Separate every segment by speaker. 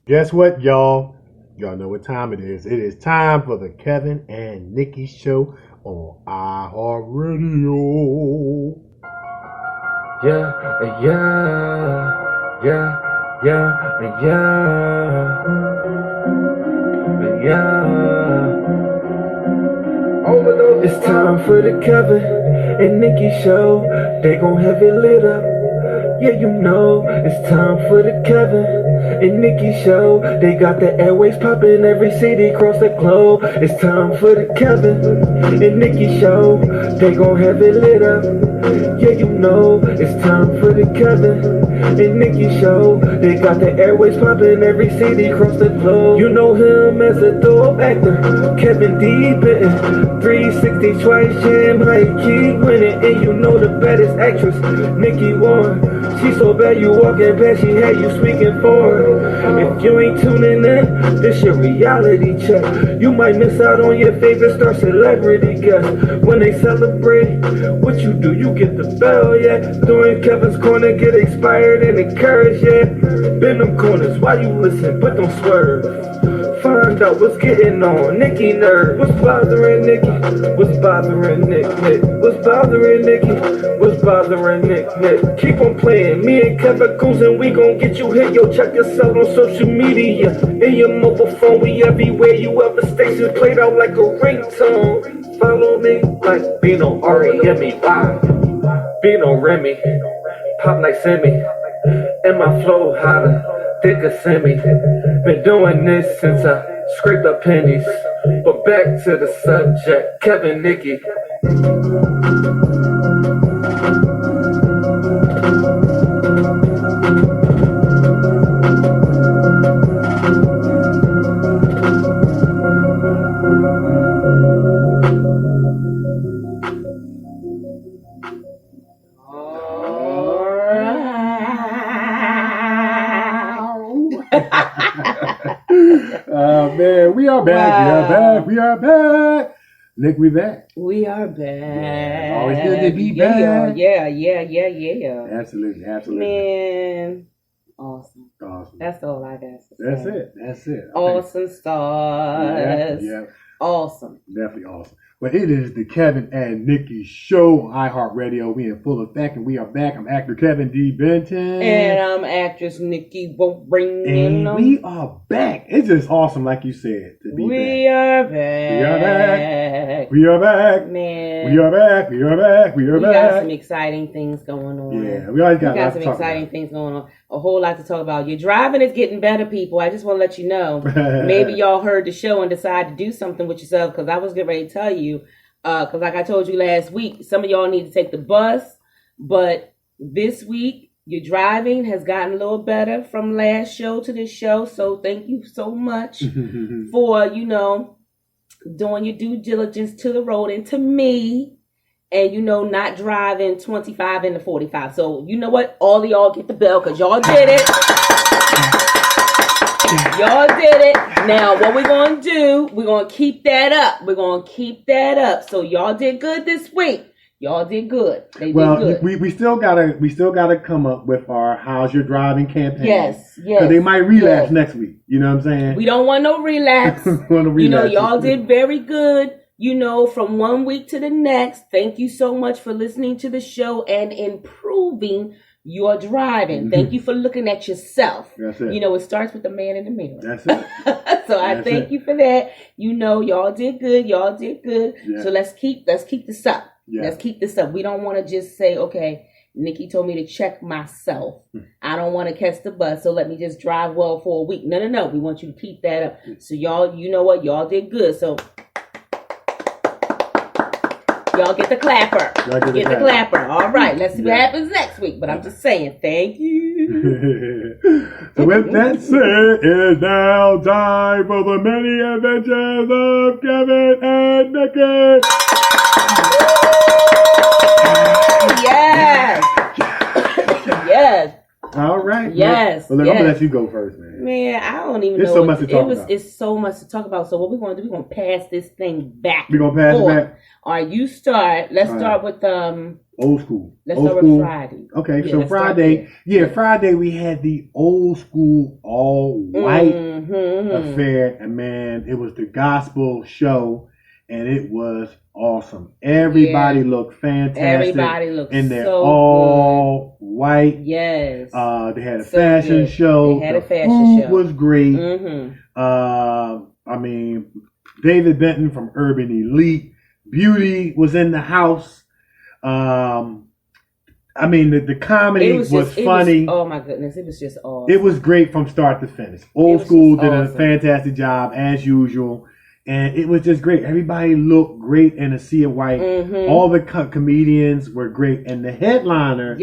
Speaker 1: Guess what, y'all? Y'all know what time it is. It is time for the Kevin and Nikki show on iHeartRadio.
Speaker 2: Yeah, yeah, yeah, yeah, yeah, yeah. It's time for the Kevin and Nikki show. They gon' have it lit up. Yeah, you know, it's time for the Kevin and Nikki show. They got the airways popping every city across the globe. It's time for the Kevin and Nikki show. They gon' have it lit up. Yeah, you know, it's time for the Kevin and Nikki show. They got the airways popping every city across the globe. You know him as a dope actor, Kevin D. Benton, 360 twice jam, how he keep winning. And you know the baddest actress, Nikki Warren. She so bad you walking past, she had you speaking for her. If you ain't tuning in, this your reality check. You might miss out on your favorite star celebrity guest. When they celebrate, what you do, you get the bell, yeah. During Kevin's corner, get inspired and encouraged, yeah. Bend them corners, while you listen, but don't swerve. Find out what's getting on Nikki nerve. What's bothering Nikki? What's bothering Nick? What's bothering Nikki? What's bothering Nick? Keep on playing. Me and Kevin Coons, we gon' get you hit. Yo, check us out on social media. In your mobile phone, we everywhere. You ever stations played out like a ringtone. Follow me like Bino R-E-M-E-Y. Bino Remy. Pop like Semi. And my flow hotter. Thick as Semi. Been doing this since I scraped up pennies. But back to the subject, Kevin, Nikki.
Speaker 1: Man, we are back. Wow. We are back. Nick, we back.
Speaker 3: We are back.
Speaker 1: Yeah, always good to be back.
Speaker 3: Yeah.
Speaker 1: Absolutely.
Speaker 3: Man, awesome. That's all I got to say.
Speaker 1: That's it.
Speaker 3: Awesome stars.
Speaker 1: Yeah.
Speaker 3: Awesome.
Speaker 1: Definitely awesome. But it is the Kevin and Nikki show, iHeartRadio. We in full effect, and we are back. I'm actor Kevin D. Benton.
Speaker 3: And I'm actress Nikki Warren.
Speaker 1: And we are back. It's just awesome, like you said, to be
Speaker 3: we
Speaker 1: back. We are back.
Speaker 3: Man.
Speaker 1: We are back. We
Speaker 3: got some exciting things going on.
Speaker 1: Yeah, we always got
Speaker 3: some exciting things going on. A whole lot to talk about. Your driving is getting better, people. I just want to let you know. Maybe y'all heard the show and decided to do something with yourself, because I was getting ready to tell you, because like I told you last week, some of y'all need to take the bus, but this week your driving has gotten a little better from last show to this show. So thank you so much for, doing your due diligence to the road and to me. And, not driving 25 into 45. So, you know what? All of y'all get the bell, because y'all did it. Y'all did it. Now, what we're going to do, we're going to keep that up. So, y'all did good this week. Y'all did good. They did good.
Speaker 1: we still gotta come up with our How's Your Driving campaign.
Speaker 3: Yes.
Speaker 1: Because they might relapse next week. You know what I'm saying?
Speaker 3: We don't want no relapse. Y'all did very good. From one week to the next. Thank you so much for listening to the show and improving your driving. Thank you for looking at yourself.
Speaker 1: That's it.
Speaker 3: It starts with the man in the mirror.
Speaker 1: That's it.
Speaker 3: So I thank you for that. Y'all did good.
Speaker 1: Yeah.
Speaker 3: So let's keep this up.
Speaker 1: Yeah.
Speaker 3: Let's keep this up. We don't want to just say, okay, Nikki told me to check myself. I don't want to catch the bus, so let me just drive well for a week. No. We want you to keep that up. So y'all, you know what? Y'all did good. So y'all get the clapper. Get the clapper. All right. Let's see what happens next week. But I'm just saying, thank you.
Speaker 1: So with that said, it is now time for the many adventures of Kevin and Nikki. Yes.
Speaker 3: Yes.
Speaker 1: All right. right?
Speaker 3: Yes.
Speaker 1: Well, look, I'm gonna let you go first, man.
Speaker 3: Man, I don't even
Speaker 1: There's
Speaker 3: know.
Speaker 1: so much to talk about.
Speaker 3: It's so much to talk about. So what we're going to do? We're going to pass this thing back.
Speaker 1: We're gonna pass it back.
Speaker 3: All right, you start. Let's
Speaker 1: All
Speaker 3: start with
Speaker 1: old school.
Speaker 3: Let's
Speaker 1: old
Speaker 3: start
Speaker 1: school.
Speaker 3: with Friday.
Speaker 1: Okay,
Speaker 3: Yeah,
Speaker 1: so
Speaker 3: let's start
Speaker 1: Friday,
Speaker 3: there.
Speaker 1: Friday we had the old school all white
Speaker 3: Mm-hmm.
Speaker 1: affair, and man, it was the gospel show, and it was awesome. Everybody looked fantastic.
Speaker 3: Everybody looked
Speaker 1: and they're
Speaker 3: so
Speaker 1: all white.
Speaker 3: Yes.
Speaker 1: They had a
Speaker 3: So
Speaker 1: fashion
Speaker 3: good.
Speaker 1: show.
Speaker 3: They had a
Speaker 1: The
Speaker 3: fashion
Speaker 1: food
Speaker 3: show.
Speaker 1: was great.
Speaker 3: Mm-hmm.
Speaker 1: I mean, David Benton from Urban Elite. Beauty was in the house. I mean, the comedy was funny.
Speaker 3: Oh my goodness, it was just awesome.
Speaker 1: It was great from start to finish. Old school did a fantastic job as usual, and it was just great. Everybody looked great in a sea of white.
Speaker 3: Mm-hmm.
Speaker 1: All the comedians were great, and the headliner,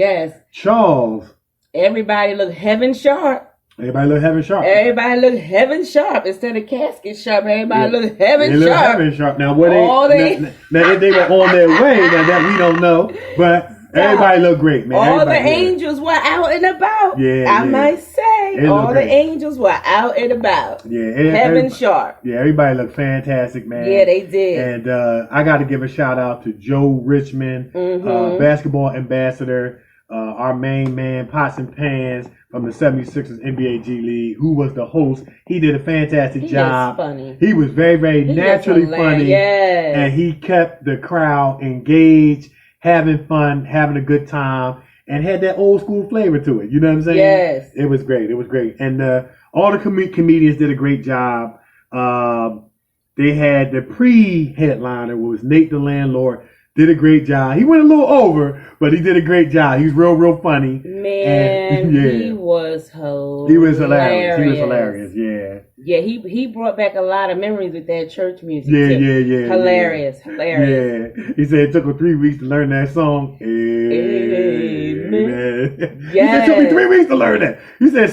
Speaker 1: Charles.
Speaker 3: Everybody looked heaven sharp.
Speaker 1: Everybody looked heaven sharp.
Speaker 3: Everybody looked heaven sharp instead of casket sharp. Everybody looked heaven
Speaker 1: they
Speaker 3: sharp.
Speaker 1: Heaven sharp. Now, what now, they were on their way. Now that we don't know, but. Everybody looked great, man.
Speaker 3: All the angels were out and about. I might say. All the angels were out and about.
Speaker 1: Yeah.
Speaker 3: Heaven sharp.
Speaker 1: Yeah, everybody looked fantastic, man.
Speaker 3: Yeah, they did.
Speaker 1: And I got to give a shout out to Joe Richmond, basketball ambassador, our main man, Pots and Pans from the 76ers NBA G League, who was the host. He did a fantastic job.
Speaker 3: He was funny.
Speaker 1: He was very, very naturally funny.
Speaker 3: Yes.
Speaker 1: And he kept the crowd engaged, having fun, having a good time, and had that old school flavor to it. You know what I'm saying?
Speaker 3: Yes.
Speaker 1: It was great. It was great. And all the comedians did a great job. They had the pre-headliner, was Nate the Landlord, did a great job. He went a little over, but he did a great job. He was real funny.
Speaker 3: Man, he was hilarious.
Speaker 1: He was hilarious, yeah.
Speaker 3: Yeah, he brought back a lot of memories with that church music.
Speaker 1: Yeah.
Speaker 3: Hilarious.
Speaker 1: Yeah. He said it took him 3 weeks to learn that song. Amen.
Speaker 3: Yes.
Speaker 1: He said it took me 3 weeks to learn that. He said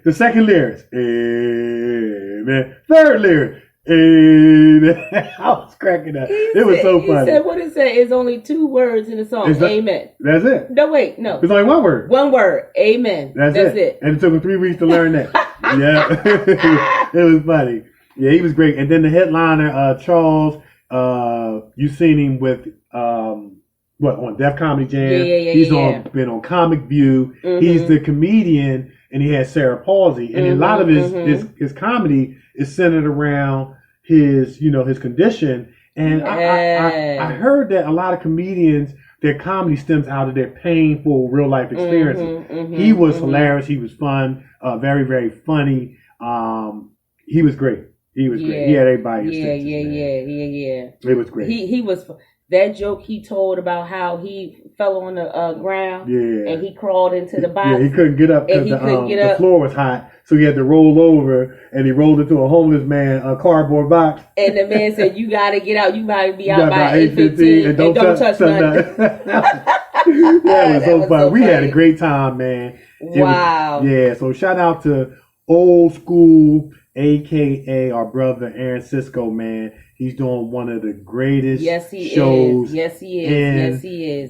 Speaker 1: the second lyrics. Amen. Third lyric. Amen. I was cracking up. It was so funny.
Speaker 3: He said, what it said is only 2 words in the song. Amen.
Speaker 1: That's it.
Speaker 3: No, wait, no.
Speaker 1: It's only 1 word.
Speaker 3: 1 word. Amen. That's it.
Speaker 1: And it took him 3 weeks to learn that. Yeah. It was funny. Yeah, he was great. And then the headliner, Charles, you seen him with on Def Comedy Jam.
Speaker 3: Yeah.
Speaker 1: He's been on Comic View. Mm-hmm. He's the comedian, and he has cerebral palsy. And a lot of his comedy is centered around his condition. And I heard that a lot of comedians, their comedy stems out of their painful real life experiences. He was hilarious. He was fun. Very, very funny. He was great. He was great. He had everybody.
Speaker 3: Yeah.
Speaker 1: It was great.
Speaker 3: He was. That joke he told about how he fell on the ground and he crawled into the box.
Speaker 1: Yeah, he couldn't get up because the floor was hot. So he had to roll over, and he rolled into a homeless man cardboard box.
Speaker 3: And the man said, "You got to get out. You got to be out by 8:15 and don't touch nothing."
Speaker 1: That was so fun. We had a great time, man.
Speaker 3: Wow.
Speaker 1: So shout out to Old School, a.k.a. our brother Aaron Cisco, man. He's doing one of the greatest shows in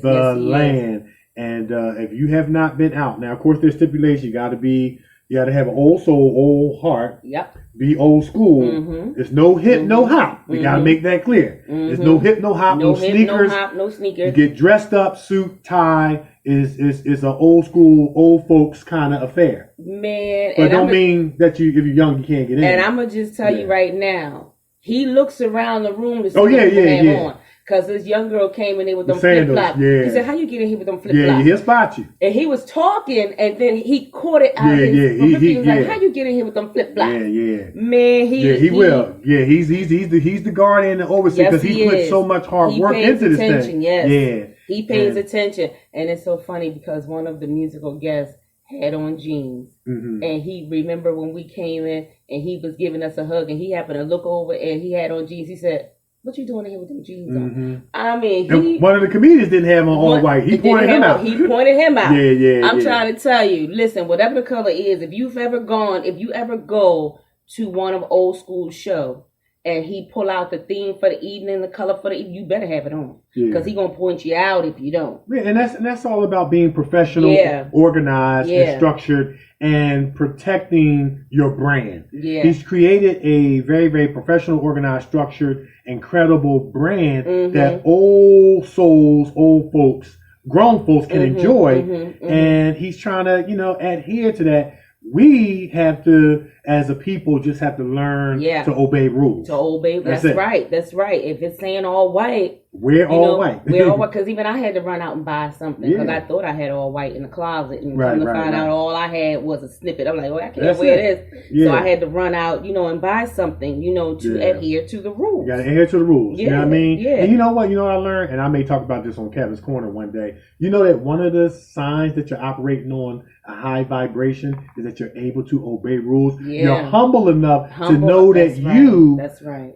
Speaker 1: the land. And if you have not been out, now, of course, there's stipulation. You got to have an old soul, old heart.
Speaker 3: Yep.
Speaker 1: Be old school. There's no hip, no hop. We got to make that clear. There's no hip, no hop, no sneakers.
Speaker 3: No sneakers.
Speaker 1: You get dressed up, suit, tie. Is an old school, old folks kind of affair.
Speaker 3: Man.
Speaker 1: But don't mean that if you're young, you can't get in.
Speaker 3: And I'm going to just tell you right now, he looks around the room to see
Speaker 1: what he have on.
Speaker 3: Because this young girl came in there with them flip-flops.
Speaker 1: Yeah.
Speaker 3: He said, how you get in here with them flip-flops?
Speaker 1: Yeah, he'll spot you.
Speaker 3: And he was talking, and then he caught it out. He was like, how you get in here with them flip-flops?
Speaker 1: Yeah.
Speaker 3: Man,
Speaker 1: he will. Yeah, he's the guardian and overseer because he put so much hard work into this thing.
Speaker 3: Yes.
Speaker 1: Yeah.
Speaker 3: He pays attention. And it's so funny because one of the musical guests had on jeans. And he remember when we came in and he was giving us a hug and he happened to look over and he had on jeans. He said, what you doing here with them jeans on? I mean,
Speaker 1: one of the comedians didn't have on all white. He pointed him out.
Speaker 3: He pointed him out.
Speaker 1: Yeah.
Speaker 3: I'm trying to tell you, listen, whatever the color is, if you ever go to one of Old School show and he pull out the theme for the evening, the color for the evening, you better have it on. Because he going to point you out if you don't.
Speaker 1: Yeah, and that's all about being professional, organized, and structured, and protecting your brand. Yeah. He's created a very, very professional, organized, structured, incredible brand that old souls, old folks, grown folks can enjoy. And he's trying to, adhere to that. We have to, as a people, just have to learn to obey rules.
Speaker 3: To obey. That's right. That's right. If it's saying all white,
Speaker 1: we're all white.
Speaker 3: We're all white. Because even I had to run out and buy something because I thought I had all white in the closet, and come to find out all I had was a snippet. I'm like, I can't wear this. So I had to run out, and buy something, to adhere to the rules.
Speaker 1: You got to adhere to the rules. You know what I mean? Yeah. And you know what? You know what I learned? And I may talk about this on Kevin's Corner one day. You know that one of the signs that you're operating on a high vibration is that you're able to obey rules. Yeah. You're humble enough to know that you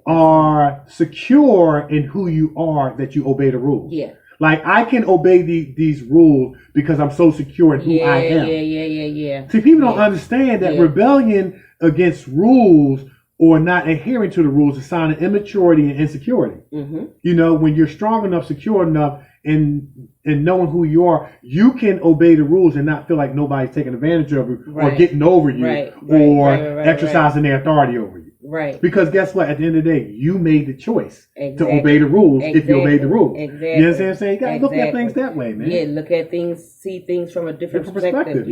Speaker 1: are secure in who you are, that you obey the rules. Yeah. Like, I can obey these rules because I'm so secure in who I am. Yeah. See, people don't understand that rebellion against rules or not adhering to the rules is a sign of immaturity and insecurity. When you're strong enough, secure enough, and knowing who you are, you can obey the rules and not feel like nobody's taking advantage of you or getting over you or exercising their authority over you. Right. Because guess what? At the end of the day, you made the choice to obey the rules if you obey the rules. Exactly. You know what I'm saying? You got to look at things that way, man.
Speaker 3: Yeah, look at things, see things from a different perspective.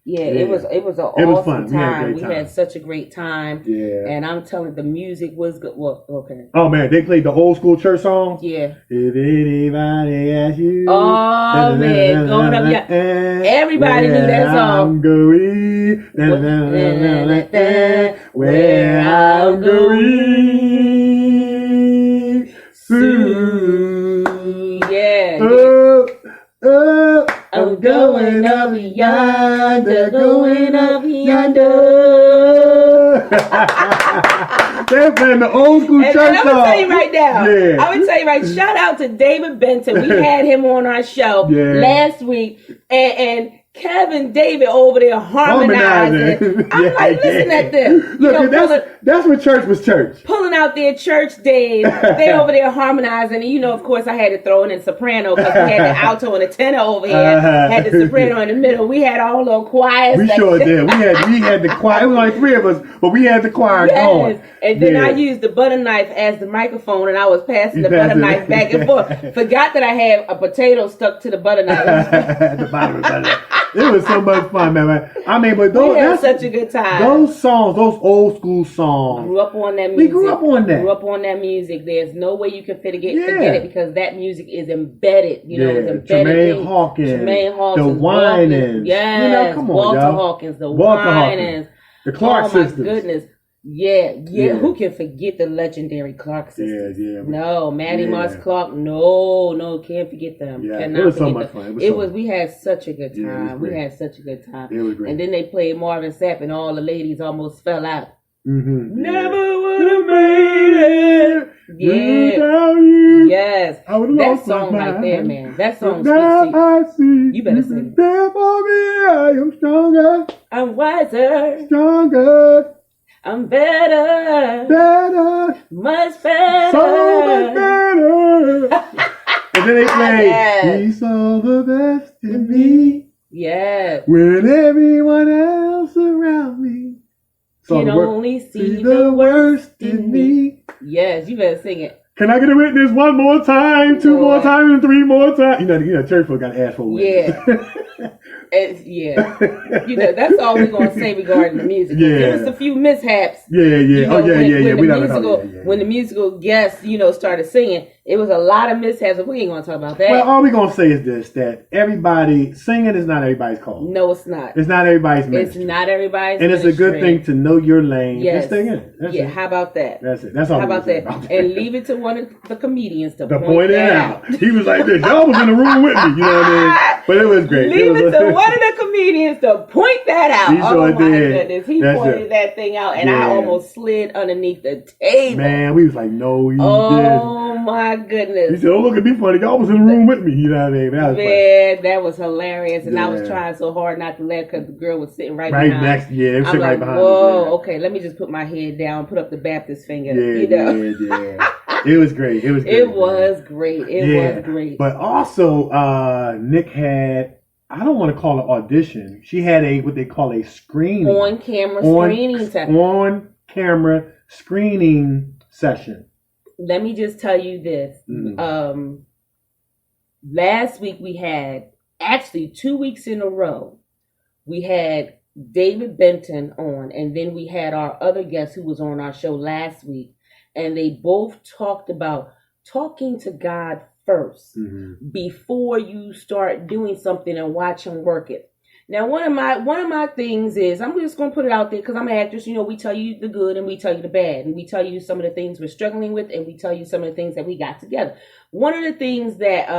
Speaker 3: Yeah, it was an awesome time. We had such a great time. Yeah. And I'm telling you, the music was good. Well, okay.
Speaker 1: Oh, man, they played the old school church songs? Yeah. If anybody asks you.
Speaker 3: Oh, man, going up. Yeah. Everybody knew that song.
Speaker 1: I'm going. Where I'm going. Soon.
Speaker 3: Yeah.
Speaker 1: I'm going up yonder, going up yonder. They're playing the old school church song.
Speaker 3: I'm going to tell you right now. Yeah. I'm going to tell you right. Shout out to David Benton. We had him on our show last week. And Kevin David over there harmonizing. I'm like, listen at them.
Speaker 1: Look, that's when church was church.
Speaker 3: Pulling out their church days. They over there harmonizing. And of course, I had to throw in a soprano because we had the alto and the tenor over here. Had the soprano in the middle. We had our little choir.
Speaker 1: We sure did. We had the choir. It was only 3 of us, but we had the choir going.
Speaker 3: And then I used the butter knife as the microphone, and I was passing the butter knife back and forth. Forgot that I had a potato stuck to the butter knife.
Speaker 1: At the bottom of the butter knife. It was so much fun, man. I mean, but
Speaker 3: we had such a good time.
Speaker 1: Those songs, those old school songs.
Speaker 3: Grew up on that music.
Speaker 1: We grew up on that.
Speaker 3: Grew up on that music. There's no way you can forget it because that music is embedded. It's embedded.
Speaker 1: Tremaine Hawkins. The Winans.
Speaker 3: Yes.
Speaker 1: Come on,
Speaker 3: Walter Hawkins. The Winans.
Speaker 1: The Clark sisters.
Speaker 3: Oh my goodness. Yeah. Who can forget the legendary Clark sisters? Yeah. No, Maddie Moss Clark. No, can't forget them.
Speaker 1: Yeah, it was so much fun.
Speaker 3: We had such a good time. We had such a good time.
Speaker 1: It was great.
Speaker 3: And then they played Marvin Sapp, and all the ladies almost fell out.
Speaker 1: Never would have made it.
Speaker 3: Yeah. Yes. That song right there, man. That song speaks to you. You better sing.
Speaker 1: There for me, I am stronger.
Speaker 3: I'm wiser.
Speaker 1: Stronger.
Speaker 3: I'm better. Much better.
Speaker 1: So much better. And then they play, he saw the best in me.
Speaker 3: Yes.
Speaker 1: When everyone else around me
Speaker 3: can only see the worst in me. Yes, you better sing it.
Speaker 1: Can I get a witness one more time, 2 more times, and 3 more times? Church folk got to ask for a witness.
Speaker 3: Yeah. That's all we're going to say regarding the music. There was a few mishaps. When the musical guests, started singing, it was a lot of mishaps. We ain't going to talk about that.
Speaker 1: Well, all we're going to say is this, that singing is not everybody's call.
Speaker 3: No, it's not.
Speaker 1: It's not everybody's ministry.
Speaker 3: It's not everybody's
Speaker 1: And it's a good thing to know your lane and stay in it.
Speaker 3: That's it. How about that?
Speaker 1: That's it. That's all.
Speaker 3: How about that? And leave it to one of the comedians to point it out.
Speaker 1: He was like this. Y'all was in the room with me. You know what I mean? But it was great.
Speaker 3: Leave it to one of the comedians to point that out.
Speaker 1: He sure did.
Speaker 3: Goodness. He pointed that thing out, and I almost slid underneath the table.
Speaker 1: Man, we was like, no, you didn't.
Speaker 3: Oh my my goodness.
Speaker 1: He said, "Oh, look at me funny. Y'all was in the room with me." You know what I mean? That was
Speaker 3: Man, that was hilarious. And I was
Speaker 1: Yeah.
Speaker 3: trying so hard not to laugh because the girl was sitting right
Speaker 1: right
Speaker 3: behind.
Speaker 1: next. Yeah, it was
Speaker 3: I'm
Speaker 1: sitting
Speaker 3: like,
Speaker 1: right behind
Speaker 3: whoa,
Speaker 1: us.
Speaker 3: okay, let me just put my head down, put up the Baptist finger.
Speaker 1: Yeah,
Speaker 3: you know?
Speaker 1: yeah. It was great. It was great.
Speaker 3: It was great. It was great.
Speaker 1: But also, Nick had, I don't want to call it audition. She had what they call a screening.
Speaker 3: On-camera screening session.
Speaker 1: On-camera screening session.
Speaker 3: Let me just tell you this. Last week we had, actually 2 weeks in a row, we had David Benton on, and then we had our other guest who was on our show last week, and they both talked about talking to God first before you start doing something and watch him work it. Now, one of my things is, I'm just going to put it out there because I'm an actress. You know, we tell you the good and we tell you the bad, and we tell you some of the things we're struggling with, and we tell you some of the things that we got together. One of the things that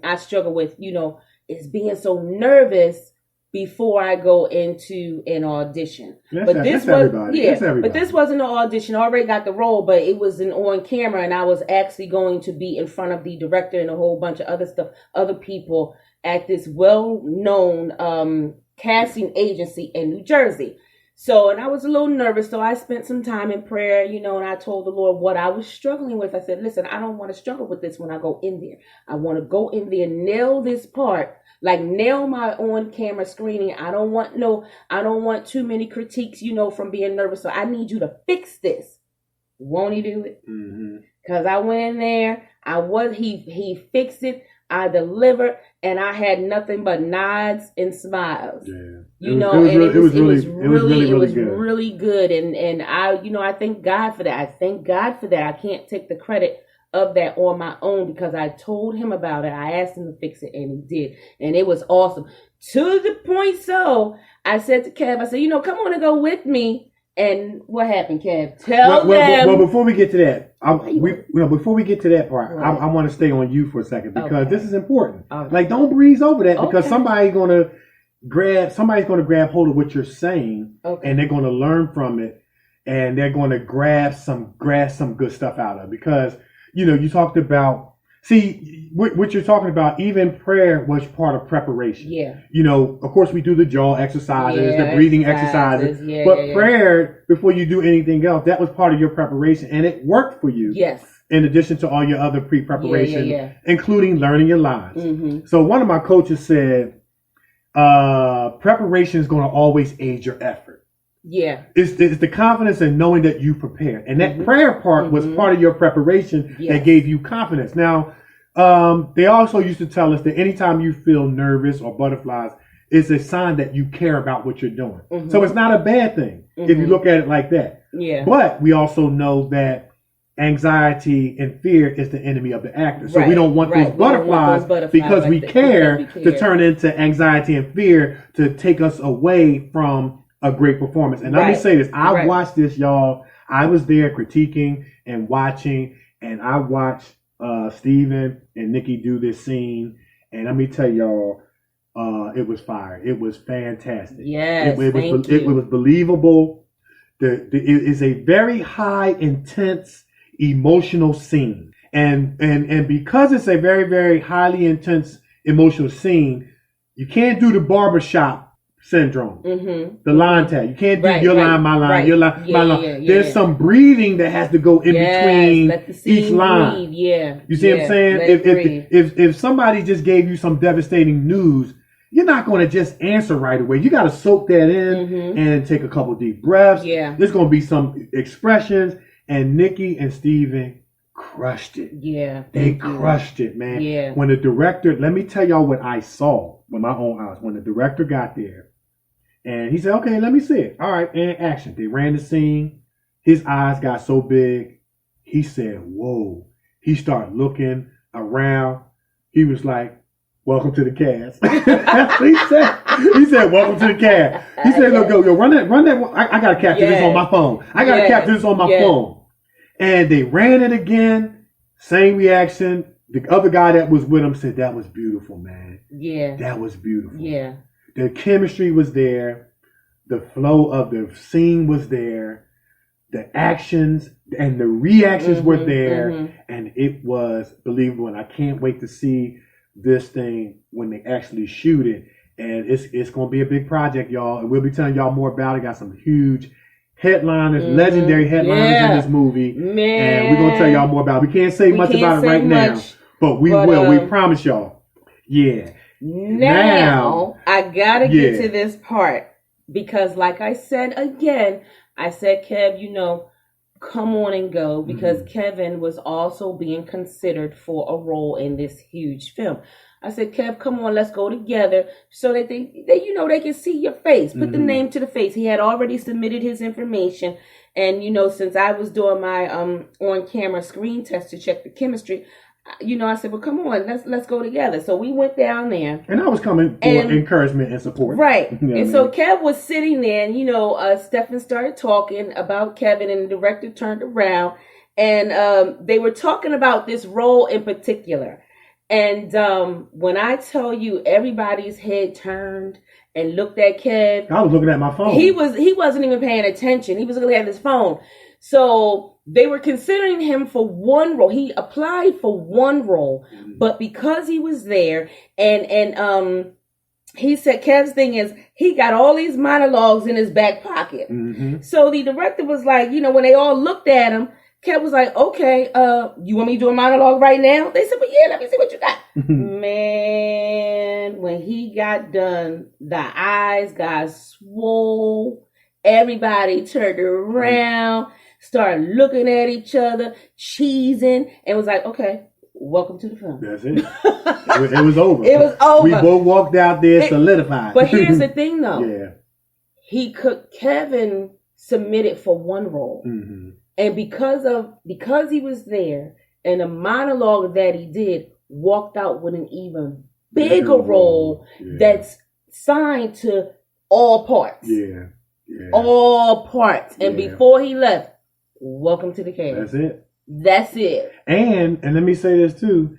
Speaker 3: I struggle with, you know, is being so nervous before I go into an audition. That's everybody. But this wasn't an audition. I already got the role, but it was an on camera, and I was actually going to be in front of the director and a whole bunch of other stuff, other people at this well-known casting agency in New Jersey. So, and I was a little nervous, so I spent some time in prayer, you know, and I told the Lord what I was struggling with. I said, listen, I don't want to struggle with this when I go in there. I want to go in there, nail this part, like nail my on-camera screening. I don't want too many critiques, you know, from being nervous. So I need you to fix this. Won't he do it? Because I went in there, he fixed it. I delivered, and I had nothing but nods and smiles. Yeah. You know, it was really good. And I thank God for that. I can't take the credit of that on my own because I told him about it. I asked him to fix it, and he did. And it was awesome. To the point so, I said to Kev, I said, you know, come on and go with me. And what happened, Kev? Tell them.
Speaker 1: Well, before we get to that, before we get to that part, right. I want to stay on you for a second because this is important. Okay. Like, don't breeze over that because somebody's going to grab hold of what you're saying, and they're going to learn from it, and they're going to grasp some good stuff out of it. Because you know, you talked about. See, what you're talking about, even prayer was part of preparation. Yeah. You know, of course, we do the jaw exercises, the breathing exercises. Prayer, before you do anything else, that was part of your preparation. And it worked for you. Yes. In addition to all your other pre-preparation, including learning your lines. So one of my coaches said, preparation is going to always aid your effort. Yeah. It's the confidence in knowing that you prepared. And that prayer part was part of your preparation that gave you confidence. Now, they also used to tell us that anytime you feel nervous or butterflies, it's a sign that you care about what you're doing. So it's not a bad thing if you look at it like that. Yeah. But we also know that anxiety and fear is the enemy of the actor. So we don't want those butterflies because we care to turn into anxiety and fear to take us away from a great performance. And let me say this. I watched this, y'all. I was there critiquing and watching, and I watched Steven and Nikee do this scene. And let me tell y'all, it was fire. It was fantastic. Yes, it was believable. It is a very high, intense, emotional scene. And because it's a very, very highly intense, emotional scene, you can't do the barbershop syndrome, the line tag. You can't do your line, my line, your line, my line. There's some breathing that has to go in between each line. You see what I'm saying? If somebody just gave you some devastating news, you're not going to just answer right away. You got to soak that in and take a couple deep breaths. Yeah. There's going to be some expressions, and Nikee and Steven crushed it. Yeah. They crushed it, man. Yeah. When the director, let me tell y'all what I saw with my own eyes. When the director got there, and he said, okay, let me see it. All right, and action. They ran the scene. His eyes got so big. He said, whoa. He started looking around. He was like, welcome to the cast. That's what he said. He said, welcome to the cast. He said, look, yo, run that. I got to capture this on my phone. I got to capture this on my phone. And they ran it again. Same reaction. The other guy that was with him said, that was beautiful, man. Yeah. That was beautiful. Yeah. The chemistry was there. The flow of the scene was there. the actions and the reactions were there, and it was believable. And I can't wait to see this thing when they actually shoot it. And it's going to be a big project, y'all. And we'll be telling y'all more about it. Got some huge headliners, legendary headliners in this movie. Man. And we're going to tell y'all more about it. We can't say much about it right now, but we will. We promise y'all. Yeah.
Speaker 3: Now I got to get to this part because like I said again, I said, Kev, come on and go because Kevin was also being considered for a role in this huge film. I said, Kev, come on, let's go together so that they can see your face. Put the name to the face. He had already submitted his information. And, since I was doing my on-camera screen test to check the chemistry, I said, well, come on, let's go together. So we went down there.
Speaker 1: And I was coming for encouragement and support.
Speaker 3: Right. And so Kev was sitting there and, Stephen started talking about Kevin and the director turned around and they were talking about this role in particular. And when I tell you everybody's head turned and looked at Kev.
Speaker 1: I was looking at my phone.
Speaker 3: He wasn't even paying attention. He was looking at his phone. So they were considering him for one role. He applied for one role, but because he was there and he said Kev's thing is he got all these monologues in his back pocket. So the director was like, when they all looked at him, Kev was like, okay, you want me to do a monologue right now? They said, well, yeah, let me see what you got. Man, when he got done, the eyes got swole. Everybody turned around, started looking at each other, cheesing, and was like, okay, welcome to the film.
Speaker 1: That's it. It was over.
Speaker 3: It was over.
Speaker 1: We both walked out there solidified.
Speaker 3: But here's the thing, though. Kevin submitted for one role. And because he was there and the monologue that he did walked out with an even bigger role that's signed to all parts.
Speaker 1: Yeah.
Speaker 3: All parts. And before he left, welcome to the cast. That's it. And
Speaker 1: let me say this too.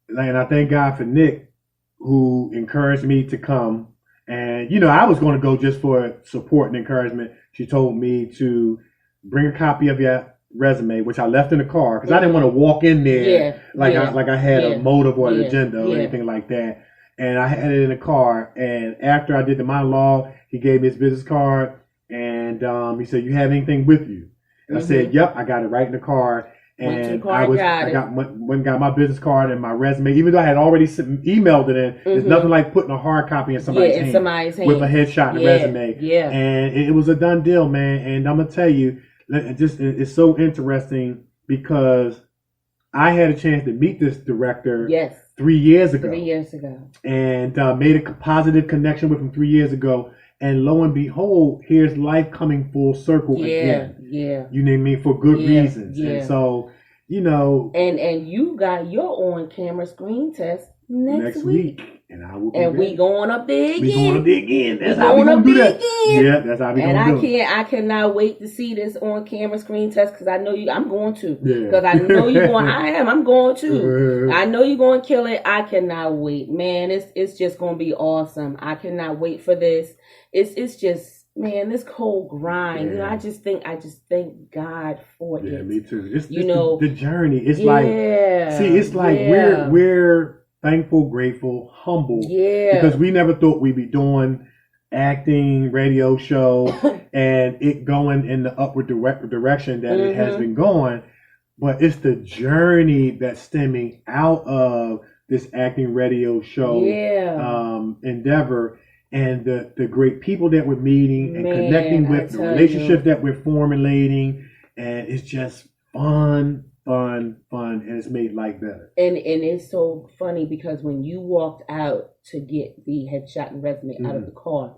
Speaker 1: And I thank God for Nick who encouraged me to come. And I was going to go just for support and encouragement. She told me to bring a copy of your resume, which I left in the car because I didn't want to walk in there like I had a motive or an agenda or anything like that. And I had it in the car. And after I did the monologue, he gave me his business card and he said, "You have anything with you?" And I said, "Yep, I got it right in the car." And I got my business card and my resume, even though I had already emailed it in. There's nothing like putting a hard copy in somebody's hand with a headshot and resume. Yeah. And it was a done deal, man. And I'm gonna tell you, it's so interesting because I had a chance to meet this director 3 years ago. And made a positive connection with him 3 years ago. And lo and behold, here's life coming full circle again. You know what I mean? For good reasons. And so,
Speaker 3: And you got your on-camera screen test next week.
Speaker 1: And I will be
Speaker 3: and we going up there again.
Speaker 1: We going up there again. That's how we going to do that. Yeah, that's how we going to do it.
Speaker 3: I cannot wait to see this on-camera screen test because I know I'm going to. Because I know you're going. I'm going to. I know you're going to kill it. I cannot wait, man. It's just going to be awesome. I cannot wait for this. It's just, man, this whole grind. I just thank God for it.
Speaker 1: Yeah, me too. It's the journey. It's like we're thankful, grateful, humble. Yeah. Because we never thought we'd be doing acting, radio show, and it going in the upward direction that it has been going. But it's the journey that's stemming out of this acting radio show endeavor. And the great people that we're meeting and connecting with, the relationships that we're formulating, and it's just fun, and it's made life better.
Speaker 3: And it's so funny because when you walked out to get the headshot and resume out of the car,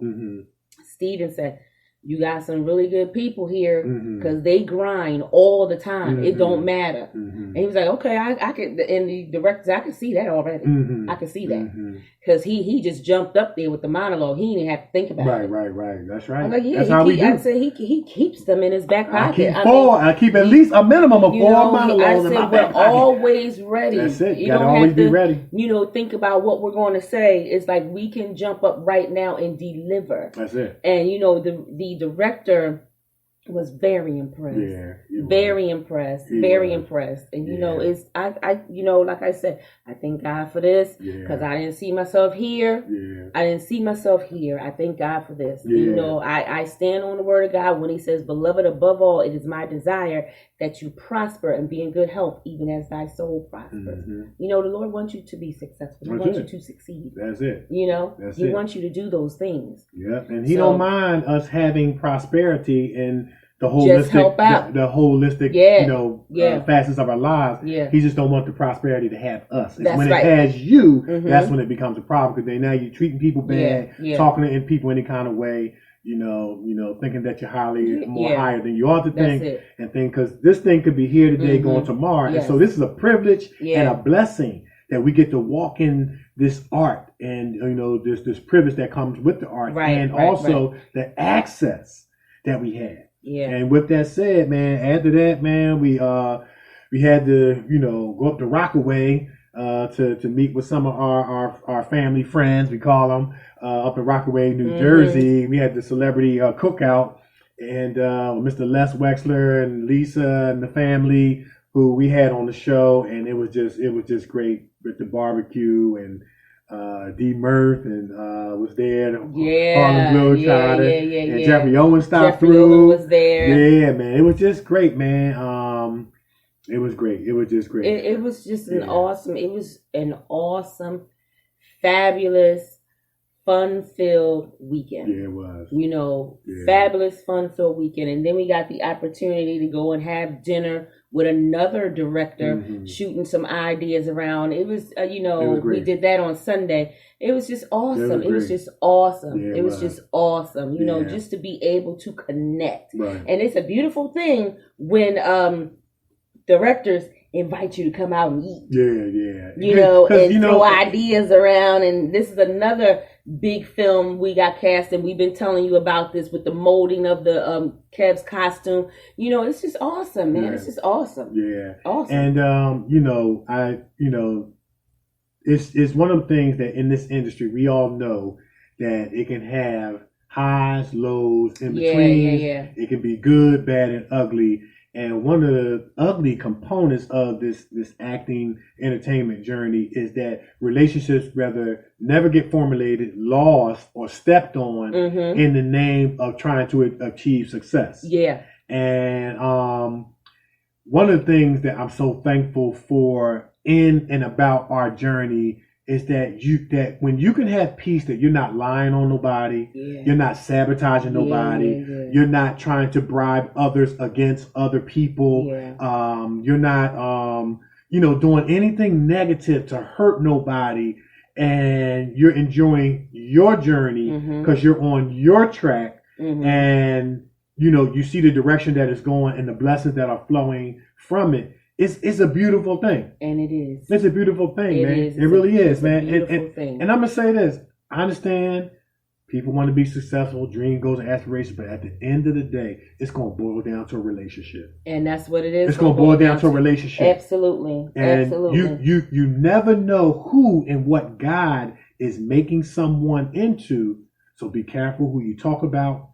Speaker 3: Steven said, "You got some really good people here because they grind all the time. It don't matter." And he was like, "Okay, I could." And the directors, I could see that already. I could see that because he just jumped up there with the monologue. He didn't have to think about it.
Speaker 1: Right. That's right.
Speaker 3: I'm like,
Speaker 1: that's how we do.
Speaker 3: I said he keeps them in his back pocket.
Speaker 1: I keep at least a minimum of 4 monologues in my back pocket.
Speaker 3: We're always ready.
Speaker 1: That's it. You gotta always be ready.
Speaker 3: Think about what we're going to say. It's like we can jump up right now and deliver.
Speaker 1: That's it.
Speaker 3: And the director was very impressed.
Speaker 1: Yeah,
Speaker 3: very impressed. Very impressed. And you know, it's I you know, like I said, I thank God for this because I didn't see myself here. I didn't see myself here. I thank God for this. You know, I stand on the word of God when He says, "Beloved, above all, it is my desire that you prosper and be in good health, even as thy soul prospers." You know, the Lord wants you to be successful. He wants you to succeed.
Speaker 1: That's it.
Speaker 3: You know, He wants you to do those things.
Speaker 1: Yeah, and He don't mind us having prosperity and the holistic,
Speaker 3: just help out.
Speaker 1: The holistic, you know, facets of our lives. He just don't want the prosperity to have us. It's when it has you, that's when it becomes a problem, because then now you're treating people bad, talking to people any kind of way. You know, thinking that you're higher than you ought to think, and think, because this thing could be here today, going tomorrow, and so this is a privilege and a blessing that we get to walk in this art, and you know, this privilege that comes with the art, and also the access that we have. And with that said, man, after that, man, we had to, you know, go up to Rockaway to meet with some of our family friends, we call them, up in Rockaway, New Jersey. We had the celebrity cookout, and Mr. Les Wexler and Lisa and the family who we had on the show, and it was just great with the barbecue, and D. Murph and was there. Harlem Globetrotter. And Jeffrey Owen stopped through.
Speaker 3: Was there.
Speaker 1: Yeah, man. It was just great, man. It was great. It was just great.
Speaker 3: It was just an awesome, fabulous, fun-filled weekend.
Speaker 1: Yeah, it was.
Speaker 3: You know, fabulous, fun-filled weekend. And then we got the opportunity to go and have dinner with another director, shooting some ideas around. It was, you know, we did that on Sunday. It was just awesome. It was just awesome.
Speaker 1: Yeah,
Speaker 3: it was just awesome. You know, just to be able to connect.
Speaker 1: Right.
Speaker 3: And it's a beautiful thing when directors invite you to come out and eat.
Speaker 1: Yeah.
Speaker 3: You know, and throw ideas around. And this is another big film we got cast, and we've been telling you about this with the molding of the Kev's costume. You know, it's just awesome, man. It's just awesome.
Speaker 1: Yeah.
Speaker 3: Awesome.
Speaker 1: And it's one of the things that in this industry we all know that it can have highs, lows, in between. It can be good, bad, and ugly. And one of the ugly components of this acting entertainment journey is that relationships rather never get formulated, lost, or stepped on in the name of trying to achieve success.
Speaker 3: Yeah.
Speaker 1: And one of the things that I'm so thankful for in and about our journey is that when you can have peace, that you're not lying on nobody, you're not sabotaging nobody, you're not trying to bribe others against other people, you're not doing anything negative to hurt nobody, and you're enjoying your journey because you're on your track, and you see the direction that it's going and the blessings that are flowing from it. It's a beautiful thing.
Speaker 3: And it is.
Speaker 1: It's a beautiful thing, man. It really is, man.
Speaker 3: And
Speaker 1: I'm going to say this. I understand people want to be successful, dream, goals, and aspirations, but at the end of the day, it's going to boil down to a relationship.
Speaker 3: And that's what it is.
Speaker 1: It's going to boil down to a relationship.
Speaker 3: Absolutely.
Speaker 1: And
Speaker 3: Absolutely.
Speaker 1: You never know who and what God is making someone into. So be careful who you talk about.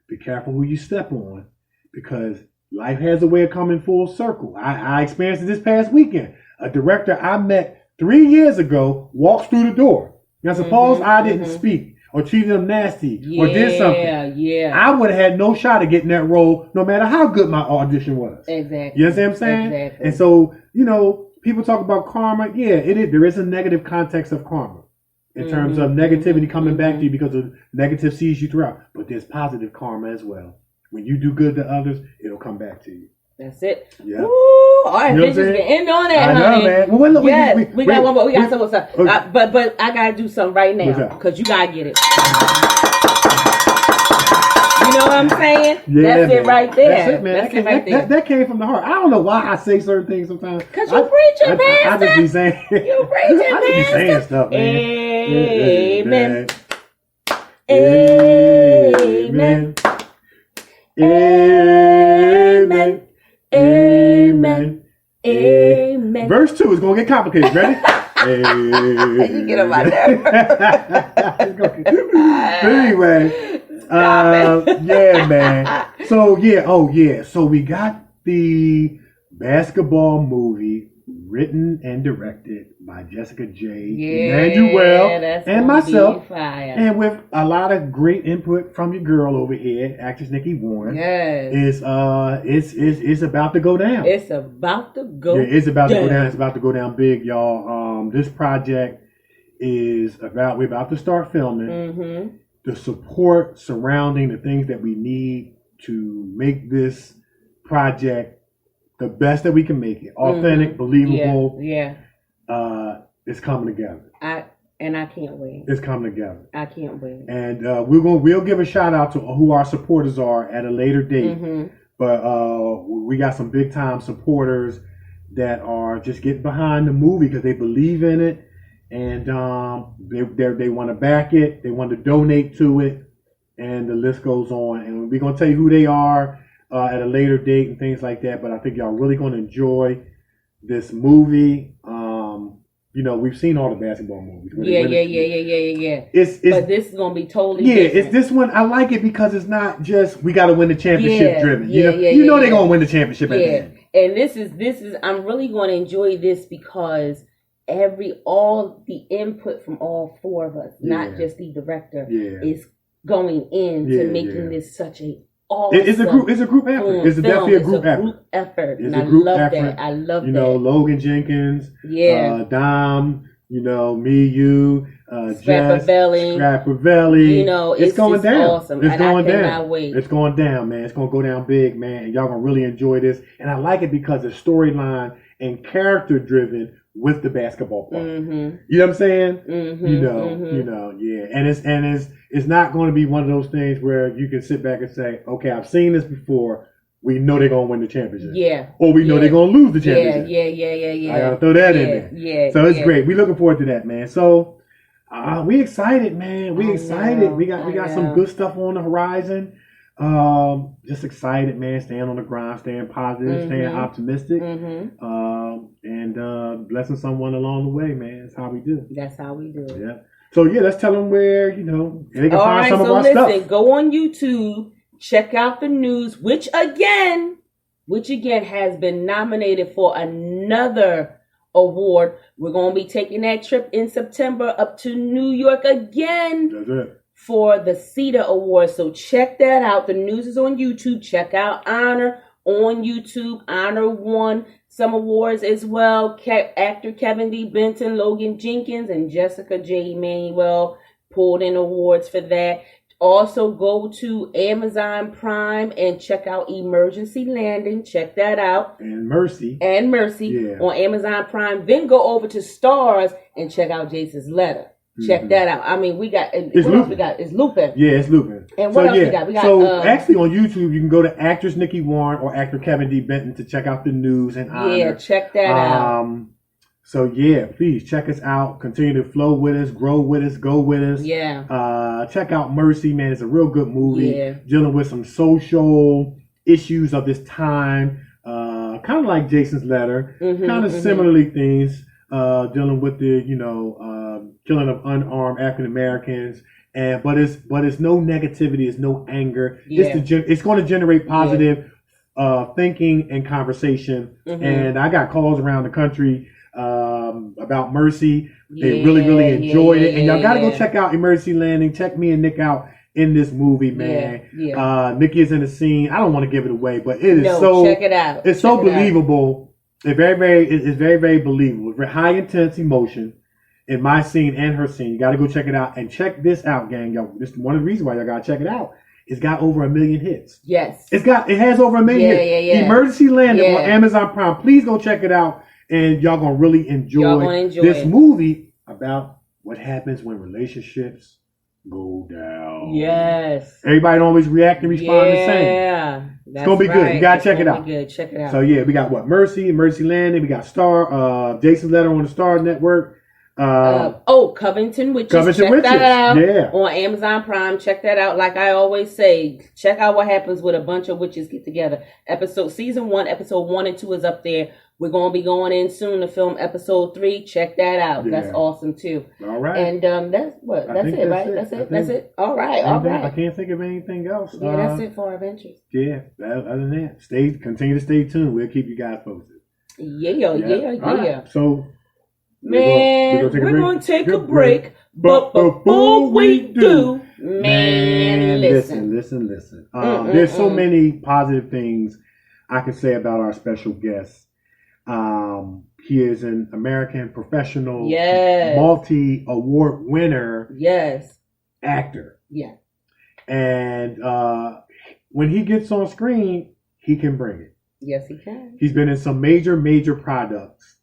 Speaker 1: Be careful who you step on, because life has a way of coming full circle. I experienced it this past weekend. A director I met 3 years ago walks through the door. Now, suppose I didn't speak or treated him nasty or did something. I would have had no shot at getting that role, no matter how good my audition was.
Speaker 3: Exactly.
Speaker 1: You understand what I'm saying?
Speaker 3: Exactly.
Speaker 1: And so, people talk about karma. Yeah, there is a negative context of karma in terms of negativity coming back to you because of negative sees you throughout. But there's positive karma as well. When you do good to others, it'll come back to you.
Speaker 3: That's it.
Speaker 1: Yeah.
Speaker 3: Ooh, all right, bitches can end on that,
Speaker 1: I know,
Speaker 3: honey.
Speaker 1: man. Well,
Speaker 3: we got one more. We got some more stuff. But I gotta do something right now because you gotta get it. You know what I'm saying?
Speaker 1: Yeah,
Speaker 3: that's it right there.
Speaker 1: That's it, man.
Speaker 3: That's it right there.
Speaker 1: That came from the heart. I don't know why I say certain things sometimes.
Speaker 3: Because you preaching, man.
Speaker 1: I just be saying.
Speaker 3: You preaching, man.
Speaker 1: I just be saying stuff, man.
Speaker 3: Amen.
Speaker 1: Amen. Amen. Amen. Amen. Verse 2 is going to get complicated. Ready?
Speaker 3: You get on my nerve.
Speaker 1: But anyway, Yeah, man. So so we got the basketball movie written and directed by Jessica J. Emmanuel and myself, and with a lot of great input from your girl over here, actress Nikee Warren.
Speaker 3: Yes,
Speaker 1: it's about to go down.
Speaker 3: It's about to go.
Speaker 1: Yeah, it's about to go down. It's about to go down big, y'all. This project is we're about to start filming.
Speaker 3: Mm-hmm.
Speaker 1: The support surrounding the things that we need to make this project the best that we can make it, authentic, believable.
Speaker 3: Yeah.
Speaker 1: It's coming together.
Speaker 3: I can't wait.
Speaker 1: It's coming together.
Speaker 3: I can't wait.
Speaker 1: And we'll give a shout out to who our supporters are at a later date.
Speaker 3: Mm-hmm.
Speaker 1: But we got some big time supporters that are just getting behind the movie because they believe in it, and they want to back it. They want to donate to it, and the list goes on. And we're gonna tell you who they are at a later date and things like that. But I think y'all really gonna enjoy this movie. We've seen all the basketball movies.
Speaker 3: Yeah. But this is gonna be totally different.
Speaker 1: It's this one. I like it because it's not just we got to win the championship driven. They're gonna win the championship at the end.
Speaker 3: And this is I'm really gonna enjoy this because all the input from all four of us, not just the director, is going into making this such a awesome.
Speaker 1: It's a group effort. It's definitely a group effort.
Speaker 3: It's a group effort. I love that.
Speaker 1: Logan Jenkins, Dom, me, you, Jess, Scrappavelli. It's going down.
Speaker 3: Awesome.
Speaker 1: It's going down.
Speaker 3: Cannot wait.
Speaker 1: It's going down, man. It's going to go down big, man. And y'all going to really enjoy this. And I like it because it's storyline and character driven with the basketball part.
Speaker 3: Mm-hmm.
Speaker 1: You know what I'm saying?
Speaker 3: Mm-hmm.
Speaker 1: And it's not going to be one of those things where you can sit back and say, okay, I've seen this before. We know they're going to win the championship.
Speaker 3: Yeah.
Speaker 1: Or we know they're going to lose the championship.
Speaker 3: Yeah.
Speaker 1: I got to throw that in there.
Speaker 3: Yeah.
Speaker 1: So it's great. We're looking forward to that, man. So we excited, man. We excited. We got some good stuff on the horizon. Just excited, man. Staying on the grind, staying positive, staying optimistic, and blessing someone along the way, man. That's how we do.
Speaker 3: That's how we do it.
Speaker 1: Yeah. So let's tell them where they can find some of our
Speaker 3: stuff.
Speaker 1: Listen,
Speaker 3: go on YouTube, check out the news, which again has been nominated for another award. We're gonna be taking that trip in September up to New York again.
Speaker 1: That's it.
Speaker 3: For the C.E.O Awards. So check that out. The news is on YouTube. Check out Honor on YouTube. Honor won some awards as well. Actor Kevin D. Benton, Logan Jenkins, and Jessica J. Emmanuel pulled in awards for that. Also go to Amazon Prime and check out Emergency Landing. Check that out.
Speaker 1: And Mercy.
Speaker 3: On Amazon Prime. Then go over to Stars and check out Jason's Letter. Check that out. I mean, we got. What else we got? It's Lupin.
Speaker 1: Yeah, it's Lupin.
Speaker 3: And what else we got? We got.
Speaker 1: Actually, on YouTube, you can go to actress Nikee Warren or actor Kevin D. Benton to check out the news and honor.
Speaker 3: Yeah, check that out.
Speaker 1: So please check us out. Continue to flow with us, grow with us, go with us.
Speaker 3: Yeah.
Speaker 1: Check out Mercy, man. It's a real good movie.
Speaker 3: Yeah.
Speaker 1: Dealing with some social issues of this time. Kind of like Jason's Letter. Kind of similarly things. Dealing with the killing of unarmed African Americans, but it's no negativity, it's no anger. It's going to generate positive thinking and conversation. And I got calls around the country about Mercy. They really enjoyed it, and y'all got to go check out Emergency Landing. Check me and Nick out in this movie, man. Nikee is in the scene. I don't want to give it away, but it is
Speaker 3: check it out.
Speaker 1: It's so believable. It's very, very believable. Very high intense emotion in my scene and her scene. You got to go check it out and check this out, gang. Yo, this is one of the reasons why y'all got to check it out. It's got over 1 million hits.
Speaker 3: Yes,
Speaker 1: it has over 1 million hits.
Speaker 3: Yeah.
Speaker 1: Emergency Landing on Amazon Prime. Please go check it out, and y'all gonna really enjoy this movie about what happens when relationships go down.
Speaker 3: Yes,
Speaker 1: everybody don't always react and respond the same.
Speaker 3: Yeah.
Speaker 1: It's gonna be good. You gotta check it out.
Speaker 3: Good. Check it out.
Speaker 1: So we got Mercy Landing. We got Star, Jason's Letter on the Star Network.
Speaker 3: Covington Witches.
Speaker 1: Covington
Speaker 3: Check
Speaker 1: Witches.
Speaker 3: that out
Speaker 1: on
Speaker 3: Amazon Prime. Check that out. Like I always say, check out what happens when a bunch of witches get together. Season 1, episode 1 and 2 is up there. We're gonna be going in soon to film episode 3. Check that out. Yeah. That's awesome too.
Speaker 1: All right.
Speaker 3: And that's it, right? That's it. All right.
Speaker 1: I can't think of anything else.
Speaker 3: Yeah, that's it for our adventures.
Speaker 1: Yeah. Other than that, continue to stay tuned. We'll keep you guys posted.
Speaker 3: Yeah.
Speaker 1: Right. So.
Speaker 3: Man, we're going to take a break. But before we do, listen.
Speaker 1: There's so many positive things I can say about our special guest. He is an American professional, multi-award winner, actor. Yeah. And when he gets on screen, he can bring it.
Speaker 3: Yes, he can.
Speaker 1: He's been in some major projects.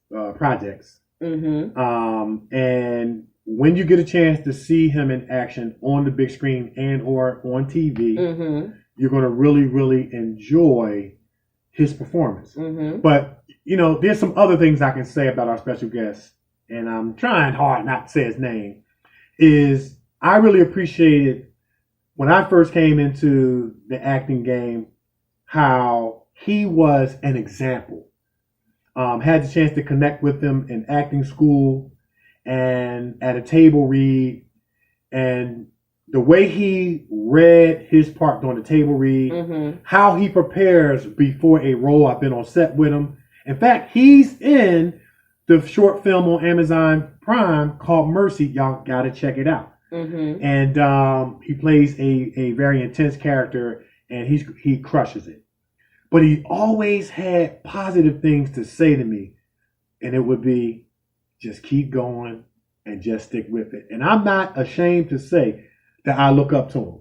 Speaker 1: And when you get a chance to see him in action on the big screen and or on TV, you're going to really enjoy his performance. But, there's some other things I can say about our special guest, and I'm trying hard not to say his name, is I really appreciated when I first came into the acting game, how he was an example. Had the chance to connect with him in acting school and at a table read, and the way he read his part during the table read, how he prepares before a role. I've been on set with him. In fact, he's in the short film on Amazon Prime called Mercy. Y'all got to check it out. And he plays a very intense character, and he crushes it. But he always had positive things to say to me. And it would be, just keep going and just stick with it. And I'm not ashamed to say that I look up to him.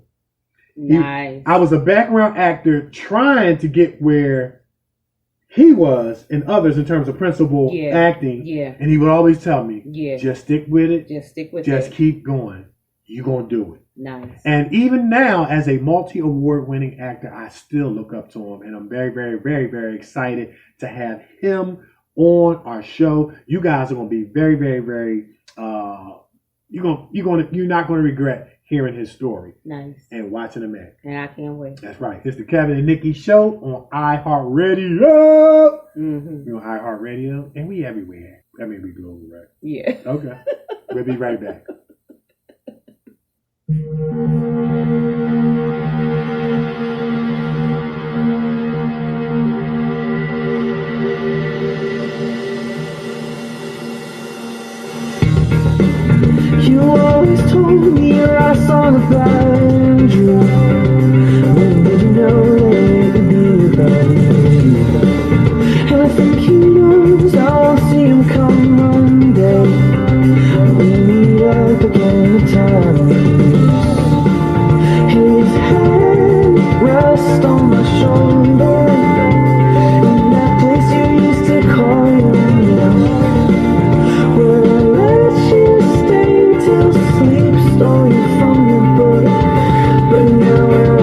Speaker 3: Nice.
Speaker 1: I was a background actor trying to get where he was and others in terms of principal acting. Yeah. And he would always tell me, just stick with it. Just keep going. You're going to do it.
Speaker 3: Nice.
Speaker 1: And even now, as a multi-award winning actor, I still look up to him, and I'm very, very, very, very excited to have him on our show. You guys are going to be very, very, very. You're not going to regret hearing his story.
Speaker 3: Nice.
Speaker 1: And watching him act.
Speaker 3: And I can't wait.
Speaker 1: That's right. It's the Kevin and Nikee Show on iHeartRadio. On iHeartRadio, and we everywhere. I mean, we global, right?
Speaker 3: Yeah.
Speaker 1: Okay. We'll be right back.
Speaker 2: You always told me your eyes on about you. When did you know that it could be about you? And I think he knows I'll see him come Monday. We meet up again in time. His hand rests on my shoulder, in that place you used to call home. Where I let you stay till sleep stole you from your book, but now we're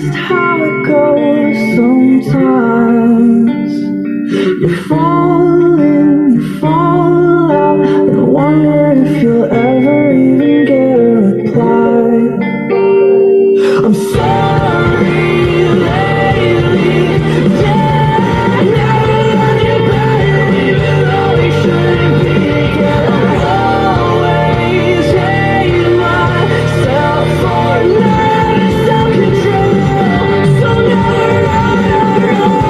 Speaker 2: just how it goes sometimes. You fall in, you fall out, and wonder if you'll ever even get a reply. I'm sorry lately, yeah, never loved you better, even though we shouldn't be together. I always hate myself for letting self-control, so never run.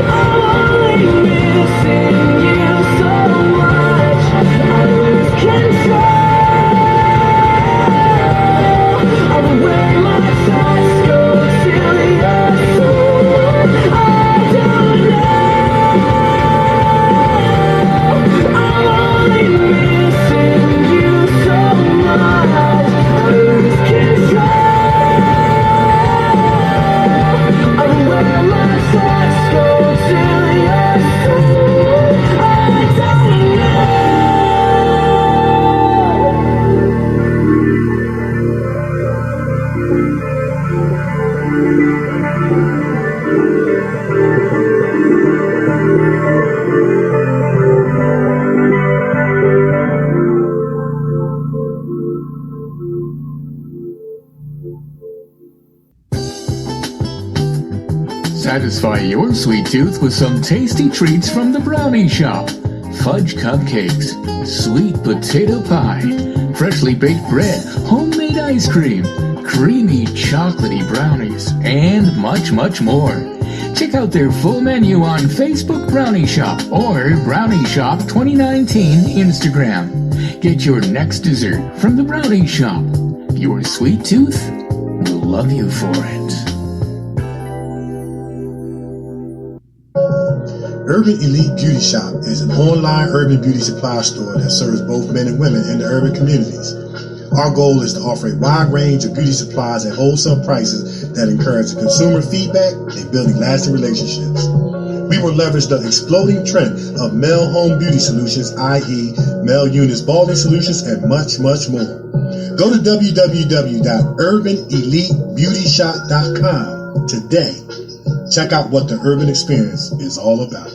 Speaker 2: I'm only missing you so much, I lose control. Of where my thoughts go till you're soon, I don't know. I'm only missing you so much, I lose control. Of where my thoughts go till you're soon, I don't know.
Speaker 4: Satisfy your sweet tooth with some tasty treats from the Brownie Shop. Fudge cupcakes, sweet potato pie, freshly baked bread, homemade ice cream, creamy chocolatey brownies, and much, much more. Check out their full menu on Facebook Brownie Shop or Brownie Shop 2019 Instagram. Get your next dessert from the Brownie Shop. Your sweet tooth will love you for it.
Speaker 5: Urban Elite Beauty Shop is an online urban beauty supply store that serves both men and women in the urban communities. Our goal is to offer a wide range of beauty supplies at wholesale prices that encourage consumer feedback and building lasting relationships. We will leverage the exploding trend of male home beauty solutions, i.e. male units, balding solutions, and much, much more. Go to www.urbanelitebeautyshop.com today. Check out what the urban experience is all about.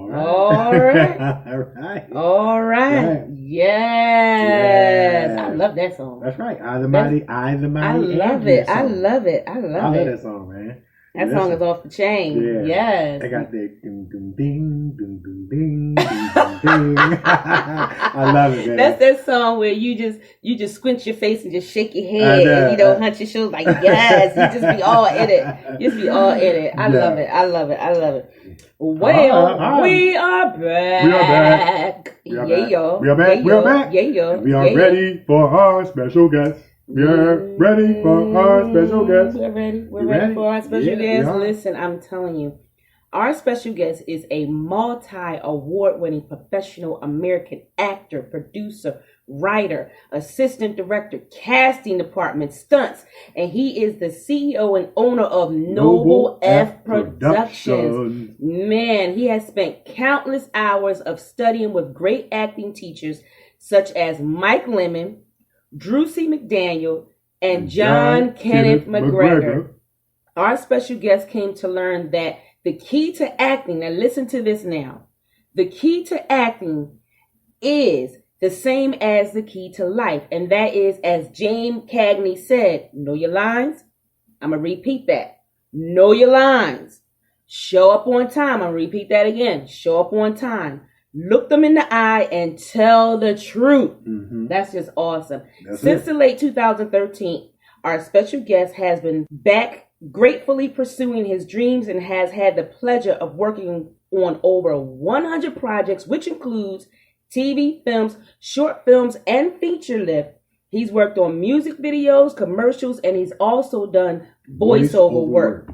Speaker 3: All right.
Speaker 1: All right.
Speaker 3: Yes. I love that song.
Speaker 1: That's right. I the mighty.
Speaker 3: I love it. I love it. I love
Speaker 1: that song, man.
Speaker 3: That song is off the chain.
Speaker 1: Yeah.
Speaker 3: Yes.
Speaker 1: I got the ding, ding, ding, ding, ding, ding, ding, ding. I love it, man.
Speaker 3: That's that song where you just squint your face and just shake your head and hunch your shoulders like yes. You just be all in it. I love it. I love it. I love it. Well, we are back.
Speaker 1: We are back. We are ready for our special guest. We're ready for our special guest.
Speaker 3: We're ready for our special guest. Listen, I'm telling you, our special guest is a multi-award-winning professional American actor, producer, writer, assistant director, casting department, stunts, and he is the CEO and owner of Noble F Productions. Man, he has spent countless hours of studying with great acting teachers such as Mike Lemmon, Drew C. McDaniel, and John Kenneth McGregor. Our special guest came to learn that the key to acting, now listen to this now, the key to acting is the same as the key to life, and that is, as James Cagney said, know your lines. I'm going to repeat that. Know your lines. Show up on time. I'm going to repeat that again. Show up on time. Look them in the eye and tell the truth. Mm-hmm. That's just awesome. Since the late 2013, our special guest has been back gratefully pursuing his dreams and has had the pleasure of working on over 100 projects, which includes TV, films, short films, and feature length. He's worked on music videos, commercials, and he's also done voiceover work.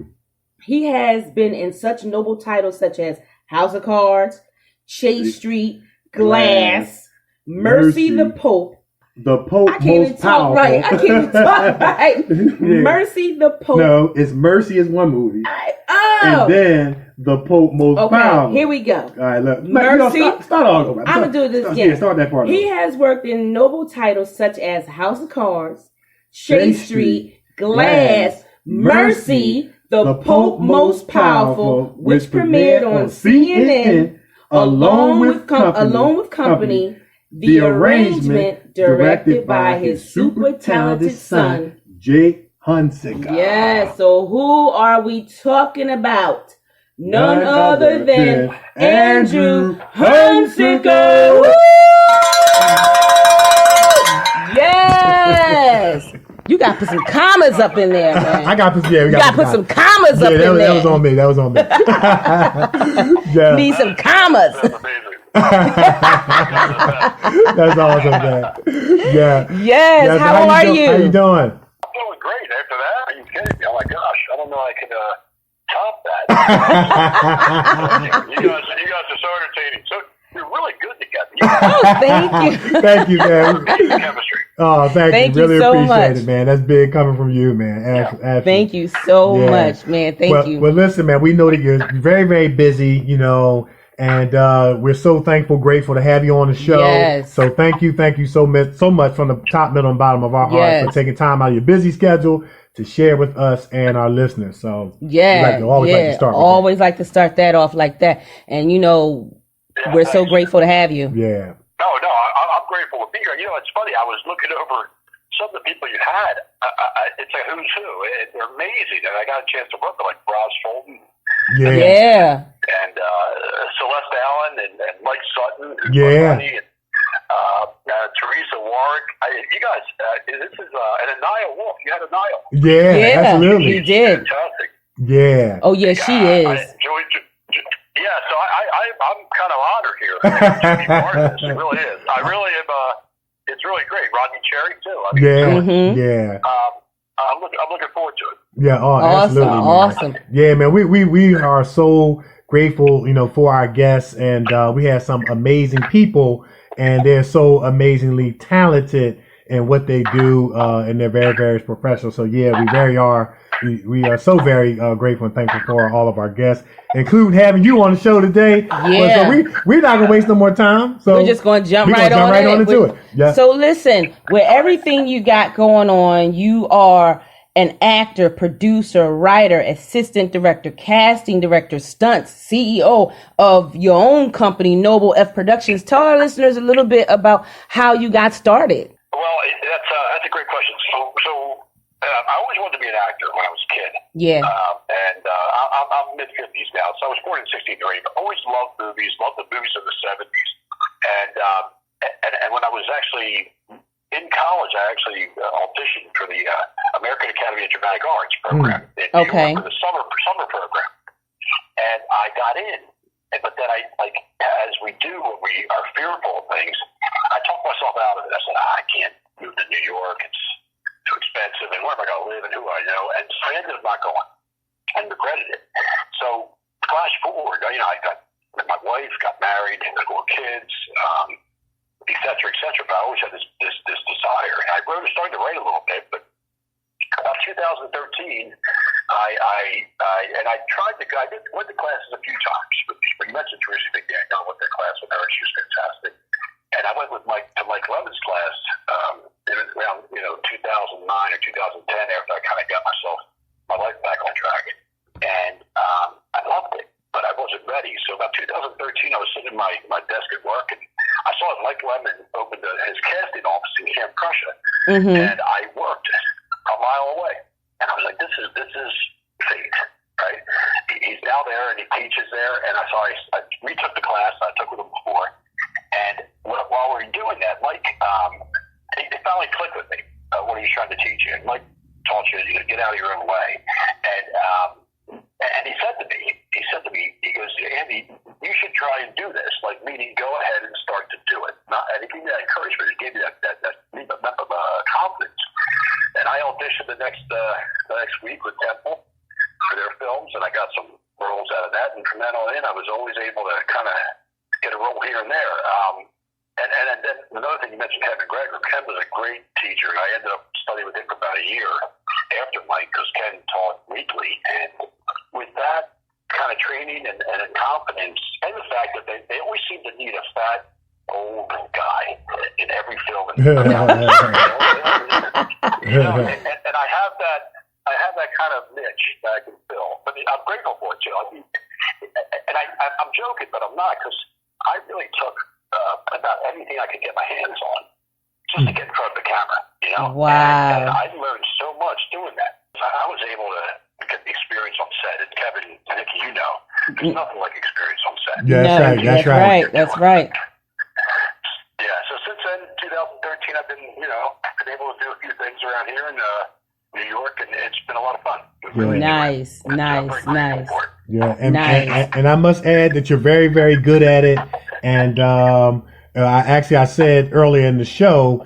Speaker 3: He has been in such noble titles such as House of Cards, Chase Street, Glass, Mercy the Pope,
Speaker 1: the Pope
Speaker 3: I can't even
Speaker 1: most
Speaker 3: talk
Speaker 1: powerful.
Speaker 3: right. I can't even talk right.
Speaker 1: Yeah.
Speaker 3: Mercy the Pope.
Speaker 1: No, it's Mercy is one movie.
Speaker 3: Oh.
Speaker 1: And then the Pope most powerful.
Speaker 3: Here we go.
Speaker 1: All right, look.
Speaker 3: Mercy.
Speaker 1: Start all over.
Speaker 3: I'm going to do this again.
Speaker 1: Yeah, start that part.
Speaker 3: He has worked in noble titles such as House of Cards, Shea Street, Glass, Mercy, the Pope Most Powerful, which premiered on CNN, along with Company, the arrangement directed by his super talented son,
Speaker 1: Jake Hunsicker.
Speaker 3: Yes, so who are we talking about? None other than Andrew Hunsicker. Woo! Yes! You got to put some commas up in there, man.
Speaker 1: I got to put,
Speaker 3: you got to put some commas up in there.
Speaker 1: That was on me. Yeah.
Speaker 3: Need some commas.
Speaker 1: That's awesome, man. Yeah.
Speaker 3: Yes. How are you?
Speaker 1: How you doing?
Speaker 6: I'm doing great. After that, are you kidding me? Oh my gosh, I don't know I could top that. you guys are so entertaining. So you're really good together.
Speaker 3: Oh, thank you.
Speaker 1: Thank you, man.
Speaker 6: Chemistry.
Speaker 1: Oh, thank you. Really
Speaker 3: so
Speaker 1: appreciate
Speaker 3: much.
Speaker 1: it, man. That's big coming from you, man. Absolutely.
Speaker 3: Thank you so much, man. Thank you.
Speaker 1: Well, listen, man, we know that you're very, very busy, and we're so thankful, grateful to have you on the show.
Speaker 3: Yes.
Speaker 1: So thank you so much from the top, middle, and bottom of our hearts for taking time out of your busy schedule to share with us and our listeners. So
Speaker 3: always like to start that off like that. And we're so grateful to have you.
Speaker 1: Yeah.
Speaker 6: No, I'm grateful to be here. It's funny. I was looking over some of the people you had. It's a who's who. They're amazing, and I got a chance to work with like Ross Fulton.
Speaker 1: Yeah.
Speaker 6: And Celeste Allen and Mike Sutton.
Speaker 1: Yeah.
Speaker 6: And Teresa Warwick. You guys, this is and Anaya Wolf. You had Anaya.
Speaker 1: Yeah, absolutely.
Speaker 3: You did.
Speaker 6: Fantastic.
Speaker 1: Yeah.
Speaker 3: Oh, yeah, she is.
Speaker 6: So I'm kind of honored here to be part of this. It really is. I really am. It's really great. Rodney Cherry too.
Speaker 1: Yeah.
Speaker 6: I'm looking forward to it.
Speaker 1: Yeah. Oh, absolutely.
Speaker 3: Awesome.
Speaker 1: Yeah, man. We are so grateful, for our guests, and we have some amazing people, and they're so amazingly talented in what they do, and they're very, very professional. So yeah, we are so very grateful and thankful for all of our guests, including having you on the show today.
Speaker 3: Yeah.
Speaker 1: So we're not gonna waste no more time. So
Speaker 3: we're just gonna jump right on
Speaker 1: into it. Yeah.
Speaker 3: So listen, with everything you got going on, you are an actor, producer, writer, assistant director, casting director, stunts, CEO of your own company, Noble F Productions. Tell our listeners a little bit about how you got started.
Speaker 6: Well, that's a great question. So I always wanted to be an actor when I was a kid.
Speaker 3: Yeah.
Speaker 6: I'm mid-50s now, so I was born in '63. But always loved the movies of the '70s. And when I was actually in college, I actually auditioned for the American Academy of Dramatic Arts program in New York for the summer program, and I got in. But then as we do when we are fearful of things, I talked myself out of it. I said, I can't move to New York. It's too expensive, and where am I going to live, and who I know? And so I ended up not going, and regretted it. So flash forward, I got my wife, got married, had 4 kids, et cetera, et cetera. But I always had this desire, and I started to write a little bit. But about 2013, I went to classes a few times with people. You mentioned Teresa McDaniel. I went to class with her. She was fantastic. And I went with Mike Levin's class around 2009 or 2010 after I kind of got my life back on track. And I loved it, but I wasn't ready. So about 2013, I was sitting at my desk at work, and I saw that Mike Levin opened his casting office in Camp Prussia, and I worked a mile away. And I was like, this is fate, right? He's now there, and he teaches there. And I retook the class I took with him before. And while we were doing that, Mike, it finally clicked with me what he was trying to teach you. And Mike taught you to get out of your own way. And he said to me, he goes, Andy, you should try and do this. Like, meaning go ahead and start to do it. And he gave me that encouragement. He gave me that confidence. And I auditioned the next week with Temple for their films, and I got some roles out of that. And from then on in, I was always able to kind of get a role here and there. And then another thing you mentioned, Kevin Greger. Ken was a great teacher, and I ended up studying with him for about a year after Mike, because Ken taught weekly. And with that kind of training and confidence, and the fact that they always seem to need a fat, old guy in every film. And I have that kind of niche that I can fill. But I'm grateful for it too. I mean, and I'm joking, but I'm not, because I really took about anything I could get my hands on just to get in front of the camera.
Speaker 3: Wow.
Speaker 6: And I learned so much doing that. I was able to get the experience on set. And Kevin, Nikee, there's nothing like experience on set.
Speaker 1: Yeah, that's right.
Speaker 3: That's right.
Speaker 6: Yeah, so since then, 2013, I've been able to do a few things around here in New York, and it's been a lot of fun. Really
Speaker 3: nice.
Speaker 1: Yeah, and I must add that you're very, very good at it. And I said earlier in the show,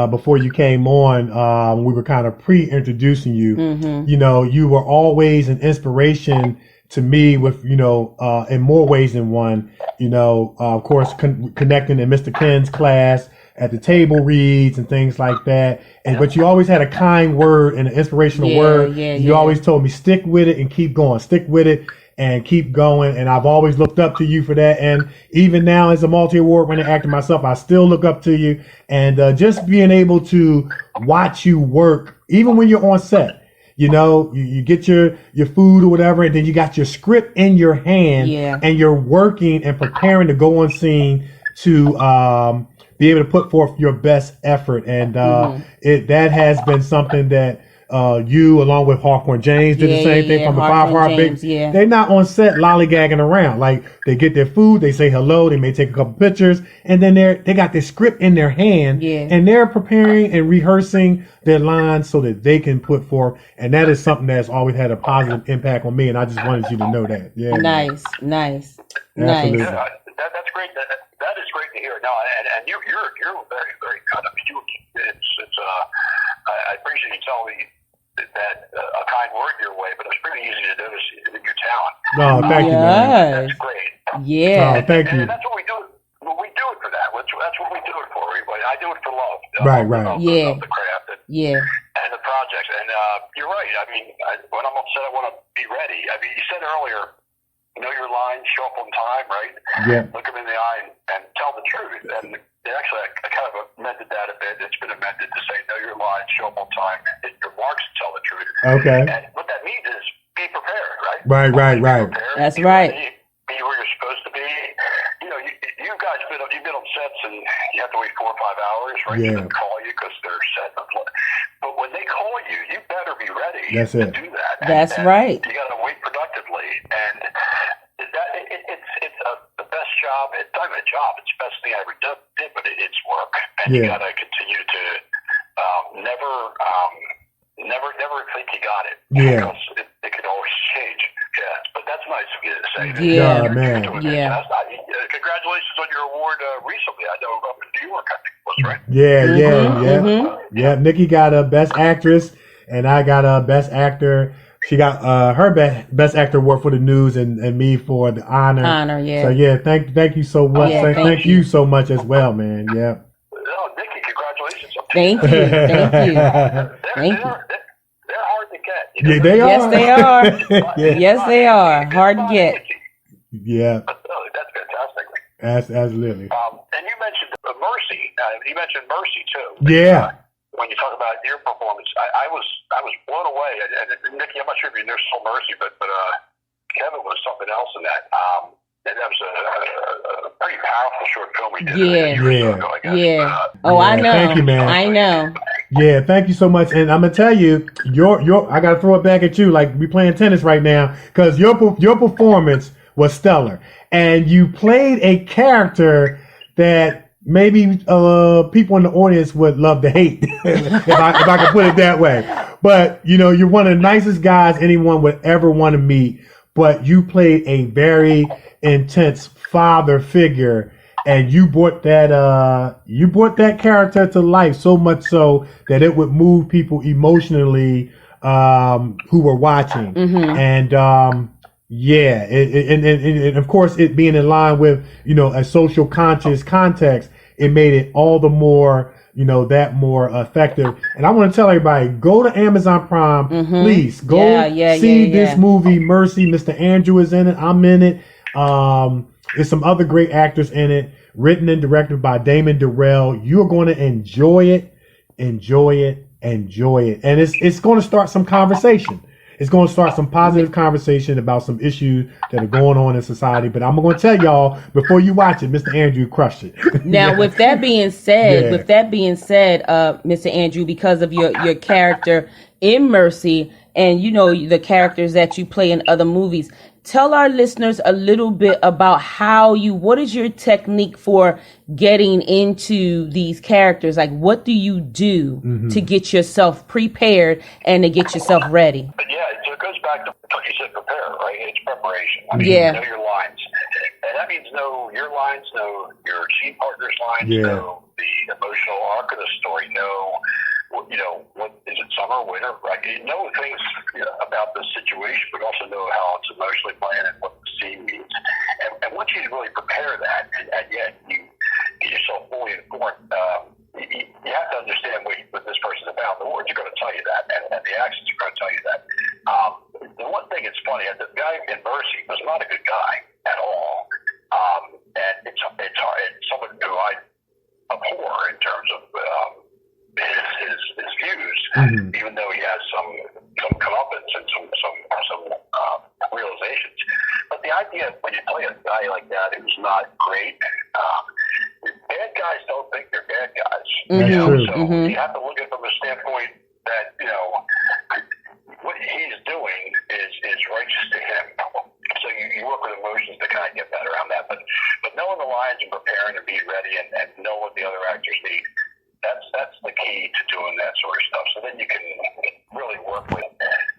Speaker 1: before you came on, we were kind of pre-introducing you.
Speaker 3: Mm-hmm.
Speaker 1: You were always an inspiration to me with, in more ways than one, of course, connecting in Mr. Ken's class at the table reads and things like that. But you always had a kind word and an inspirational word. You always told me, stick with it and keep going, stick with it and keep going. And I've always looked up to you for that. And even now, as a multi-award winning actor myself, I still look up to you. And just being able to watch you work, even when you're on set. You get your food or whatever, and then you got your script in your hand, and you're working and preparing to go on scene to be able to put forth your best effort. And that has been something that you, along with Hawthorne James, did the same thing from the Five Heart Big. They're not on set lollygagging around. Like, they get their food, they say hello, they may take a couple pictures, and then they got their script in their hand, and they're preparing and rehearsing their lines so that they can put forth. And that is something that's always had a positive impact on me, and I just wanted you to know that. Yeah.
Speaker 3: Nice.
Speaker 1: Absolutely.
Speaker 6: Yeah, that's great. That is great to hear. No, and you're very, very good. I mean, I appreciate you telling me that a kind word your way, but it's pretty easy to notice in your talent.
Speaker 1: No, thank you, man.
Speaker 6: That's great.
Speaker 3: Yeah.
Speaker 1: Oh, thank you.
Speaker 6: And that's what we do. We do it for that. That's what we do it for. I do it for love.
Speaker 1: Right.
Speaker 6: Of the craft
Speaker 3: and
Speaker 6: the projects. And you're right. I mean, when I'm upset, I want to be ready. I mean, you said earlier, know your lines, show up on time, right?
Speaker 1: Yeah.
Speaker 6: Look them in the eye and tell the truth. And actually, I kind of amended that a bit. It's been amended to say, know your lines, show up on time, hit your marks, and tell the truth.
Speaker 1: Okay.
Speaker 6: And what that means is be prepared, right?
Speaker 1: Right.
Speaker 6: Prepared,
Speaker 3: That's
Speaker 6: be
Speaker 3: right.
Speaker 6: Ready, be where you're supposed to be. You guys you've been on sets and you have to wait 4 or 5 hours, right?
Speaker 1: Yeah.
Speaker 6: To call you because they're set. But when they call you, you better be ready
Speaker 1: That's
Speaker 6: to
Speaker 1: it.
Speaker 6: do that.
Speaker 3: That's
Speaker 6: and
Speaker 3: right.
Speaker 6: You got to wait productively, and it's the best job. It's not even a job. It's the best thing I ever did, but it's work, and you got to continue to never think you got it.
Speaker 1: Yeah.
Speaker 6: Because it can always change. Yeah, but that's nice of you to say.
Speaker 3: Yeah,
Speaker 1: man.
Speaker 6: You're doing fantastic. Congratulations on your award recently. I know up in New York, I think it was, right?
Speaker 1: Yeah. Nikee got a Best Actress, and I got a Best Actor. She got her Best Actor award for the news, and me for the honor. So thank you so much. Thank you so much as well, man. Yeah.
Speaker 6: No, Nikee, congratulations.
Speaker 3: Thank you.
Speaker 6: They're hard to get.
Speaker 1: Yeah, they are.
Speaker 3: Yes, they are. Yes, they are. Hard to get.
Speaker 1: Yeah.
Speaker 6: That's fantastic.
Speaker 1: Absolutely.
Speaker 6: And you mentioned Mercy. You mentioned Mercy too.
Speaker 1: Yeah.
Speaker 6: When you talk about your performance, I was blown away. And Nikee, I'm not sure if you know still Mercy, but Kevin was something else in that. And that was a pretty powerful short film we did.
Speaker 3: I know.
Speaker 1: Thank you, man.
Speaker 3: I know.
Speaker 1: Yeah, thank you so much. And I'm gonna tell you, I gotta throw it back at you like we playing tennis right now, because your performance was stellar, and you played a character that maybe people in the audience would love to hate, if I could put it that way. But you're one of the nicest guys anyone would ever want to meet. But you played a very intense father figure, and you brought that character to life, so much so that it would move people emotionally who were watching. And and of course, it being in line with a social conscious context, it made it all the more, that more effective. And I want to tell everybody, go to Amazon Prime, please go see this movie, Mercy. Mr. Andrew is in it. I'm in it. There's some other great actors in it, written and directed by Damon Durrell. You're going to enjoy it. And it's going to start some conversation. It's going to start some positive conversation about some issues that are going on in society. But I'm going to tell y'all before you watch it, Mr. Andrew crushed it.
Speaker 3: Now, with that being said, Mr. Andrew, because of your character in Mercy and the characters that you play in other movies, tell our listeners a little bit about what is your technique for getting into these characters? Like, what do you do to get yourself prepared and to get yourself ready?
Speaker 6: Yeah, so it goes back to what you said, prepare, right? It's preparation. I mean, know your lines. And that means know your lines, know your scene partner's lines, know the emotional arc of the story, know what is it, summer, winter, right? You know things about the situation, but also know how it's emotionally playing and what the scene means. And once you really prepare that, and yet you get yourself fully informed, you have to understand what this person's about. The words are going to tell you that, and the actions are going to tell you that. The one thing that's funny, the guy in Mercy was not a good guy at all. And it's hard. It's someone who I abhor in terms of his views, even though he has some comeuppance and some realizations. But the idea when you play a guy like that who's not great, bad guys don't think they're bad guys. So you have to look at it from a standpoint that what he's doing is righteous to him. So you work with emotions to kind of get that around that. But knowing the lines and preparing and being ready and know what the other actors need. That's the key to doing that sort of stuff. So then you can really work with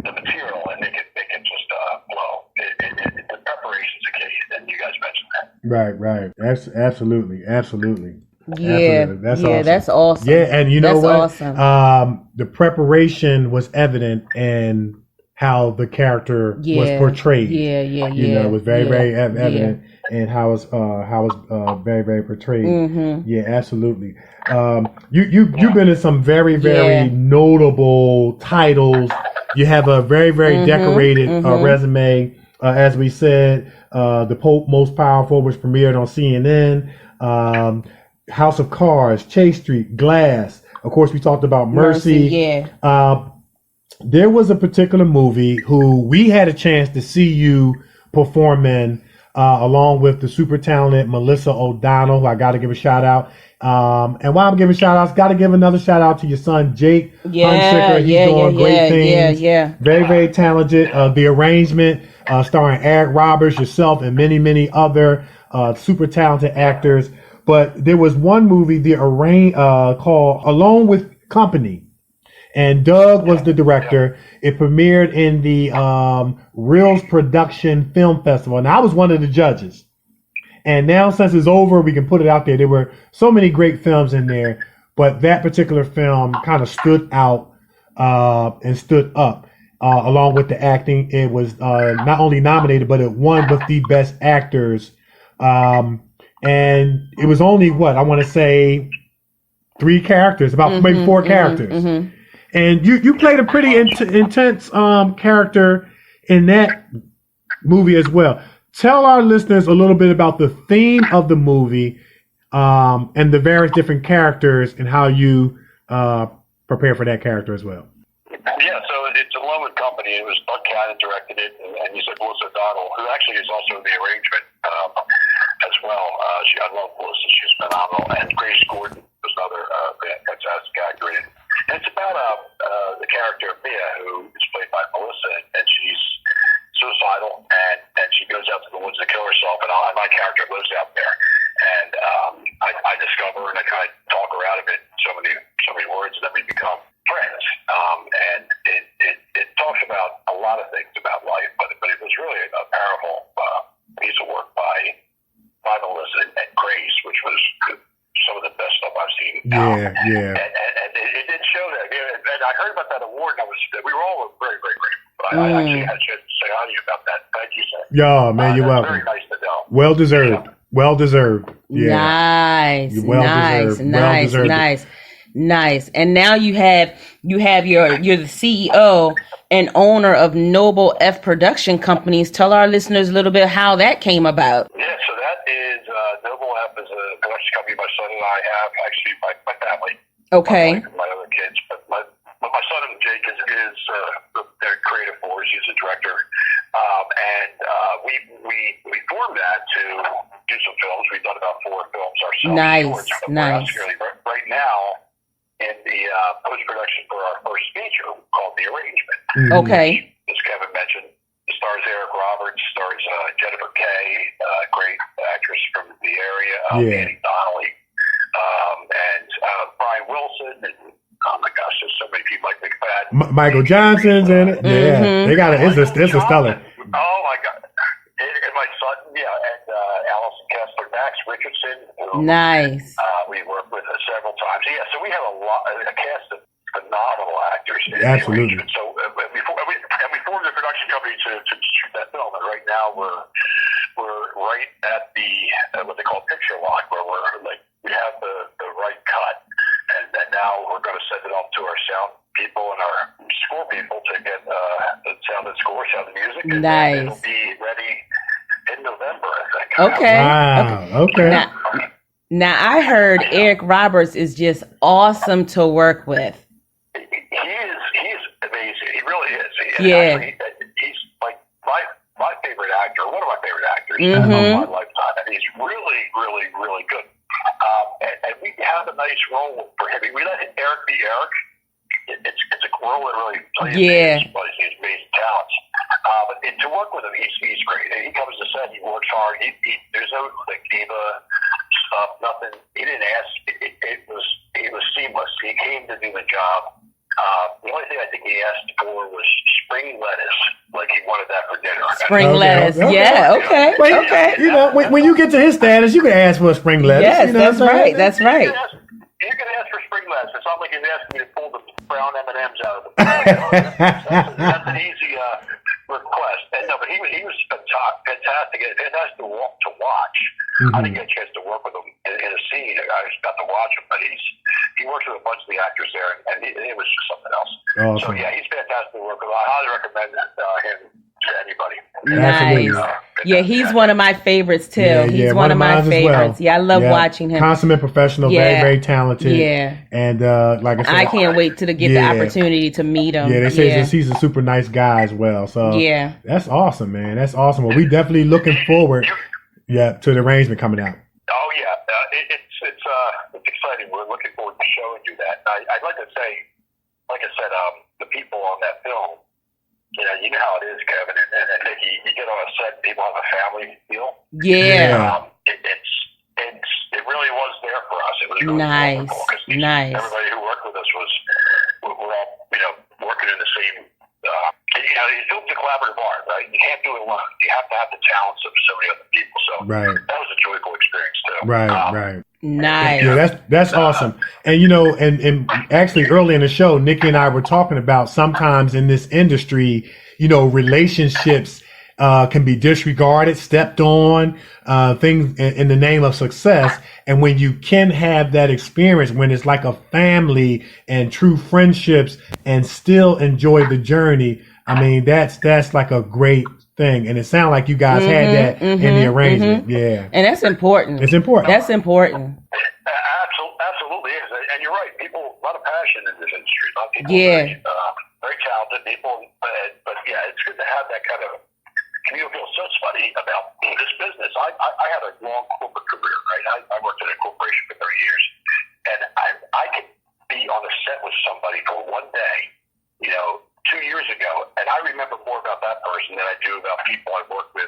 Speaker 6: the material and make it just flow. The preparation's the key, and you guys mentioned that. Right.
Speaker 1: Absolutely.
Speaker 3: Yeah,
Speaker 1: Absolutely.
Speaker 3: That's awesome.
Speaker 1: Yeah, and you know
Speaker 3: what?
Speaker 1: Awesome. The preparation was evident in how the character was portrayed. It was very evident in how it's very, very portrayed. Yeah, absolutely. You've been in some very, very notable titles. You have a very, very decorated resume. As we said, The Pope Most Powerful, which premiered on CNN. House of Cards, Chase Street, Glass. Of course, we talked about Mercy. There was a particular movie who we had a chance to see you perform in, along with the super talented Melissa O'Donnell, who I got to give a shout out. And while I'm giving shout outs, got to give another shout out to your son, Jake Hunsicker. He's doing great things. Very, very talented. The Arrangement, starring Eric Roberts, yourself, and many, many other super talented actors. But there was one movie, called Alone with Company. And Doug was the director. It premiered in the Reels Production Film Festival. And I was one of the judges. And now since it's over, we can put it out there. There were so many great films in there. But that particular film kind of stood out and stood up along with the acting. It was not only nominated, but it won with the best actors. And it was only, I want to say 3 characters, about maybe 4 characters. And you played a pretty intense character in that movie as well. Tell our listeners a little bit about the theme of the movie and the various different characters and how you prepare for that character as well.
Speaker 6: Yeah, so it's Alone with Company. It was Buck Cannon directed it, and you said Melissa O'Donnell, who actually is also in The Arrangement as well. I love Melissa. She's phenomenal. And Grace Gordon was another fantastic actor in it. And it's about the character of Mia, who is played by Melissa, and she's suicidal, and she goes out to the woods to kill herself, and my character lives out there. And I discover her, and I kind of talk her out of it, so many words, and then we become friends. And it talks about a lot of things about life, but it was really a powerful piece of work by Melissa and Grace, which was some of the best stuff I've seen. And it did show that. And I heard about that award, and we were all very, very grateful. But I actually had a chance to say hi to you about that. Thank you, sir.
Speaker 1: Yeah, man, you're welcome.
Speaker 6: Very nice to know.
Speaker 1: Well deserved. Well deserved. Yeah.
Speaker 3: Nice,
Speaker 1: Well
Speaker 3: nice,
Speaker 1: deserved.
Speaker 3: nice,
Speaker 1: Well deserved.
Speaker 3: nice. And now you're the CEO and owner of Noble F Production Companies. Tell our listeners a little bit how that came about.
Speaker 6: Yeah, so that is Noble F is a production company my son and I have, actually my family.
Speaker 3: Okay.
Speaker 6: My other kids, but my son Jake is the creative force. He's a director, and we formed that to do some films. We've done about 4 films ourselves.
Speaker 3: Nice,
Speaker 6: shorts,
Speaker 3: nice.
Speaker 6: Right now, in the post-production for our first feature called The Arrangement.
Speaker 3: Okay.
Speaker 6: As Kevin mentioned, it stars Eric Roberts, stars Jennifer Kay, great actress from the area, Annie Donnelly, and Brian Wilson, and oh my gosh, there's so many people like McFadden.
Speaker 1: Michael Johnson's in it. Yeah, they got it. It's a stellar.
Speaker 6: Oh my God. And my son, and Allison Kessler, Max Richardson.
Speaker 3: Nice.
Speaker 6: We worked with several times. Yeah, so we have a cast of phenomenal actors.
Speaker 1: Absolutely.
Speaker 6: So we formed the production company to shoot that film, and right now we're right at the what they call picture lock, where we have the right cut, and now we're going to send it off to our sound people and our score people to get the sound and score, sound and music. And
Speaker 3: nice.
Speaker 6: It'll be ready in November, I think.
Speaker 3: Okay.
Speaker 1: Wow. Okay.
Speaker 3: Now I heard Eric Roberts is just awesome to work with.
Speaker 6: He's amazing. He really is. He's like my favorite actor, one of my favorite actors of my lifetime, and he's really, really, really good. And we have a nice role for him. We let Eric be Eric. It's a role that really plays his amazing talents. But to work with him, he's great. And he comes to set, he works hard. There's no diva stuff, nothing. He didn't ask. It was seamless. He came to do the job. The only thing I think he asked for was spring lettuce. Like he wanted that for dinner.
Speaker 3: Spring lettuce. Okay. Yeah. Okay.
Speaker 1: Well, okay. When you get to his status, you can ask for a spring lettuce.
Speaker 3: Yes, that's right. That's right.
Speaker 6: You can ask for spring lettuce. It's not like he's asking you to pull the brown M&Ms out of the that's an easy request. But he was fantastic. Fantastic to watch. I didn't get a chance to work with him in a scene. I just got to watch him, but he works with a bunch of the actors there, and it was just something else.
Speaker 1: Awesome.
Speaker 6: So yeah, he's fantastic to work with. I highly recommend him to anybody.
Speaker 3: Nice. Yeah, he's one of my favorites too. He's one of my favorites. Well. Yeah, I love watching him.
Speaker 1: Consummate professional, very, very talented.
Speaker 3: Yeah.
Speaker 1: And like I said,
Speaker 3: I can't wait to get the opportunity to meet him.
Speaker 1: Yeah, they say he's a super nice guy as well. So that's awesome, man. That's awesome. Well, we definitely looking forward to the arrangement coming out.
Speaker 6: Oh yeah, it's exciting. We're looking forward to showing you that. I'd like to say, like I said, the people on that film. You know how it is, Kevin and Nikki. You get on a set, people have a family feel.
Speaker 3: Yeah.
Speaker 6: It really was there for us. It was really
Speaker 3: nice. Nice.
Speaker 6: Everybody who worked with us we're all working in the same. It's a collaborative art, right? You can't do it alone. You have to have the talents of so many other people. So that was a joyful experience too.
Speaker 1: Right.
Speaker 3: Nice.
Speaker 1: Yeah, that's awesome. And and actually early in the show, Nikki and I were talking about sometimes in this industry, relationships can be disregarded, stepped on, things in the name of success. And when you can have that experience, when it's like a family and true friendships and still enjoy the journey, I mean, that's like a great thing. And it sounds like you guys had that in the arrangement. Yeah.
Speaker 3: And that's important.
Speaker 1: It's important.
Speaker 3: That's important.
Speaker 6: Absolutely is. And you're right. People, a lot of passion in this industry. A lot of people very talented people. But yeah, it's good to have that kind of communal feel. So it's funny about this business. I had a long corporate career, right? I worked in a corporation for 30 years. And I could be on a set with somebody for one day, 2 years ago, and I remember more about that person than I do about people I work with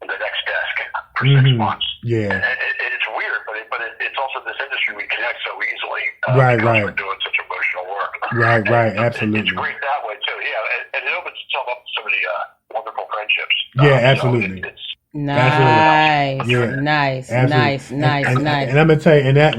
Speaker 6: in the next desk for 6 months.
Speaker 1: Yeah.
Speaker 6: And it's weird, but it's also this industry we connect so easily
Speaker 1: because
Speaker 6: we're doing such emotional work.
Speaker 1: Right, absolutely.
Speaker 6: It's great that way too, yeah. And it opens itself up to so many wonderful friendships.
Speaker 1: Yeah, absolutely.
Speaker 3: Nice,
Speaker 1: Yeah.
Speaker 3: nice,
Speaker 1: Absolutely.
Speaker 3: nice.
Speaker 1: And I'm gonna tell you, and that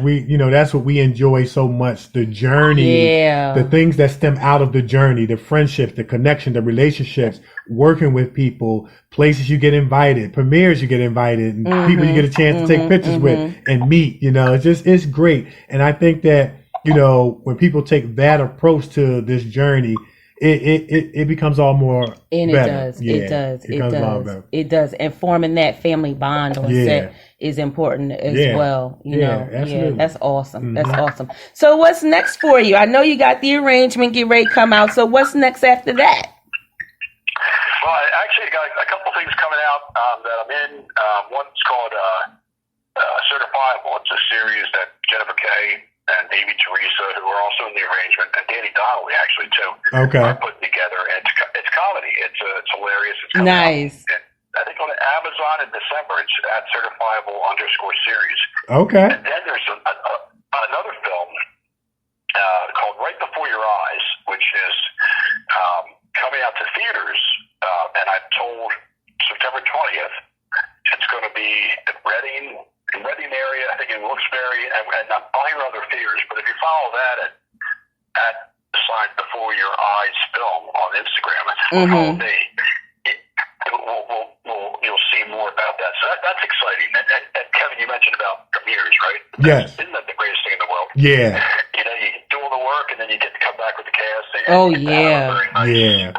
Speaker 1: that's what we enjoy so much, the journey, the things that stem out of the journey, the friendships, the connection, the relationships, working with people, places you get invited, premieres you get invited, and people you get a chance to take pictures with and meet. It's great. And I think that, when people take that approach to this journey, it becomes all more
Speaker 3: and
Speaker 1: better.
Speaker 3: It does. And forming that family bond on set is important as well.
Speaker 1: Absolutely.
Speaker 3: That's awesome. That's awesome. So what's next for you? I know you got the arrangement get ready to come out. So what's next after that?
Speaker 6: Well, I actually got a couple things coming out that I'm in. One's called Certifiable. It's a series that Jennifer Kay and Davey Teresa, who are also in the arrangement, and Danny Donnelly actually too, are putting together. And it's comedy. It's hilarious. It's coming
Speaker 3: nice.
Speaker 6: out. I think on Amazon in December. It's at Certifiable_series.
Speaker 1: Okay.
Speaker 6: And then there's another film called Right Before Your Eyes, which is coming out to theaters. And I'm told September 20th. It's going to be in Reading area, I think in Wilkes-Barre, and I'll hear other theaters. But if you follow that at Sign Before Your Eyes Film on Instagram, follow me, you'll see more about that. So that's exciting. And Kevin, you mentioned about premieres, right?
Speaker 1: Yes.
Speaker 6: Isn't that the greatest thing in the world?
Speaker 1: Yeah.
Speaker 6: You do all the work, and then you get to come back with the cast.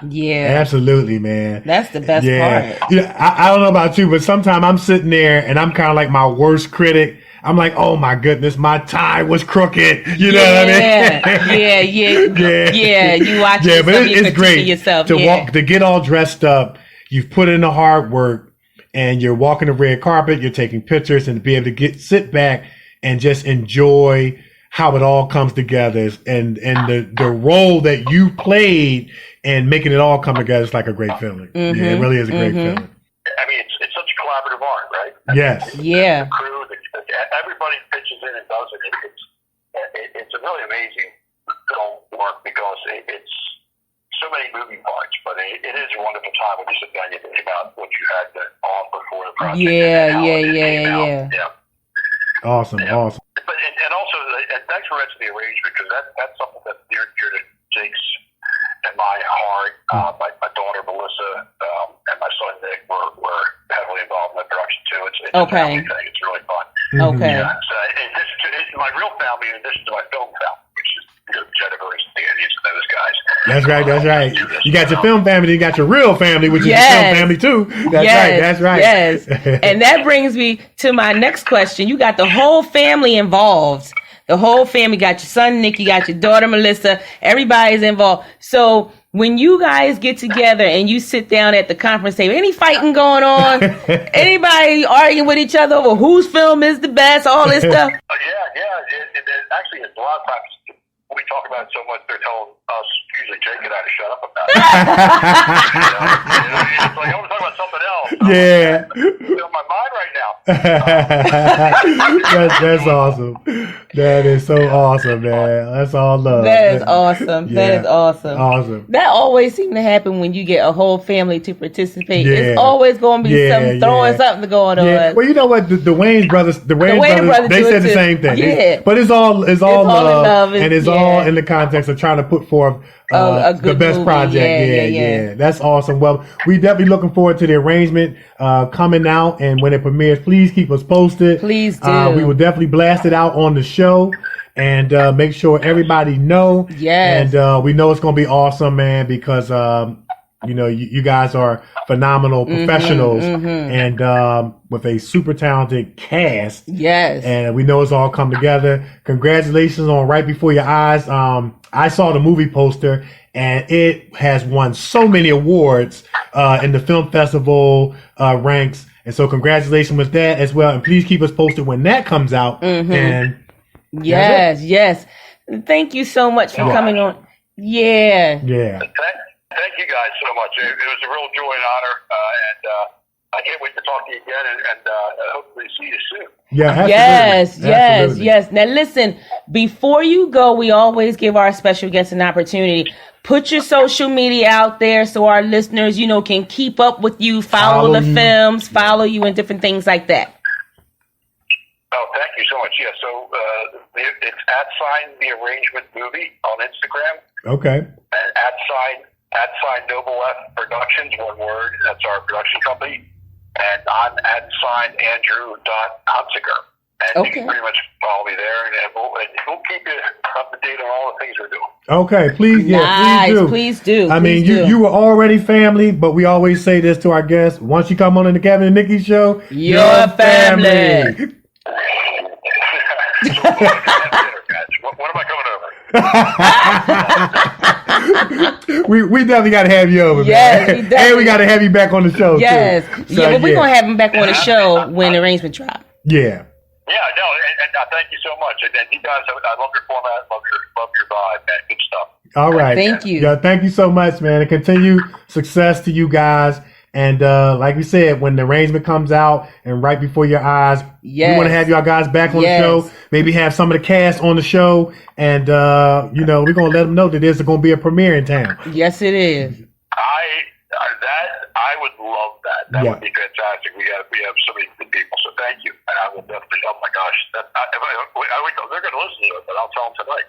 Speaker 1: Yeah. Absolutely, man.
Speaker 3: That's the best part.
Speaker 1: I don't know about you, but sometimes I'm sitting there and I'm kind of like my worst critic. I'm like, oh my goodness, my tie was crooked. You know what I mean?
Speaker 3: Yeah. You watch
Speaker 1: it, but it's great
Speaker 3: yourself.
Speaker 1: to get all dressed up. You've put in the hard work, and you're walking the red carpet. You're taking pictures, and to be able to sit back and just enjoy how it all comes together, and the role that you played and making it all come together is like a great feeling. Yeah, it really is a great feeling.
Speaker 6: I mean, it's such collaborative art, right?
Speaker 1: Yes.
Speaker 3: Yeah.
Speaker 6: The crew, everybody pitches in and does it. It's a really amazing film work because it's so many moving parts, but it is a wonderful time when you sit down and you think about what you had to offer for the project.
Speaker 3: Yeah.
Speaker 1: Awesome.
Speaker 6: But and also, and thanks for mentioning the arrangement, because that's something that's near and dear to Jake's and my heart. My daughter Melissa and my son Nick were heavily involved in the production too. It's a family thing. It's really fun.
Speaker 3: Okay.
Speaker 6: Yeah. So it's my real family in addition to my film family, which is Jennifer and Danny and those guys.
Speaker 1: That's right. You got your film family, you got your real family, which is your film family too. That's right.
Speaker 3: Yes. And that brings me to my next question. You got the whole family involved. The whole family, got your son Nikee, got your daughter Melissa, everybody's involved. So when you guys get together and you sit down at the conference table, any fighting going on? Anybody arguing with each other over whose film is the best, all this stuff?
Speaker 6: Actually, it's a lot of times we talk about it so much, they're telling us, usually Jake and I, to shut up about it. It's like, I want to talk about something else. I'm on my mind right now.
Speaker 1: That's awesome. That is so awesome, man. That's all love.
Speaker 3: That is awesome.
Speaker 1: Yeah.
Speaker 3: That is awesome.
Speaker 1: Awesome.
Speaker 3: That always seems to happen when you get a whole family to participate. It's always going to be something something going on.
Speaker 1: Well, you know what? The Wayne brothers, they said the same thing.
Speaker 3: Yeah.
Speaker 1: But it's all love,
Speaker 3: and
Speaker 1: it's all in the context of trying to put forth the best project. Yeah. That's awesome. Well, we definitely looking forward to the arrangement coming out, and when it premieres, please keep us posted.
Speaker 3: Please do.
Speaker 1: We will definitely blast it out on the show and make sure everybody know.
Speaker 3: Yes.
Speaker 1: And we know it's going to be awesome, man, because you guys are phenomenal professionals and with a super talented cast.
Speaker 3: Yes.
Speaker 1: And we know it's all come together. Congratulations on Right Before Your Eyes. I saw the movie poster, and it has won so many awards in the film festival ranks. And so congratulations with that as well. And please keep us posted when that comes out. And
Speaker 3: yes. Thank you so much for coming on. Yeah.
Speaker 6: Thank you guys so much. It was a real joy and honor, and I can't wait to talk to you again and hopefully see you soon.
Speaker 1: Yeah, absolutely.
Speaker 3: Yes. Now listen, Before you go, we always give our special guests an opportunity. Put your social media out there so our listeners, can keep up with you, follow the films, follow you, and different things like that.
Speaker 6: Oh, thank you so much. Yeah, so it's @The Arrangement Movie on Instagram.
Speaker 1: Okay.
Speaker 6: And @ Noble F Productions, one word. That's our production company. And I'm @Andrew.Hunsicker. And you can pretty much follow me there, and we'll keep you up to date on all the things we're doing.
Speaker 1: Okay, please,
Speaker 3: please do.
Speaker 1: I mean, you were already family, but we always say this to our guests: once you come on the Kevin and Nikee show,
Speaker 3: you're family.
Speaker 6: When am I coming over?
Speaker 1: we definitely got to have you over, man. And we got to have you back on the show,
Speaker 3: yes.
Speaker 1: too.
Speaker 3: So, but we're going to have him back on the show when the arrangement drop.
Speaker 6: Yeah, no, and thank you so much. And you guys, I love your format, love your vibe, man. Good stuff.
Speaker 1: All right.
Speaker 3: Thank you.
Speaker 1: Yeah, thank you so much, man. And continue success to you guys. And like we said, when the arrangement comes out and right before your eyes, we want to have y'all guys back on the show. Maybe have some of the cast on the show. And, we're going to let them know that there's going to be a premiere in town.
Speaker 3: Yes, it is.
Speaker 6: I would love that. That would be fantastic. We have so many good people, so thank you. And I will definitely. Oh my gosh, they're going to listen to it, but I'll tell them tonight.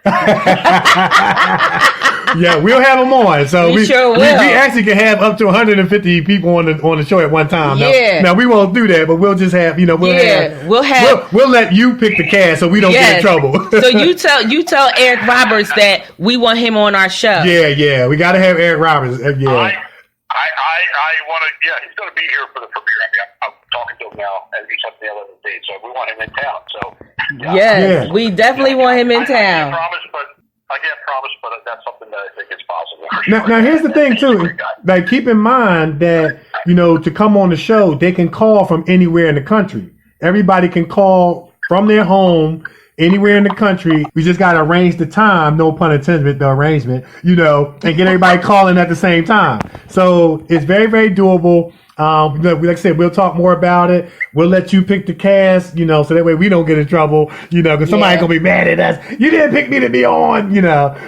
Speaker 1: Yeah, we'll have them on. So
Speaker 3: we sure will.
Speaker 1: We actually can have up to 150 people on the show at one time. Now we won't do that, but we'll just have we'll let you pick the cast so we don't get in trouble.
Speaker 3: So you tell Eric Roberts that we want him on our show.
Speaker 1: Yeah, we got to have Eric Roberts.
Speaker 6: I want to. Yeah, he's going to be here for the premiere. I mean, I'm talking to him now, and he's up the 11th date, so we want him in town. So
Speaker 3: we definitely want him in town.
Speaker 6: I can't promise, but that's something that I think is possible.
Speaker 1: Now here's the thing too. Like, keep in mind that to come on the show, they can call from anywhere in the country. Everybody can call from their home. Anywhere in the country, we just got to arrange the time, no pun intended, the arrangement, and get everybody calling at the same time. So it's very, very doable. Like I said, we'll talk more about it. We'll let you pick the cast, so that way we don't get in trouble, because somebody's going to be mad at us. You didn't pick me to be on,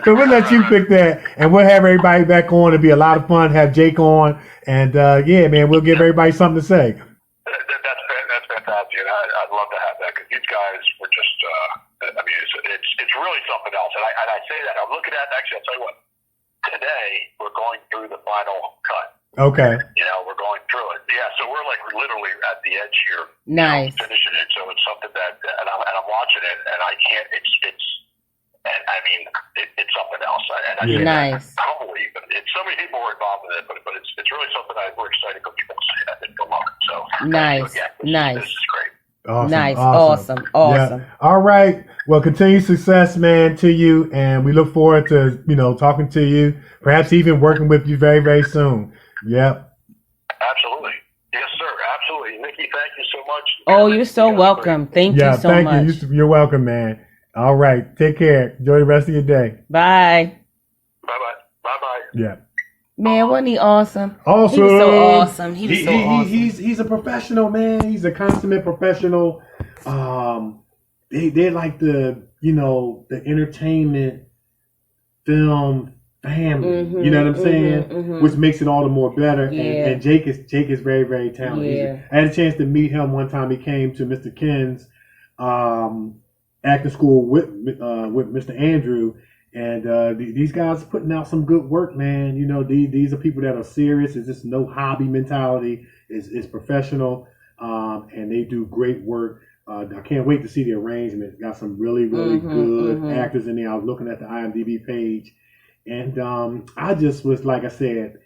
Speaker 1: So we'll let you pick that, and we'll have everybody back on. It'll be a lot of fun, have Jake on, and man, we'll give everybody something to say.
Speaker 6: That's fantastic, and I'd love to have that, because these guys were just, it's really something else, and I say that, I'm looking at, actually, I'll tell you what, today, we're going through the final cut.
Speaker 1: Okay.
Speaker 6: We're going through it. Yeah, so we're literally at the edge here.
Speaker 3: Nice.
Speaker 6: Finishing it, so it's something that, and I'm watching it, and I can't, it's something else.
Speaker 3: Nice.
Speaker 6: Probably, but so many people were involved in it, but it's really something that we're excited for people to see. I think they'll love it. So
Speaker 3: nice.
Speaker 6: This is great.
Speaker 1: Awesome.
Speaker 3: Nice. Awesome.
Speaker 1: Yeah. All right. Well, continued success, man, to you, and we look forward to talking to you, perhaps even working with you very, very soon. Yep.
Speaker 6: Absolutely. Yes, sir. Absolutely. Nikee, thank you so much.
Speaker 3: Oh, you're so welcome. Thank you so much.
Speaker 1: You. You're welcome, man. All right. Take care. Enjoy the rest of your day.
Speaker 3: Bye.
Speaker 6: Bye-bye.
Speaker 1: Yeah.
Speaker 3: Man, wasn't he awesome?
Speaker 1: Awesome.
Speaker 3: He was so awesome. He was so awesome.
Speaker 1: He's a professional, man. He's a consummate professional. They're like the entertainment film family. You know what I'm saying? Which makes it all the more better.
Speaker 3: Yeah.
Speaker 1: And Jake is very, very talented.
Speaker 3: Yeah.
Speaker 1: I had a chance to meet him one time. He came to Mr. Ken's acting school with Mr. Andrew. And these guys are putting out some good work, man. These are people that are serious. It's just no hobby mentality. It's professional, and they do great work. I can't wait to see the arrangement. Got some really, really good actors in there. I was looking at the IMDb page, and I just was, like I said,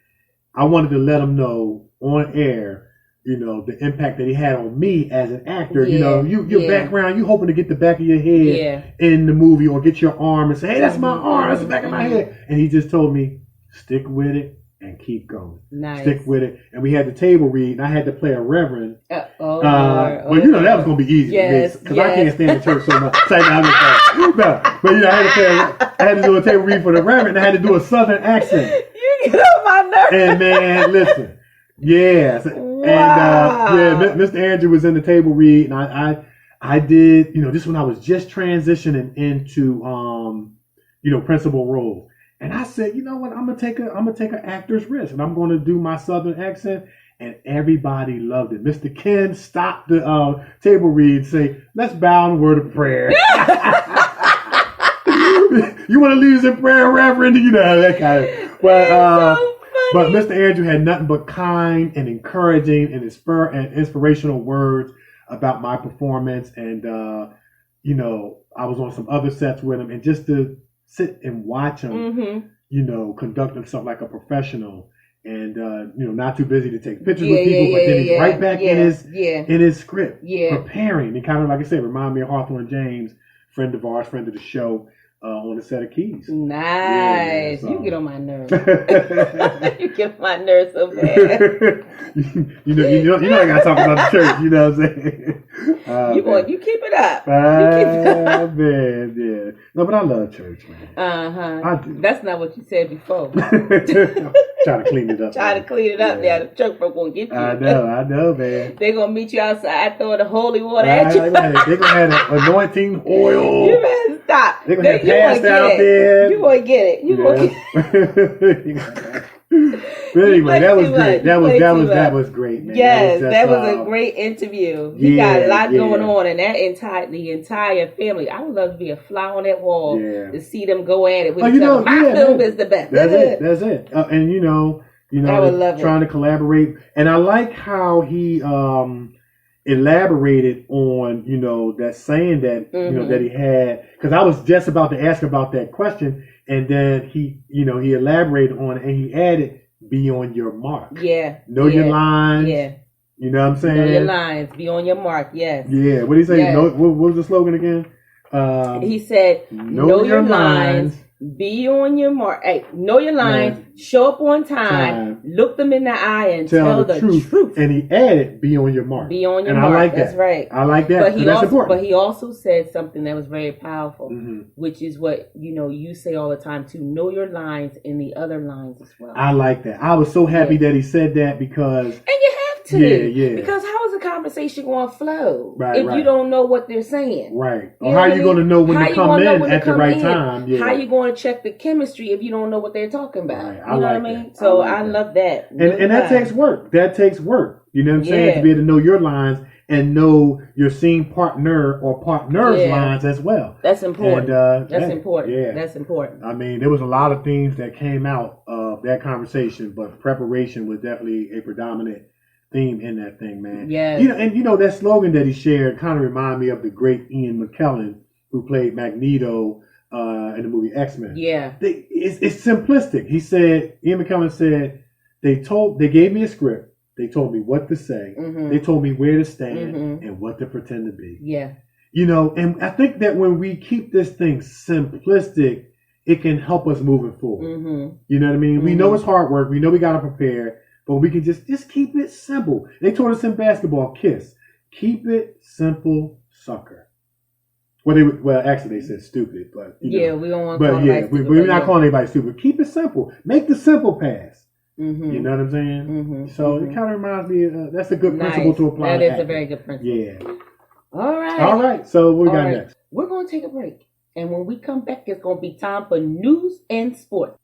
Speaker 1: I wanted to let them know on air, the impact that he had on me as an actor. Your background, you hoping to get the back of your head in the movie or get your arm and say, hey, that's my arm, that's the back of my head. And he just told me, stick with it and keep going.
Speaker 3: Nice.
Speaker 1: Stick with it. And we had the table read, and I had to play a reverend.
Speaker 3: That was
Speaker 1: going to be easy because I can't stand the church so much. But I had to do a table read for the reverend, and I had to do a southern accent.
Speaker 3: You get on my nerves.
Speaker 1: And man, listen. Yes. Wow. And Mr. Andrew was in the table read, and I I did, this when I was just transitioning into, principal roles. And I said, you know what, I'm gonna take an actor's risk, and I'm gonna do my Southern accent, and everybody loved it. Mr. Ken stopped the table read and say, let's bow in a word of prayer. You want to lead us in prayer, Reverend? That kind of. But Mr. Andrew had nothing but kind and encouraging and inspirational words about my performance, and I was on some other sets with him, and just to sit and watch him, conduct himself like a professional, and not too busy to take pictures with people, but then he's right back in his script, preparing, and kind of like I said, remind me of Hawthorne James, friend of ours, friend of the show. On the set of keys.
Speaker 3: Nice. So. You get on my nerves. You get on my nerves so bad.
Speaker 1: I gotta talk about the church. You know what I'm saying?
Speaker 3: You keep it up. You keep it up.
Speaker 1: Man, yeah. No, but I love church, man.
Speaker 3: I do. That's not what you said before.
Speaker 1: Trying to clean it up.
Speaker 3: Trying to clean it up. Yeah, the church folk won't get you.
Speaker 1: I know, man.
Speaker 3: They're gonna meet you outside, throwing the holy water at you.
Speaker 1: They're gonna have the anointing oil.
Speaker 3: You better stop.
Speaker 1: They're gonna have passed out there.
Speaker 3: You gonna get it. You gonna get it.
Speaker 1: But anyway, that was great. That was great, man.
Speaker 3: Yes, that was a great interview. He got a lot going on, and the entire family. I would love to be a fly on that wall to see them go at it with each other. My film is the best.
Speaker 1: That's it. And
Speaker 3: I would love
Speaker 1: trying to collaborate, and I like how he elaborated on that saying that that he had, because I was just about to ask about that question, and then he elaborated on it, and he added, be on your mark. Know your lines. You know what I'm saying?
Speaker 3: Know your lines. Be on your mark. Yes.
Speaker 1: Yeah. What did he say? Yes. What was the slogan again?
Speaker 3: He said, know your lines. Be on your mark. Hey, know your lines. Show up on time. Look them in the eye and tell the truth.
Speaker 1: And he added, be on your mark.
Speaker 3: Be on your mark.
Speaker 1: I like that.
Speaker 3: That's right.
Speaker 1: I like that. That's important.
Speaker 3: But he also said something that was very powerful, which is what you say all the time too. Know your lines and the other lines as well.
Speaker 1: I like that. I was so happy that he said that, because.
Speaker 3: And you have to. Yeah. Because how is a conversation going to flow if you don't know what they're saying?
Speaker 1: Right. Or how are you going to know when to come in at the right time?
Speaker 3: Yeah. How are you going to check the chemistry if you don't know what they're talking about? Right. You know what I mean? So I love that.
Speaker 1: And that takes work. You know what I'm saying? To be able to know your lines and know your scene partner or partner's lines as well.
Speaker 3: That's important.
Speaker 1: And,
Speaker 3: that's important.
Speaker 1: Yeah.
Speaker 3: That's important.
Speaker 1: I mean, there was a lot of things that came out of that conversation, but preparation was definitely a predominant theme in that thing, man.
Speaker 3: Yeah.
Speaker 1: That slogan that he shared kind of reminded me of the great Ian McKellen, who played Magneto in the movie X-Men.
Speaker 3: Yeah.
Speaker 1: It's simplistic. Ian McKellen said, they gave me a script. They told me what to say. They told me where to stand and what to pretend to be.
Speaker 3: Yeah.
Speaker 1: And I think that when we keep this thing simplistic, it can help us moving forward. You know what I mean? We know it's hard work. We know we got to prepare, but we can just keep it simple. They told us in basketball, KISS, keep it simple, sucker. Well, actually they said stupid, but
Speaker 3: we don't want to call anybody stupid.
Speaker 1: We're not calling anybody stupid. Keep it simple. Make the simple pass. You know what I'm saying? So it kind of reminds me of, that's a good principle to apply.
Speaker 3: That is a very good principle.
Speaker 1: Yeah.
Speaker 3: All right.
Speaker 1: So what we got next?
Speaker 3: We're going to take a break. And when we come back, it's going to be time for news and sports.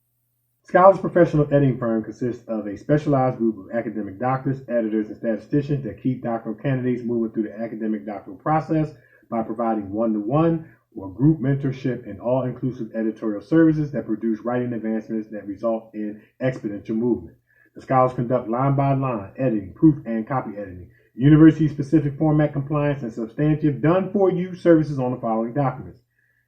Speaker 1: Scholars Professional Editing Firm consists of a specialized group of academic doctors, editors, and statisticians that keep doctoral candidates moving through the academic doctoral process by providing one-to-one or group mentorship and all-inclusive editorial services that produce writing advancements that result in exponential movement. The scholars conduct line-by-line editing, proof and copy editing, university-specific format compliance, and substantive done-for-you services on the following documents: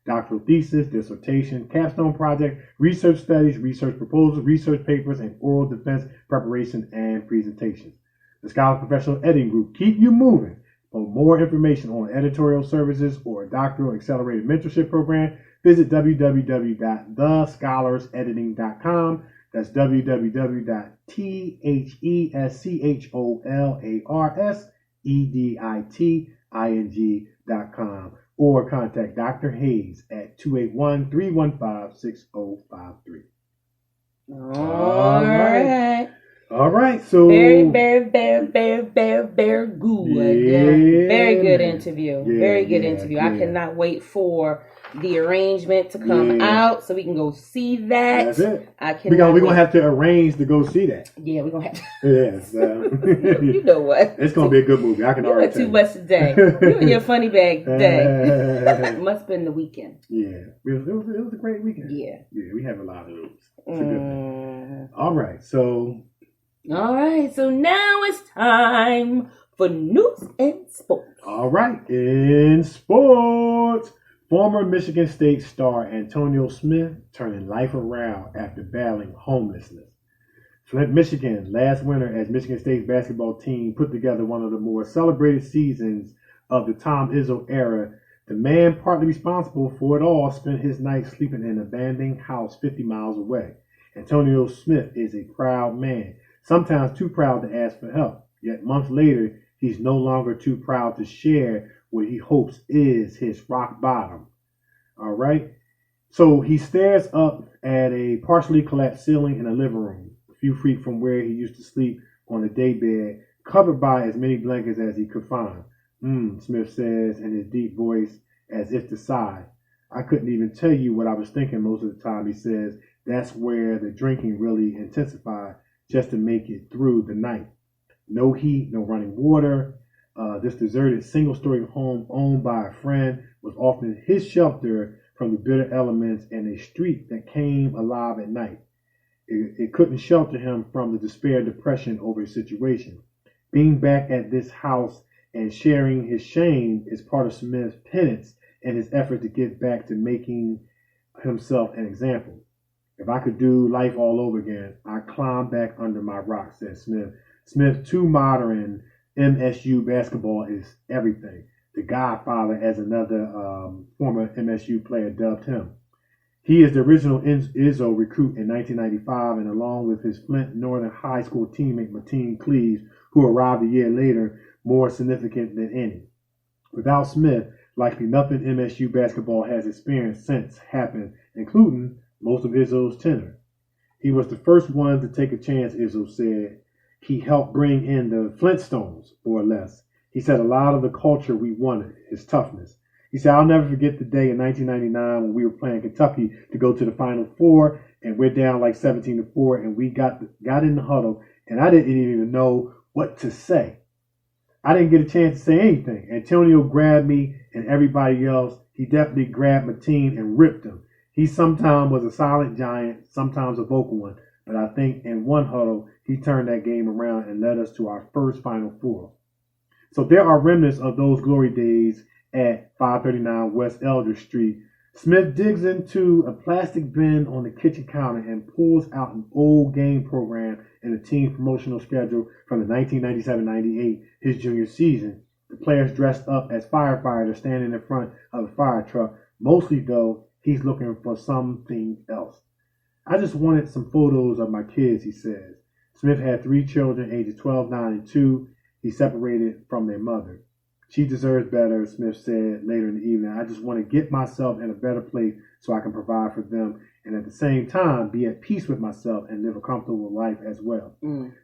Speaker 1: doctoral thesis, dissertation, capstone project, research studies, research proposals, research papers, and oral defense preparations and presentations. The Scholars Professional Editing Group keep you moving. For more information on editorial services or a doctoral accelerated mentorship program, visit www.thescholarsedititing.com. That's www.thescholarsedititing.com. Or contact Dr. Hayes at 281-315-6053.
Speaker 3: All right.
Speaker 1: All right, so
Speaker 3: very good.
Speaker 1: Yeah,
Speaker 3: Very good
Speaker 1: man.
Speaker 3: interview.
Speaker 1: Yeah,
Speaker 3: Very good
Speaker 1: yeah,
Speaker 3: interview.
Speaker 1: yeah.
Speaker 3: I cannot wait for the arrangement to come
Speaker 1: Yeah.
Speaker 3: out so we can go see that.
Speaker 1: That's it.
Speaker 3: I
Speaker 1: We're
Speaker 3: cannot.
Speaker 1: gonna have to arrange to go see that.
Speaker 3: Yeah, we're gonna have to.
Speaker 1: Yes,
Speaker 3: You know what?
Speaker 1: it's gonna be a good movie. I can
Speaker 3: You
Speaker 1: already
Speaker 3: went
Speaker 1: tell
Speaker 3: too
Speaker 1: you.
Speaker 3: much today. You and your funny bag day. Must have been the weekend.
Speaker 1: Yeah, it was a great weekend.
Speaker 3: Yeah.
Speaker 1: Yeah, we have a lot of those. It's a good thing. All right, so
Speaker 3: now it's time for news and sports.
Speaker 1: All right, in sports, former Michigan State star Antonio Smith turning life around after battling homelessness. Flint, Michigan, last winter as Michigan State's basketball team put together one of the more celebrated seasons of the Tom Izzo era. The man partly responsible for it all spent his night sleeping in an abandoned house 50 miles away. Antonio Smith is a proud man, sometimes too proud to ask for help. Yet months later, he's no longer too proud to share what he hopes is his rock bottom. All right? So he stares up at a partially collapsed ceiling in a living room, a few feet from where he used to sleep on a daybed, covered by as many blankets as he could find. Smith says in his deep voice, as if to sigh. I couldn't even tell you what I was thinking most of the time, he says. That's where the drinking really intensified, just to make it through the night. No heat, no running water. This deserted single-story home owned by a friend was often his shelter from the bitter elements and a street that came alive at night. It couldn't shelter him from the despair and depression over his situation. Being back at this house and sharing his shame is part of Smith's penance and his effort to get back to making himself an example. If I could do life all over again, I'd climb back under my rock, said Smith. Smith, too modern, MSU basketball is everything. The Godfather, as another former MSU player dubbed him. He is the original Izzo recruit in 1995, and along with his Flint Northern High School teammate Mateen Cleaves, who arrived a year later, more significant than any. Without Smith, likely nothing MSU basketball has experienced since happened, including most of Izzo's tenure. He was the first one to take a chance, Izzo said. He helped bring in the Flintstones, more or less. He said a lot of the culture we wanted, his toughness. He said, I'll never forget the day in 1999 when we were playing Kentucky to go to the Final Four, and we're down like 17-4, and we got in the huddle, and I didn't even know what to say. I didn't get a chance to say anything. Antonio grabbed me and everybody else. He definitely grabbed Mateen and ripped him. He sometimes was a silent giant, sometimes a vocal one, but I think in one huddle, he turned that game around and led us to our first Final Four. So there are remnants of those glory days at 539 West Elder Street. Smith digs into a plastic bin on the kitchen counter and pulls out an old game program in the team's promotional schedule from the 1997-98, his junior season. The players dressed up as firefighters standing in front of a fire truck. Mostly, though, he's looking for something else. I just wanted some photos of my kids, he says. Smith had 3 children, ages 12, 9, and 2. He separated from their mother. She deserves better, Smith said later in the evening. I just want to get myself in a better place so I can provide for them and at the same time be at peace with myself and live a comfortable life as well.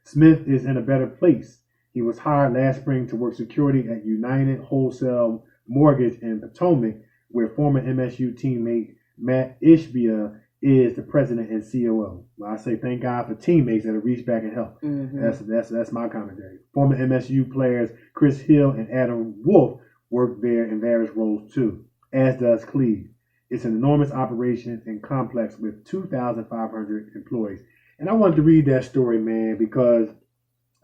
Speaker 1: Smith is in a better place. He was hired last spring to work security at United Wholesale Mortgage in Potomac, where former MSU teammate Matt Ishbia is the president and C.E.O. Well, I say thank God for teammates that have reached back and helped. That's my commentary. Former MSU players Chris Hill and Adam Wolf work there in various roles too, as does Cleve. It's an enormous operation and complex with 2,500 employees. And I wanted to read that story, man, because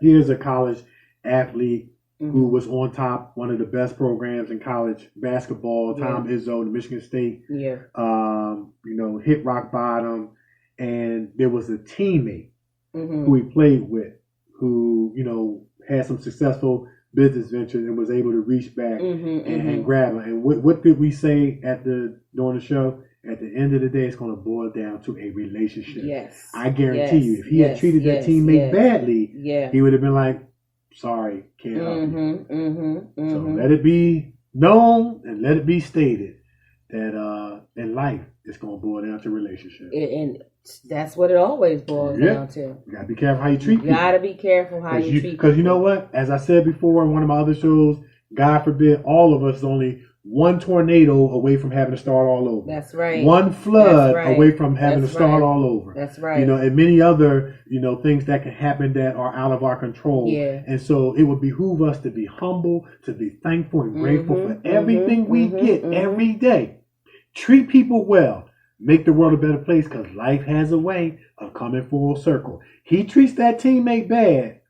Speaker 1: here's a college athlete who was on top, one of the best programs in college basketball, Tom Izzo, the Michigan State, hit rock bottom. And there was a teammate who he played with who, had some successful business ventures and was able to reach back and grab him. And what did we say during the show? At the end of the day, it's going to boil down to a relationship. Yes. I guarantee you, if he had treated that teammate badly, he would have been like, sorry, can't help you. So let it be known and let it be stated that in life, it's going to boil down to relationship.
Speaker 3: And That's what it always boils down to.
Speaker 1: You gotta be careful how you treat people.
Speaker 3: Gotta be careful how you treat people.
Speaker 1: Because you know what? As I said before in one of my other shows, God forbid all of us only one tornado away from having to start all over.
Speaker 3: That's right.
Speaker 1: One flood away from having to start all over.
Speaker 3: That's right.
Speaker 1: You know, and many other, things that can happen that are out of our control.
Speaker 3: Yeah.
Speaker 1: And so it would behoove us to be humble, to be thankful and grateful for everything we get every day. Treat people well. Make the world a better place because life has a way of coming full circle. He treats that teammate bad.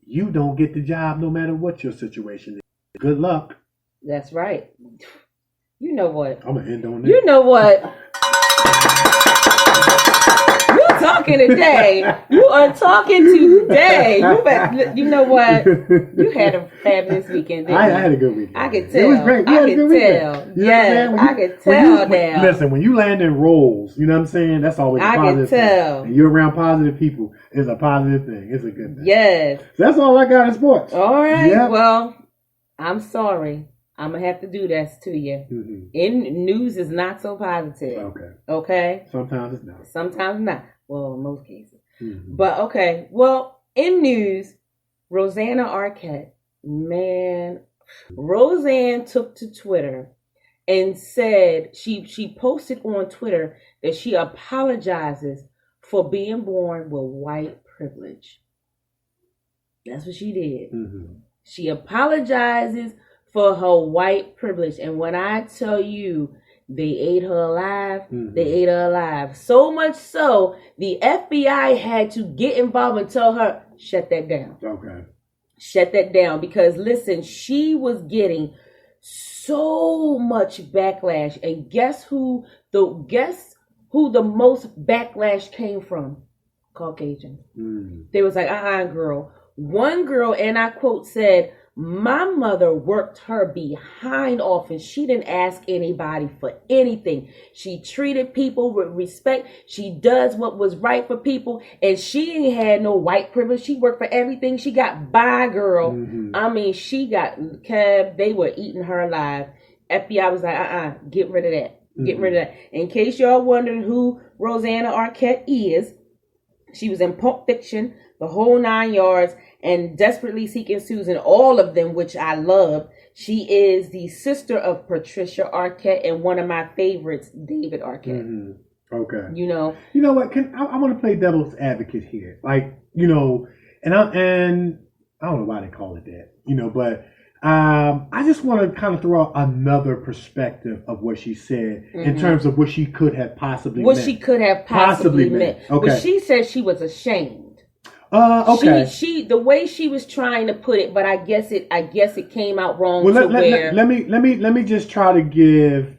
Speaker 1: You don't get the job no matter what your situation is. Good luck.
Speaker 3: That's right. You know what?
Speaker 1: I'm going to end on that.
Speaker 3: You know what? You're talking today. You are talking today. You know what? You had a fabulous weekend, didn't you?
Speaker 1: I had a good weekend.
Speaker 3: I could tell.
Speaker 1: It was great.
Speaker 3: I could tell.
Speaker 1: Yeah,
Speaker 3: I could tell now.
Speaker 1: Listen, when you land in roles, you know what I'm saying? That's always a positive thing. I can tell. And you're around positive people. It's a positive thing. It's a good thing.
Speaker 3: Yes.
Speaker 1: So that's all I got in sports.
Speaker 3: All right. Yep. Well, I'm sorry. I'm going to have to do that to you. Mm-hmm. In news is not so positive. Okay?
Speaker 1: Sometimes it's not.
Speaker 3: Sometimes not. Well, in most cases. Mm-hmm. But okay. Well, in news, Rosanna Arquette, man, Roseanne took to Twitter and said she posted on Twitter that she apologizes for being born with white privilege. That's what she did. Mm-hmm. She apologizes for her white privilege. And when I tell you they ate her alive, they ate her alive. So much so, the FBI had to get involved and tell her, shut that down.
Speaker 1: Okay.
Speaker 3: Shut that down. Because listen, she was getting so much backlash. And guess who the most backlash came from? Caucasian. They was like, girl. One girl, and I quote, said, my mother worked her behind off and she didn't ask anybody for anything. She treated people with respect. She does what was right for people. And she ain't had no white privilege. She worked for everything. She got by, girl. Mm-hmm. I mean, she got cab. They were eating her alive. FBI was like, get rid of that. Get rid of that. In case y'all wondering who Rosanna Arquette is, she was in Pulp Fiction, the whole 9 yards, and Desperately Seeking Susan, all of them, which I love. She is the sister of Patricia Arquette and one of my favorites, David Arquette. Mm-hmm.
Speaker 1: Okay.
Speaker 3: You know
Speaker 1: what? I want to play devil's advocate here, and I don't know why they call it that, but I just want to kind of throw out another perspective of what she said in terms of what she could have possibly meant.
Speaker 3: She could have possibly meant. Okay. But she said she was ashamed.
Speaker 1: Okay.
Speaker 3: She the way she was trying to put it, but I guess it came out wrong.
Speaker 1: Well, let me just try to give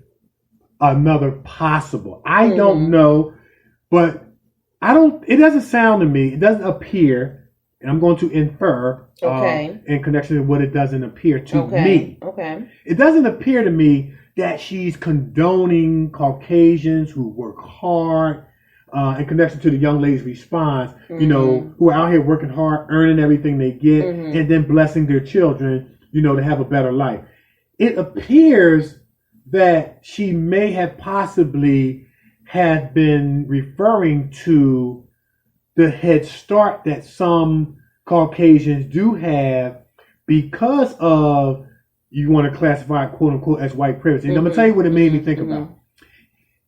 Speaker 1: another possible. I don't know, but it doesn't sound to me. It doesn't appear, and I'm going to infer in connection to what it doesn't appear to me. Okay. It doesn't appear to me that she's condoning Caucasians who work hard. In connection to the young lady's response, who are out here working hard, earning everything they get, and then blessing their children, to have a better life. It appears that she may have possibly have been referring to the head start that some Caucasians do have because of, you want to classify it, quote unquote, as white privilege. And I'm going to tell you what it made me think about.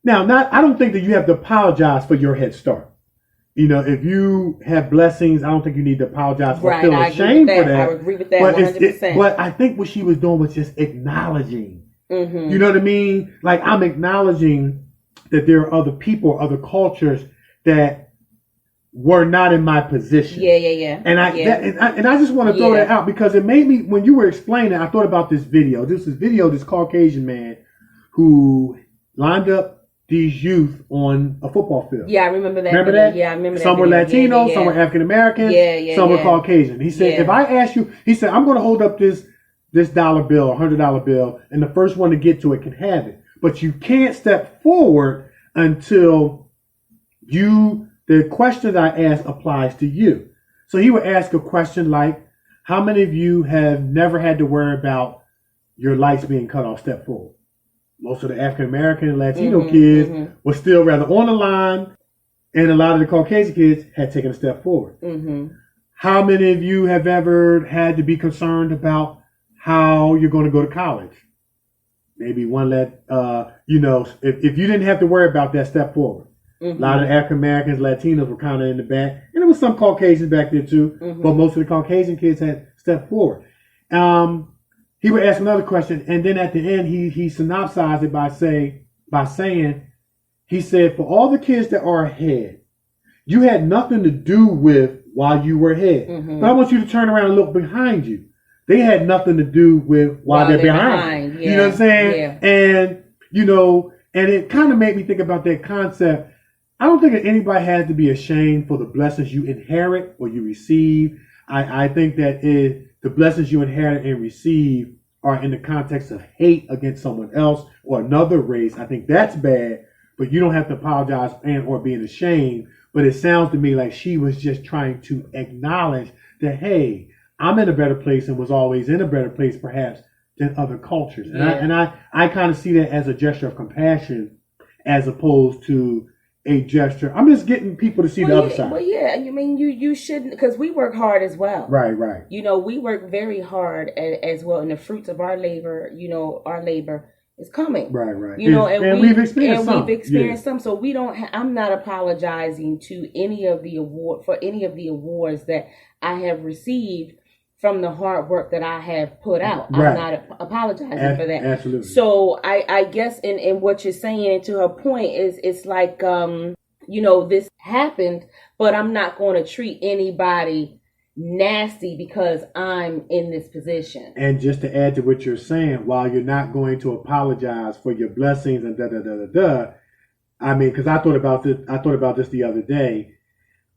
Speaker 1: Now, I don't think that you have to apologize for your head start. If you have blessings, I don't think you need to apologize for feeling ashamed for that.
Speaker 3: I agree with that 100%.
Speaker 1: But I think what she was doing was just acknowledging. You know what I mean? Like, I'm acknowledging that there are other people, other cultures that were not in my position.
Speaker 3: Yeah.
Speaker 1: And I just want to throw that out because it made me, when you were explaining, I thought about this video. This Caucasian man who lined up these youth on a football field.
Speaker 3: Yeah, I remember that.
Speaker 1: Remember that?
Speaker 3: Yeah, I remember that.
Speaker 1: Some were Latino, some were African American, some were Caucasian. He said, if I ask you, I'm going to hold up this dollar bill, $100 bill, and the first one to get to it can have it. But you can't step forward until the question that I ask applies to you. So he would ask a question like, how many of you have never had to worry about your lights being cut off? Step forward. Most of the African American and Latino kids were still rather on the line And a lot of the Caucasian kids had taken a step forward.
Speaker 3: Mm-hmm.
Speaker 1: How many of you have ever had to be concerned about how you're going to go to college? Maybe one that, if you didn't have to worry about that, step forward.
Speaker 3: Mm-hmm.
Speaker 1: A lot of African Americans, Latinos were kind of in the back. And there was some Caucasians back there too.
Speaker 3: Mm-hmm.
Speaker 1: But most of the Caucasian kids had stepped forward. He would ask another question. And then at the end, he synopsized it by saying, he said, for all the kids that are ahead, you had nothing to do with why you were ahead.
Speaker 3: Mm-hmm.
Speaker 1: But I want you to turn around and look behind you. They had nothing to do with why they're behind.
Speaker 3: Yeah.
Speaker 1: You know what I'm saying?
Speaker 3: Yeah.
Speaker 1: And, and it kind of made me think about that concept. I don't think that anybody has to be ashamed for the blessings you inherit or you receive. I think that the blessings you inherit and receive are in the context of hate against someone else or another race. I think that's bad, but you don't have to apologize and or being ashamed. But it sounds to me like she was just trying to acknowledge that, hey, I'm in a better place and was always in a better place perhaps than other cultures. And I kind of see that as a gesture of compassion as opposed to a gesture. I'm just getting people to see the other side.
Speaker 3: Well, yeah, I mean, you shouldn't, because we work hard as well.
Speaker 1: Right.
Speaker 3: We work very hard as well, and the fruits of our labor, our labor is coming.
Speaker 1: Right.
Speaker 3: And we've experienced
Speaker 1: some.
Speaker 3: some. So we don't. I'm not apologizing to any of the awards that I have received from the hard work that I have put out.
Speaker 1: Right.
Speaker 3: I'm not apologizing for that.
Speaker 1: Absolutely.
Speaker 3: So I guess in what you're saying, to her point, is it's like this happened, but I'm not going to treat anybody nasty because I'm in this position.
Speaker 1: And just to add to what you're saying, while you're not going to apologize for your blessings and I mean, because I thought about this the other day.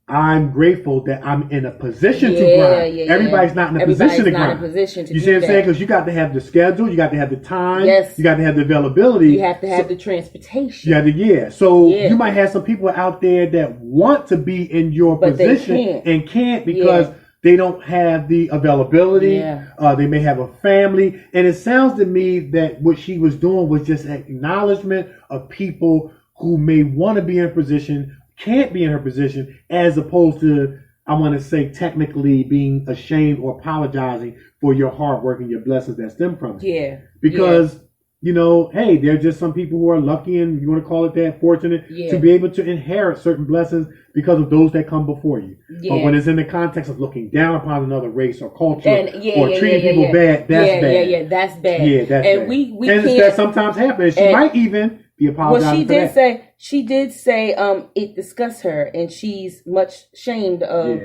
Speaker 1: I'm grateful that I'm in a position to grind. Everybody's not in a position to grind. You see what I'm saying? Because you got to have the schedule, you got to have the time, you got to have the availability.
Speaker 3: You have to have the transportation.
Speaker 1: So you might have some people out there that want to be in your position and can't because they don't have the availability. They may have a family. And it sounds to me that what she was doing was just acknowledgement of people who may want to be in a position, can't be in her position, as opposed to, I want to say, technically being ashamed or apologizing for your hard work and your blessings that stem from it. Because, hey, there are just some people who are lucky, and you want to call it that, fortunate to be able to inherit certain blessings because of those that come before you. But when it's in the context of looking down upon another race or culture or treating people bad, that's bad.
Speaker 3: That's bad.
Speaker 1: That's
Speaker 3: and
Speaker 1: bad.
Speaker 3: we
Speaker 1: and
Speaker 3: can't,
Speaker 1: that sometimes happens. She might even be apologizing
Speaker 3: she did say it disgusts her, and she's much ashamed of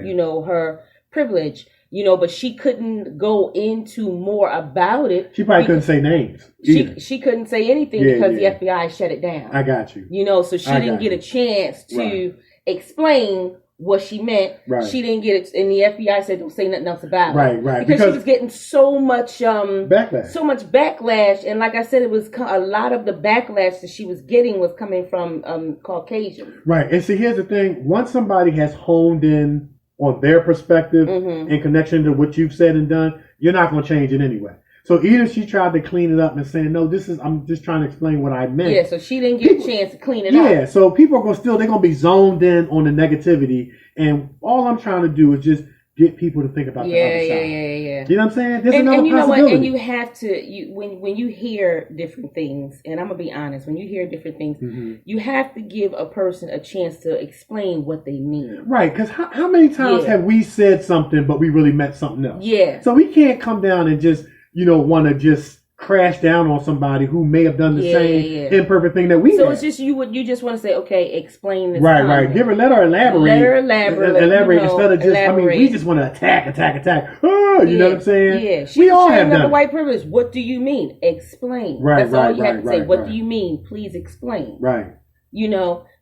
Speaker 3: her privilege, but she couldn't go into more about it.
Speaker 1: She probably couldn't say names.
Speaker 3: She couldn't say anything because the FBI shut it down.
Speaker 1: I got you.
Speaker 3: So she didn't get a chance to explain what she meant. She didn't get it, and the FBI said don't say nothing else about it. Because she was getting so much backlash, and like I said, it was a lot of the backlash that she was getting was coming from Caucasians. Right,
Speaker 1: and see, here's the thing: once somebody has honed in on their perspective in connection to what you've said and done, you're not going to change it anyway. So either she tried to clean it up and saying, no, I'm just trying to explain what I meant.
Speaker 3: Yeah, so she didn't get a chance to clean it up.
Speaker 1: Yeah, so people are they're going to be zoned in on the negativity. And all I'm trying to do is just get people to think about the other side. Yeah. You know what I'm saying? There's another possibility. Know what?
Speaker 3: And you have to, when you hear different things, and I'm going to be honest, when you hear different things, you have to give a person a chance to explain what they mean.
Speaker 1: Right, because how many times have we said something, but we really meant something else?
Speaker 3: Yeah.
Speaker 1: So we can't come down and just, want to just crash down on somebody who may have done the same imperfect thing that we did.
Speaker 3: So it's just you just want to say, okay, explain this.
Speaker 1: Right. Let her elaborate.
Speaker 3: Elaborate
Speaker 1: instead of just, we just want to attack. Oh, you know what I'm saying?
Speaker 3: Yeah.
Speaker 1: We all have done
Speaker 3: the white privilege. What do you mean? Explain. That's all you have to say. What do you mean? Please explain.
Speaker 1: Right.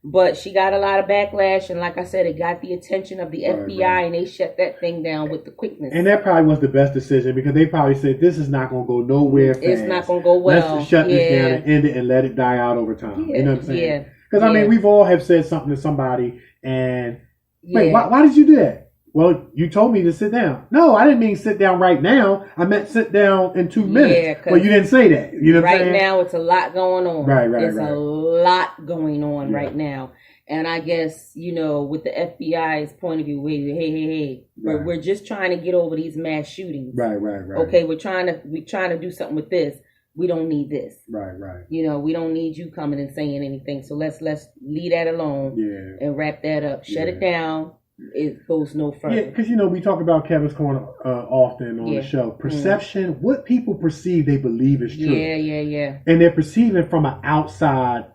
Speaker 3: But she got a lot of backlash, and like I said, it got the attention of the FBI, and they shut that thing down with the quickness.
Speaker 1: And that probably was the best decision, because they probably said, this is not going to go nowhere fast.
Speaker 3: It's not going to go well.
Speaker 1: Let's shut this down and end it and let it die out over time. You know what I'm saying? Because, we've all have said something to somebody, and, wait, why did you do that? Well, you told me to sit down. No, I didn't mean sit down right now. I meant sit down in 2 minutes. Well, you didn't say that. You know what I'm saying?
Speaker 3: Right now, it's a lot going on.
Speaker 1: Right.
Speaker 3: There's a lot going on right now. And I guess, with the FBI's point of view, hey,
Speaker 1: Right.
Speaker 3: we're just trying to get over these mass shootings.
Speaker 1: Right.
Speaker 3: Okay, we're trying to do something with this. We don't need this.
Speaker 1: Right.
Speaker 3: We don't need you coming and saying anything. So let's leave that alone and wrap that up. Shut it down. It goes no further.
Speaker 1: Yeah, because we talk about Kevin's Corner often on the show. Perception, what people perceive, they believe is true.
Speaker 3: Yeah.
Speaker 1: And they're perceiving from an outside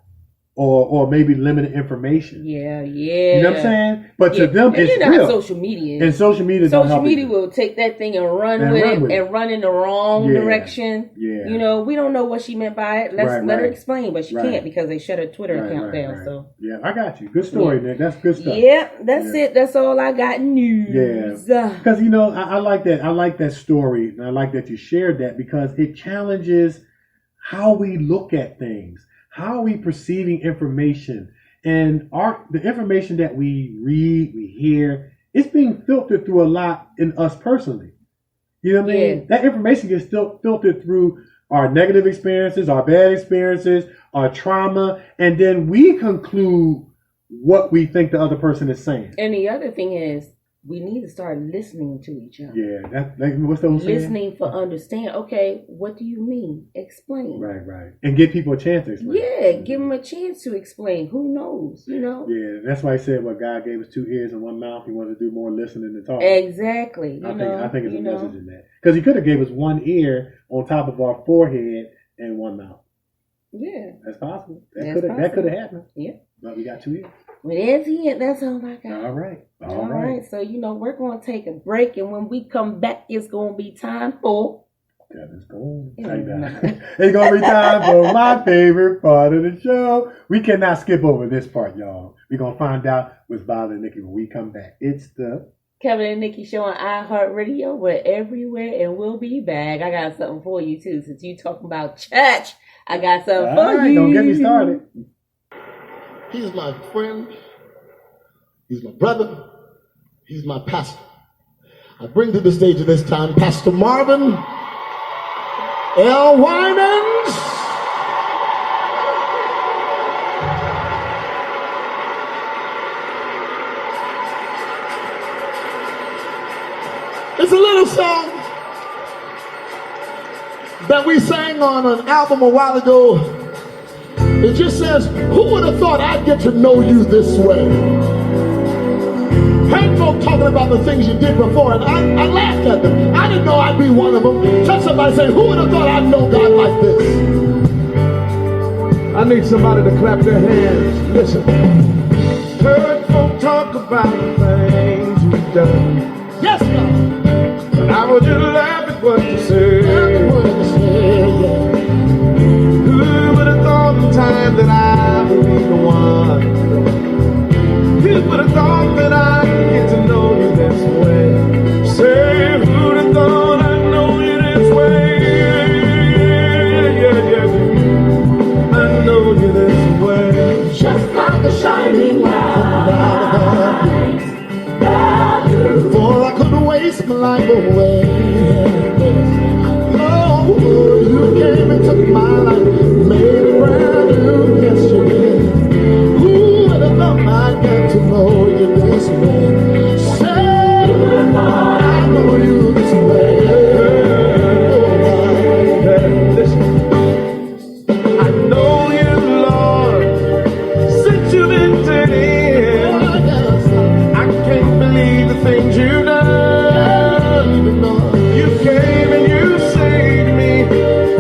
Speaker 1: or maybe limited information.
Speaker 3: Yeah.
Speaker 1: You know what I'm saying? But to them,
Speaker 3: and
Speaker 1: it's
Speaker 3: you know
Speaker 1: real.
Speaker 3: How social media is.
Speaker 1: And social media
Speaker 3: will take that thing and run with it and run in the wrong direction.
Speaker 1: Yeah.
Speaker 3: We don't know what she meant by it. Let her explain, but she can't because they shut her Twitter account down.
Speaker 1: Right.
Speaker 3: So
Speaker 1: yeah, I got you. Good story, Nick. That's good stuff.
Speaker 3: Yeah, that's it. That's all I got news.
Speaker 1: Yeah, because I like that. I like that story, and I like that you shared that because it challenges how we look at things. How are we perceiving information? And the information that we read, we hear, it's being filtered through a lot in us personally. You know what I mean? That information gets still filtered through our negative experiences, our bad experiences, our trauma, and then we conclude what we think the other person is saying.
Speaker 3: And the other thing is, we need to start listening to each other.
Speaker 1: Yeah, what's the saying?
Speaker 3: Listening for understand. Okay, what do you mean? Explain.
Speaker 1: Right. And give people a chance to explain.
Speaker 3: Yeah, give them a chance to explain. Who knows?
Speaker 1: Yeah, that's why I said God gave us 2 ears and 1 mouth. He wanted to do more listening than talking.
Speaker 3: Exactly.
Speaker 1: I think it's a message in that. Because he could have gave us 1 ear on top of our forehead and 1 mouth.
Speaker 3: Yeah.
Speaker 1: That's possible. That could have happened.
Speaker 3: Yeah.
Speaker 1: But we got 2 ears.
Speaker 3: Well, that's it. That's all I got.
Speaker 1: All right.
Speaker 3: So, we're going to take a break. And when we come back, it's going to be time for...
Speaker 1: Kevin's Corner. It's going to be time for my favorite part of the show. We cannot skip over this part, y'all. We're going to find out what's bothering Nikki when we come back. It's the...
Speaker 3: Kevin and Nikki show on iHeartRadio. We're everywhere, and we'll be back. I got something for you, too. Since you talking about church, I got something for you.
Speaker 1: Don't get me started.
Speaker 7: He's my friend. He's my brother. He's my pastor. I bring to the stage at this time Pastor Marvin L. Winans. It's a little song that we sang on an album a while ago. It just says, who would have thought I'd get to know you this way? Heard folk talking about the things you did before, and I laughed at them. I didn't know I'd be one of them. Just somebody say, who would have thought I'd know God like this?
Speaker 2: I need somebody to clap their hands. Listen. Heard folk talk about the things you've done.
Speaker 7: Yes, God.
Speaker 2: And I would just laugh at what you say. Who would have thought the time that I would be the one? Who would have thought that I'd get to know you this way? Say, who would have thought I'd know you this way? Yeah. I know you this way.
Speaker 8: Just like a shining light.
Speaker 7: For I couldn't waste my life away. Oh, you came and took my life, made it brand new. Yes, you did. Who would have thought I'd get to know you this way? Say, I know you this way.
Speaker 2: Listen, I know you, Lord, since you've been dead. I can't believe the things you've done. You came and you saved me,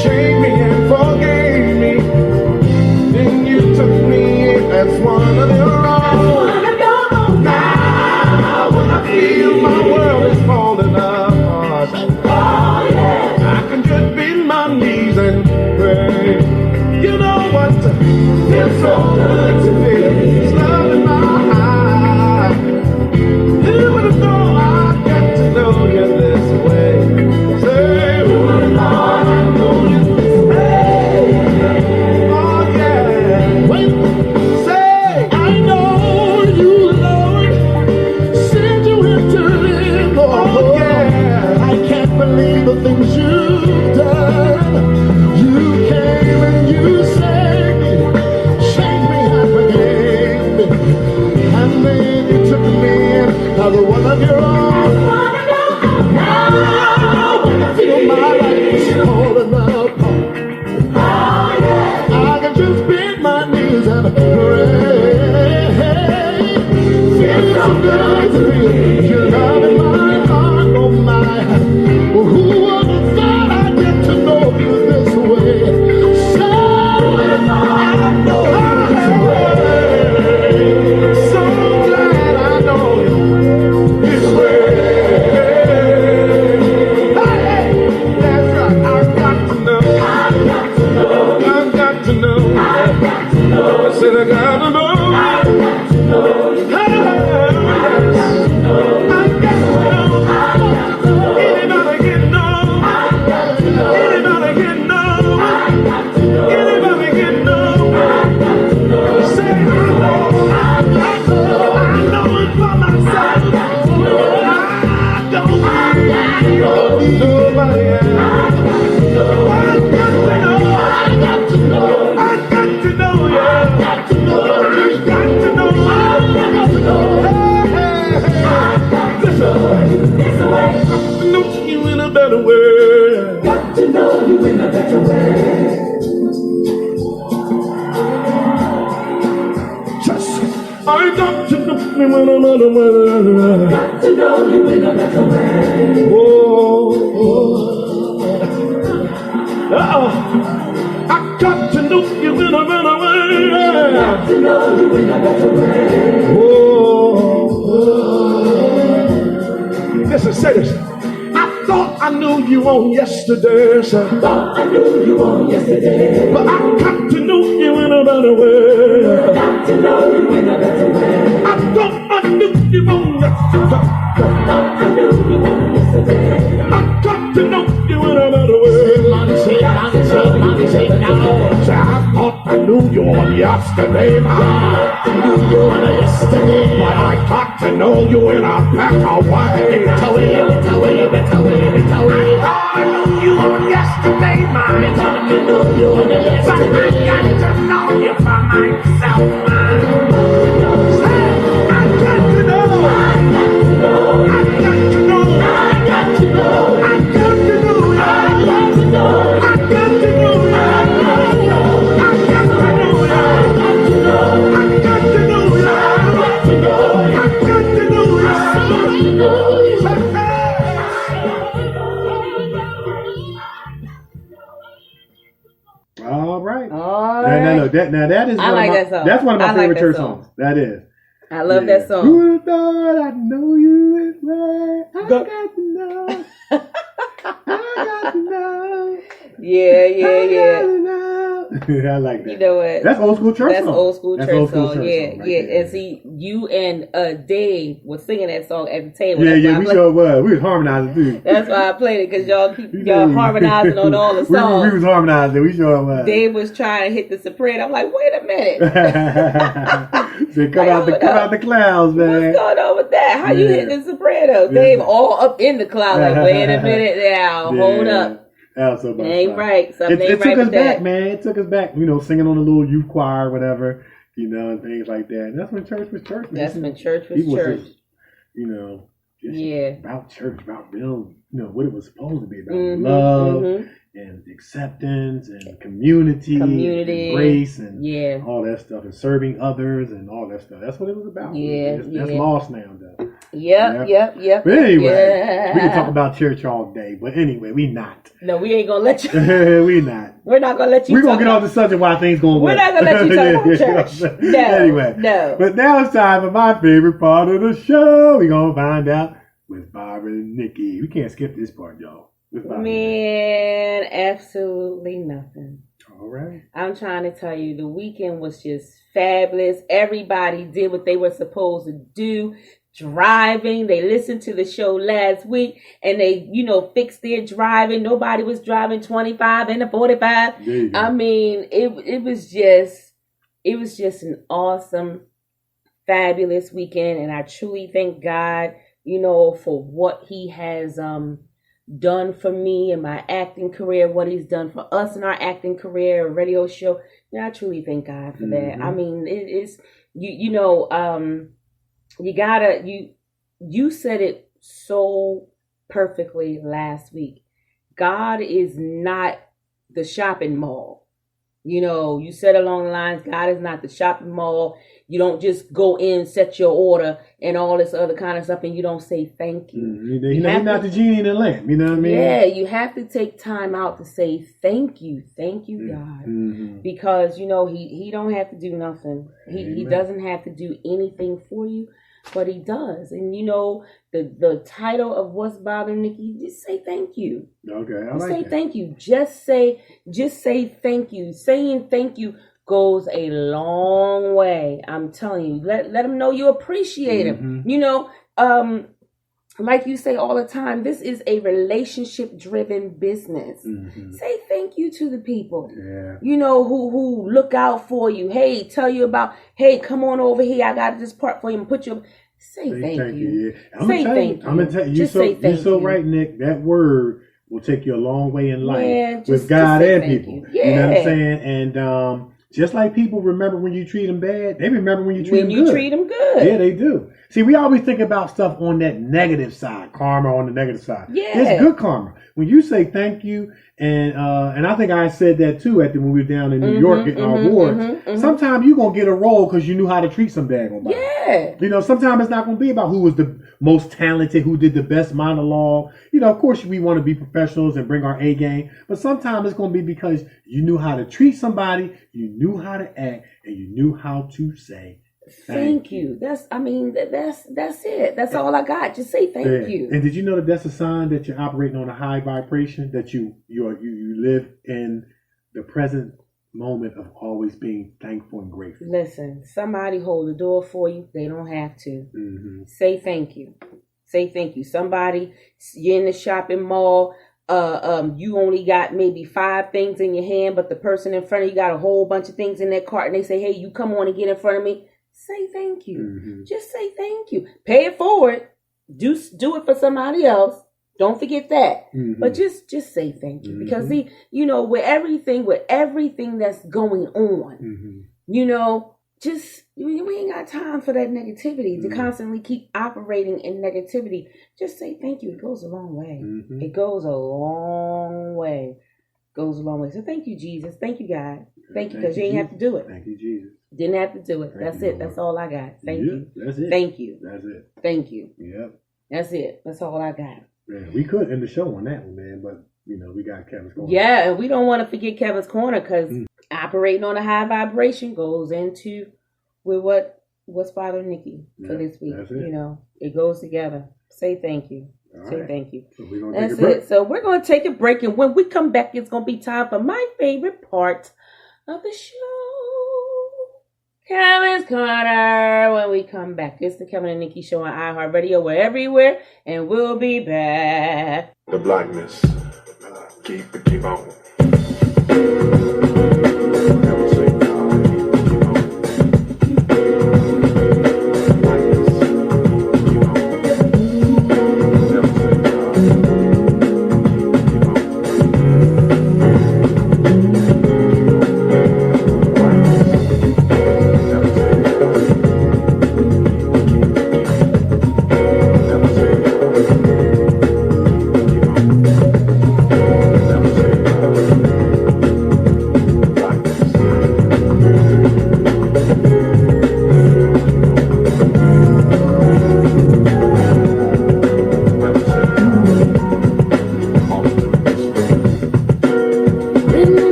Speaker 2: changed me and forgave me. Then you took me in as one of your own. Now when I feel my world is falling apart, I can just bend my knees and pray. You know what? Feels so good to feel His love in my heart. Who would have thought I'd get to know you this way? Say, who would have thought I'd know you this way? Oh yeah.
Speaker 7: Wait, say, I know you, Lord, send you into live.
Speaker 2: Oh yeah.
Speaker 7: I can't believe the things you've done. You came and you saved me, changed me half again.
Speaker 2: said I got to know you. Anybody get know? Anybody get know? Anybody get know? Say I know it for myself. I don't need nobody else. I got to know. I got to know you. I got to know. Listen, know you in a better way. Got to know you in a better way. I got to know you in a better way. Got to know you in a better way. I got to know you in a better way. Got to know you in a better way. Listen, say this. I thought I knew you on yesterday, sir. Thought I knew you on yesterday. But I got to know you in a better way. Got to know you in a better way. I thought I knew you on yesterday. Thought I knew you on yesterday. I got to know you in a better way. Say now. Say I thought I knew you on yesterday. I knew you on yesterday. But I got to know you in a better way. Better way. I thought I knew you on yesterday, man. But I got to know you for myself, man. I got to know. I got to know. I got to know. I got to know. I got to know. I got to know. I got to know. I got to know. I got to know. I got to know. I got to know.
Speaker 1: All right.
Speaker 3: All right.
Speaker 1: No, that is
Speaker 3: I like that song.
Speaker 1: That's one of my favorite church
Speaker 3: song.
Speaker 1: songs. That is.
Speaker 3: I love that song.
Speaker 1: Who would have thought I'd know you this way? I got to know. I got to know.
Speaker 3: Yeah.
Speaker 1: I like that.
Speaker 3: You know what?
Speaker 1: That's old school church song.
Speaker 3: That's old school church song. Yeah.
Speaker 1: There.
Speaker 3: And see, you and Dave was singing that song at the table.
Speaker 1: Yeah, we sure was. We was harmonizing too.
Speaker 3: That's why I played it, because y'all harmonizing on all the songs.
Speaker 1: We was harmonizing. We sure was.
Speaker 3: Dave was trying to hit the soprano. I'm like, wait a minute.
Speaker 1: So come out the clouds, man.
Speaker 3: What's going on with that? How you hitting the soprano? Dave all up in the cloud. Like, wait a minute now. Hold up.
Speaker 1: So
Speaker 3: ain't right. Something
Speaker 1: it
Speaker 3: ain't
Speaker 1: took
Speaker 3: right
Speaker 1: us
Speaker 3: with
Speaker 1: back,
Speaker 3: that.
Speaker 1: man. It took us back. Singing on the little youth choir or whatever, and things like that. And that's when church was church.
Speaker 3: That's when church was church.
Speaker 1: Just about church, about real, what it was supposed to be about. Love and acceptance and community and grace and all that stuff, and serving others and all that stuff. That's what it was about. That's lost now, though.
Speaker 3: Yep.
Speaker 1: But anyway, we can talk about church all day. But anyway, we not.
Speaker 3: No, we ain't gonna let you.
Speaker 1: We not.
Speaker 3: We're not gonna let you.
Speaker 1: We're gonna get off the subject while things going well.
Speaker 3: We're not gonna let you talk about church. No.
Speaker 1: Anyway,
Speaker 3: no.
Speaker 1: But now it's time for my favorite part of the show. We're gonna find out with Barbara and Nikee. We can't skip this part, y'all.
Speaker 3: Man, absolutely nothing.
Speaker 1: All right.
Speaker 3: I'm trying to tell you, the weekend was just fabulous. Everybody did what they were supposed to do. Driving. They listened to the show last week and they, fixed their driving. Nobody was driving 25 and a 45. I mean, it was just an awesome, fabulous weekend. And I truly thank God, for what he has, done for me in my acting career, what he's done for us in our acting career, radio show. I truly thank God for that. I mean, it is, you said it so perfectly last week. God is not the shopping mall. You said along the lines, God is not the shopping mall. You don't just go in, set your order, and all this other kind of stuff, and you don't say thank you.
Speaker 1: He's not the genie in the lamp. You know what I mean?
Speaker 3: Yeah, you have to take time out to say thank you, God, because he don't have to do nothing. He doesn't have to do anything for you, but he does. And the title of What's Bothering Nikee, just say thank you.
Speaker 1: Okay, I
Speaker 3: like
Speaker 1: say
Speaker 3: thank you. Just say thank you. Saying thank you goes a long way. I'm telling you. Let them know you appreciate them. You know, like you say all the time, this is a relationship-driven business. Say thank you to the people, you know, who look out for you. Hey, tell you about, hey, come on over here. I got this part for you and put you. Say thank you. Say thank you.
Speaker 1: I'm gonna tell you. You're so right, Nick. That word will take you a long way in life with God and people. You know what I'm saying? And just like people remember when you treat them bad, they remember when you treat them good. Yeah, they do. See, we always think about stuff on that negative side, karma on the negative side. Yeah, it's good karma. When you say thank you, and I think I said that too when we were down in New York getting our awards. Sometimes you're gonna get a role because you knew how to treat some daggone body. Yeah. You know, sometimes it's not gonna be about who was the most talented, who did the best monologue. You know, of course we want to be professionals and bring our A game, but sometimes it's gonna be because you knew how to treat somebody, you knew how to act, and you knew how to say thank you. That's it. That's all I got. Just say thank you. And did you know that that's a sign that you're operating on a high vibration, that you live in the present moment of always being thankful and grateful? Listen, somebody hold the door for you. They don't have to. Say thank you. Say thank you. Somebody, you're in the shopping mall. You only got maybe 5 things in your hand, but the person in front of you got a whole bunch of things in their cart, and they say, "Hey, you come on and get in front of me." Say thank you. Just say thank you. Pay it forward. Do it for somebody else. Don't forget that. But just say thank you, because you know, with everything that's going on, you know, we ain't got time for that negativity to constantly keep operating in negativity. Just say thank you. It goes a long way. It goes a long way. Goes a long way. So thank you, Jesus. Thank you, God. Thank you, because you ain't have to do it. Thank you, Jesus. Didn't have to do it. That's it. That's all I got. Thank you. That's it. Thank you. That's it. Thank you. Yep. That's it. That's all I got. Yeah, we could end the show on that one, man, but you know, we got Kevin's Corner. Yeah, and we don't want to forget Kevin's Corner, because operating on a high vibration goes into with what's bothering Nikee for this week. You know, it goes together. Say thank you. Say thank you. So that's it. So we're going to take a break, and when we come back, it's going to be time for my favorite part of the show, Kevin's Corner. When we come back, it's the Kevin and Nikee Show on iHeartRadio. We're everywhere, and we'll be back.
Speaker 9: The blackness. Keep on.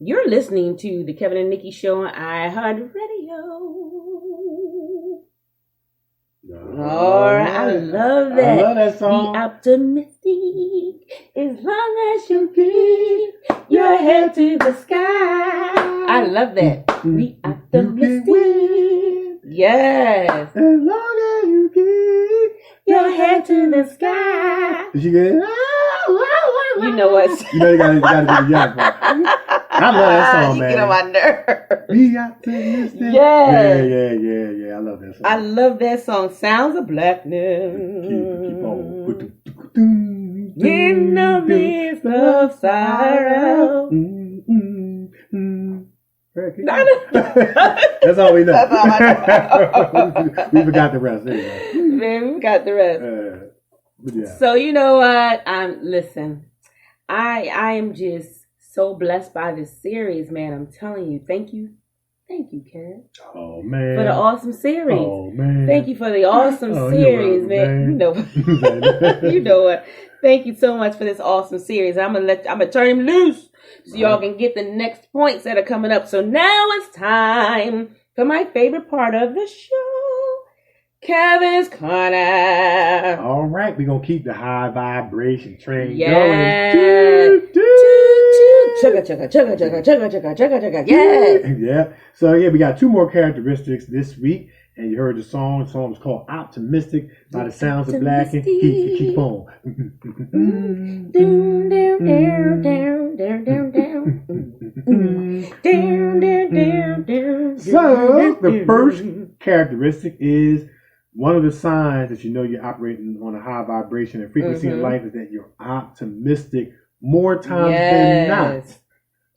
Speaker 3: You're listening to the Kevin and Nikee Show on iHeartRadio. All right, I love that.
Speaker 1: I love that song.
Speaker 3: Be optimistic as long as you keep your head to the sky. I love that. Be optimistic. Yes.
Speaker 1: As long as you keep
Speaker 3: your head to the sky.
Speaker 1: Did you get it?
Speaker 3: You know what?
Speaker 1: You know you gotta do the young part. I love that song, man.
Speaker 3: You get on my nerves.
Speaker 1: Be optimistic.
Speaker 3: Yes.
Speaker 1: Yeah. I love that song.
Speaker 3: I love that song. Sounds of Blackness.
Speaker 1: Keep on.
Speaker 3: In the midst of sorrow.
Speaker 1: That's all we know.
Speaker 3: That's all I know.
Speaker 1: We forgot the rest. Anyway.
Speaker 3: Man, we got the rest.
Speaker 1: Yeah.
Speaker 3: So you know what? Listen, I am just so blessed by this series, man. I'm telling you, thank you, Ken.
Speaker 1: Oh man,
Speaker 3: for the awesome series.
Speaker 1: Oh man,
Speaker 3: thank you for the awesome series, man. You know, you know what? Thank you so much for this awesome series. I'm gonna turn him loose so y'all can get the next points that are coming up. So now it's time for my favorite part of the show, Kevin's Corner.
Speaker 1: All right, we're going to keep the high vibration train
Speaker 3: going.
Speaker 1: Chugga,
Speaker 3: chugga, chugga, chugga, chugga, chugga, chugga, chugga. Yes.
Speaker 1: Yeah. So, yeah, we got two more characteristics this week. And you heard the song. The song is called Optimistic by the Sounds of Black. And keep on. So, the first characteristic is one of the signs that you know you're operating on a high vibration and frequency in life is that you're optimistic more times than not.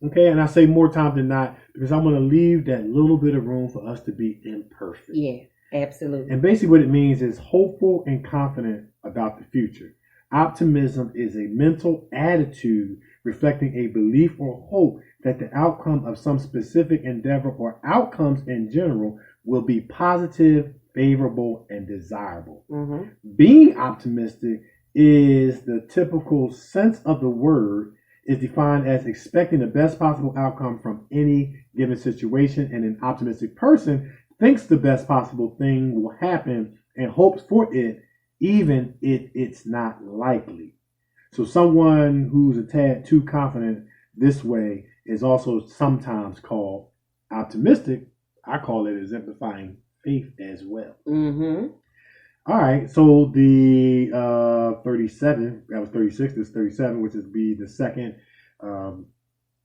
Speaker 1: Okay, and I say more times than not because I'm going to leave that little bit of room for us to be imperfect.
Speaker 3: Yeah, absolutely.
Speaker 1: And basically what it means is hopeful and confident about the future. Optimism is a mental attitude reflecting a belief or hope that the outcome of some specific endeavor or outcomes in general will be positive, favorable, and desirable. Being optimistic is the typical sense of the word is defined as expecting the best possible outcome from any given situation, and an optimistic person thinks the best possible thing will happen and hopes for it even if it's not likely. So someone who's a tad too confident this way is also sometimes called optimistic. I call it exemplifying faith as well. All right, so the 37, that was 36, this 37, which is be the second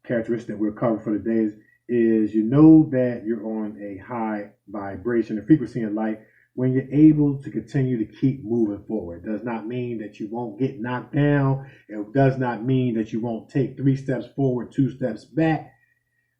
Speaker 1: characteristic that we'll cover for the day is you know that you're on a high vibration and frequency in life when you're able to continue to keep moving forward. It does not mean that you won't get knocked down. It does not mean that you won't take 3 steps forward, 2 steps back.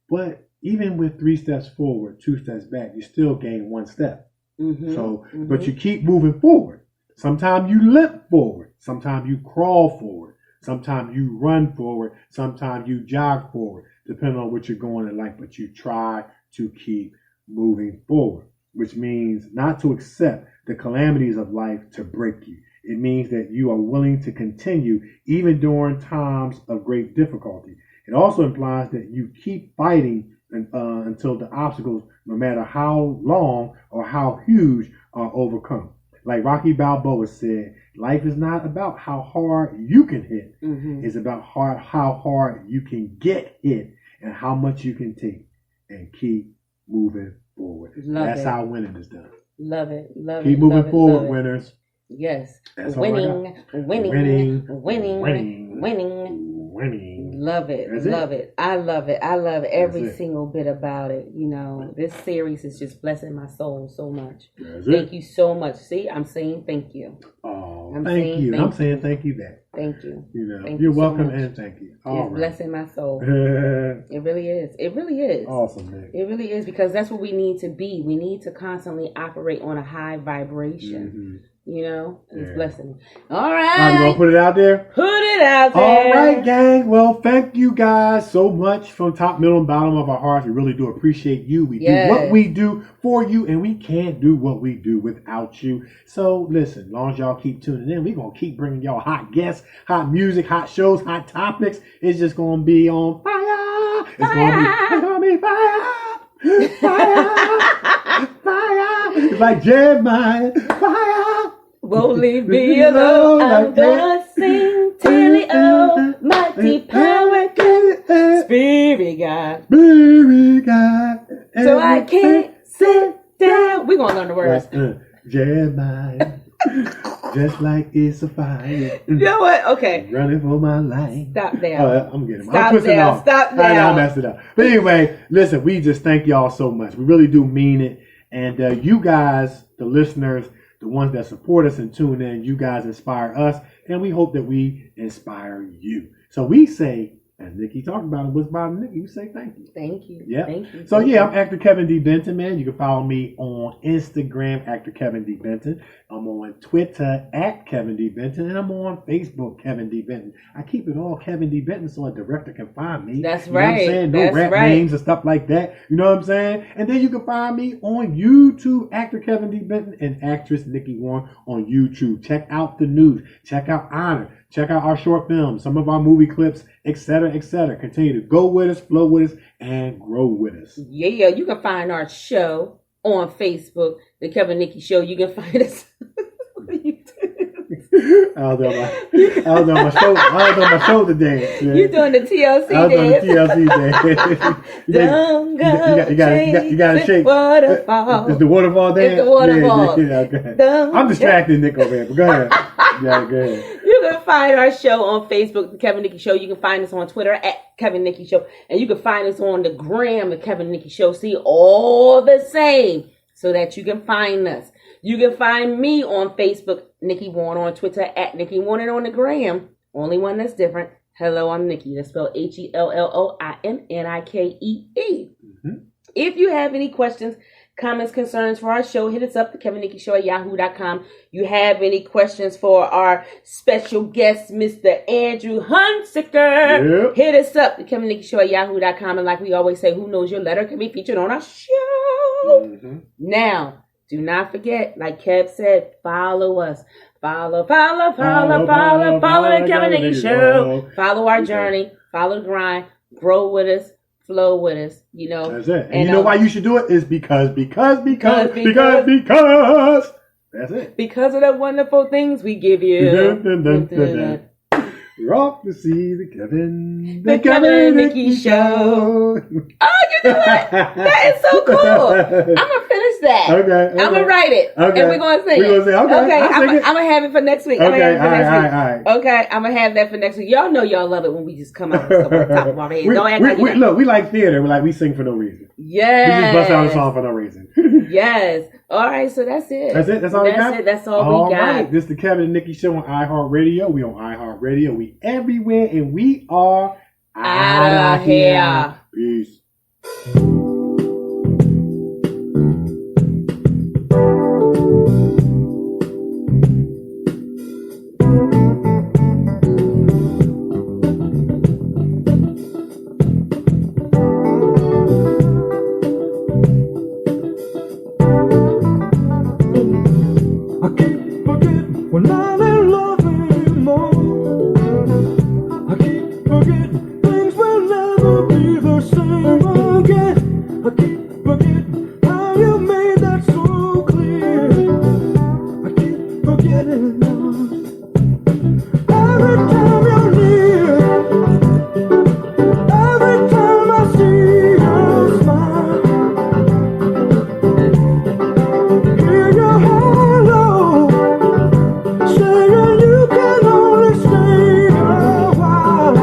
Speaker 1: But even with 3 steps forward, 2 steps back, you still gain 1 step. But you keep moving forward. Sometimes you limp forward. Sometimes you crawl forward. Sometimes you run forward. Sometimes you jog forward, depending on what you're going in life. But you try to keep moving forward, which means not to accept the calamities of life to break you. It means that you are willing to continue even during times of great difficulty. It also implies that you keep fighting until the obstacles, no matter how long or how huge, are overcome. Like Rocky Balboa said, life is not about how hard you can hit. It's about how hard you can get hit and how much you can take and keep moving forward. That's how winning is done.
Speaker 3: Love it.
Speaker 1: Keep moving forward, winners.
Speaker 3: Yes.
Speaker 1: That's
Speaker 3: winning. Love it.
Speaker 1: That's
Speaker 3: love it. I love it. I love every
Speaker 1: That's it.
Speaker 3: single bit about it. You know, this series is just blessing my soul so much.
Speaker 1: That's
Speaker 3: Thank you so much. See, I'm saying thank you.
Speaker 1: Oh,
Speaker 3: I'm
Speaker 1: thank
Speaker 3: saying
Speaker 1: you.
Speaker 3: thank
Speaker 1: I'm saying thank you back.
Speaker 3: Thank you.
Speaker 1: You know,
Speaker 3: Thank
Speaker 1: you're
Speaker 3: you so
Speaker 1: welcome
Speaker 3: much.
Speaker 1: and thank you.
Speaker 3: It's blessing my soul.
Speaker 1: Right.
Speaker 3: It really is. It really is.
Speaker 1: Awesome, man.
Speaker 3: It really is, because that's what we need to be. We need to constantly operate on a high vibration. You know, it's blessing. All right.
Speaker 1: You gonna put it out there?
Speaker 3: Put it out there.
Speaker 1: All right, gang. Well, thank you guys so much from top, middle, and bottom of our hearts. We really do appreciate you. We do what we do for you, and we can't do what we do without you. So listen, as long as y'all keep tuning in, we're going to keep bringing y'all hot guests, hot music, hot shows, hot topics. It's just going to be on fire. It's going to be fire. Fire. Fire. It's like Jeremiah. Fire.
Speaker 3: Won't leave me alone. I'm gonna sing C.E.O. Mighty power, Spirit God.
Speaker 1: Spirit God.
Speaker 3: So I can't sit down. We're gonna learn the words.
Speaker 1: Jeremiah. Just like it's a fire.
Speaker 3: You know what? Okay.
Speaker 1: Running for my life.
Speaker 3: Stop there.
Speaker 1: I'm getting
Speaker 3: Stop
Speaker 1: I'm twisting
Speaker 3: there.
Speaker 1: off.
Speaker 3: Stop
Speaker 1: I
Speaker 3: there.
Speaker 1: know I messed it up. But anyway, listen, we just thank y'all so much. We really do mean it. And you guys, the listeners, the ones that support us and tune in, you guys inspire us. And we hope that we inspire you. So we say, as Nikee talked about it, what's about Nikee? We say thank you.
Speaker 3: Thank you.
Speaker 1: Yeah.
Speaker 3: Thank you.
Speaker 1: So
Speaker 3: Thank
Speaker 1: yeah,
Speaker 3: you.
Speaker 1: I'm actor Kevin D. Benton, man. You can follow me on Instagram, actor Kevin D. Benton. I'm on Twitter at Kevin D. Benton, and I'm on Facebook, Kevin D. Benton. I keep it all Kevin D. Benton so a director can find me.
Speaker 3: That's
Speaker 1: You know what I'm
Speaker 3: right.
Speaker 1: saying? No
Speaker 3: That's
Speaker 1: rap
Speaker 3: right.
Speaker 1: names and stuff like that. You know what I'm saying? And then you can find me on YouTube, actor Kevin D. Benton, and actress Nikee Warren on YouTube. Check out the news. Check out Honor. Check out our short films, some of our movie clips, etc., etc. Continue to go with us, flow with us, and grow with us.
Speaker 3: Yeah, you can find our show on Facebook, The Kevin Nikee Show. You can find us. What are you doing?
Speaker 1: I was on my shoulder dance. Man.
Speaker 3: You doing the TLC
Speaker 1: I was on the
Speaker 3: dance?
Speaker 1: TLC dance.
Speaker 3: Don't go
Speaker 1: you gotta shake.
Speaker 3: Waterfall.
Speaker 1: It's the waterfall dance?
Speaker 3: It's the waterfall.
Speaker 1: Yeah, okay. I'm distracting Nick over here, but go ahead. Yeah, go ahead.
Speaker 3: You can find our show on Facebook, The Kevin Nikee Show. You can find us on Twitter at Kevin Nikee Show. And you can find us on the gram, The Kevin Nikee Show. See, all the same, so that you can find us. You can find me on Facebook, Nikee Warren, on Twitter at Nikee Warren, and on the gram. Only one that's different. Hello, I'm Nikee. That's spelled HELLOIMNIKEE. If you have any questions, comments, concerns for our show, hit us up, the Kevin Nikee Show at yahoo.com. You have any questions for our special guest, Mr. Andrew Hunsicker, hit us up, the Kevin Nikee Show at yahoo.com. And like we always say, who knows, your letter can be featured on our show. Now, do not forget, like Kev said, follow us. Follow the Kevin Nikee Show. Follow our journey. Follow the grind. Grow with us. Flow with us. You know.
Speaker 1: That's it. And you know why you should do it? Is because. That's it.
Speaker 3: Because of the wonderful things we give you.
Speaker 1: We're off to see the Kevin
Speaker 3: Nikee Show. Oh, you know what? That is so cool. I'm gonna finish that.
Speaker 1: Okay.
Speaker 3: I'm gonna write it.
Speaker 1: Okay.
Speaker 3: And we're gonna sing it.
Speaker 1: Okay.
Speaker 3: I'm gonna have it for next week.
Speaker 1: Okay. All right.
Speaker 3: Okay. I'm gonna have that for next week. Y'all know y'all love it when we just come out with stuff on the top of our heads. Don't act like
Speaker 1: look, we like theater. We sing for no reason.
Speaker 3: Yes.
Speaker 1: We just bust out a song for no reason.
Speaker 3: Yes. All right. So that's it.
Speaker 1: That's it. That's all we got.
Speaker 3: That's all we got.
Speaker 1: Right. This is the Kevin and Nikee Show on iHeartRadio. We on iHeartRadio. We everywhere, and we are
Speaker 3: out of here.
Speaker 1: Peace.
Speaker 2: I keep forgetting when I'm in love anymore. I keep forgetting things will never be the same again. I keep forgetting how you made that so clear. I keep forgetting every time you're near. Every time I see your smile, hear your hello, saying you can only stay a while.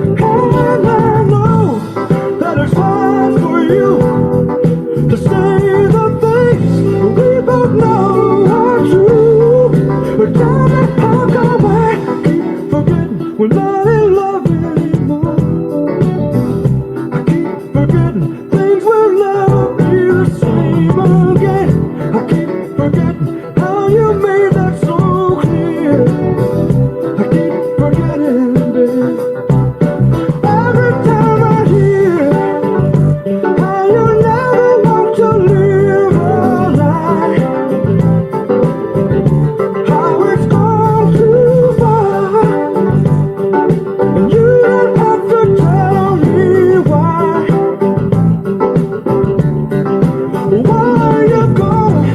Speaker 2: And I know that it's hard for you to say the things we both know are true. But time and I'll go back, keep forgetting we're not in love anymore. I keep forgetting things will never be the same again. I keep forgetting how you made that so clear. I keep forgetting, babe. Every time I hear how you never want to live a lie, how it's gone too far, and you don't have to tell me why. Why you gone,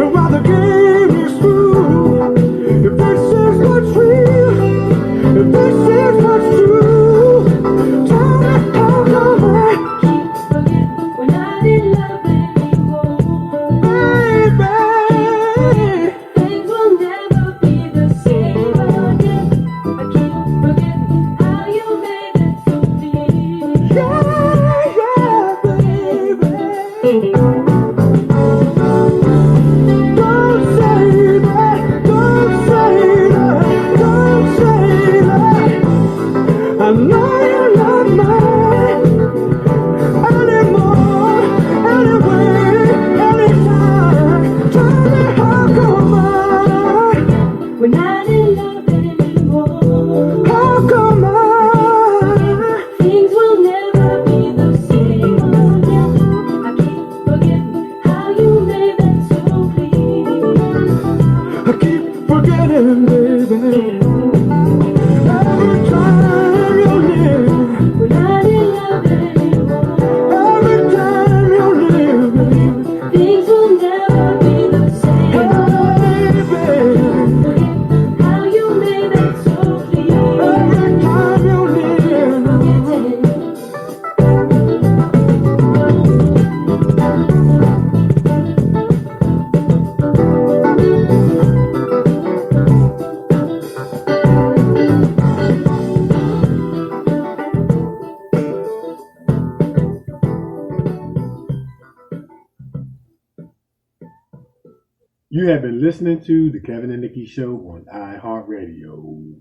Speaker 2: and why the game is through. If this is what's real, if this is what's true, tell me how come I keep forgetting we're not in love anymore. Baby, things will never be the same again. I keep forgetting how you made it so clear. Yeah, baby. Don't say that, don't say that, don't say that. I know you're not mine anymore, anyway, anytime. Tell me how come we're not in love anymore. How come things will never be the same again. I keep forgetting how you made that so clear. I keep forgetting, baby. Every time you're near, we're not in love anymore. Every time you're near, baby, things will never be the same. Baby, forget how you made that so clear. Every time you're near, forgetting.
Speaker 1: You have been listening to the Kevin and Nikee Show on iHeartRadio.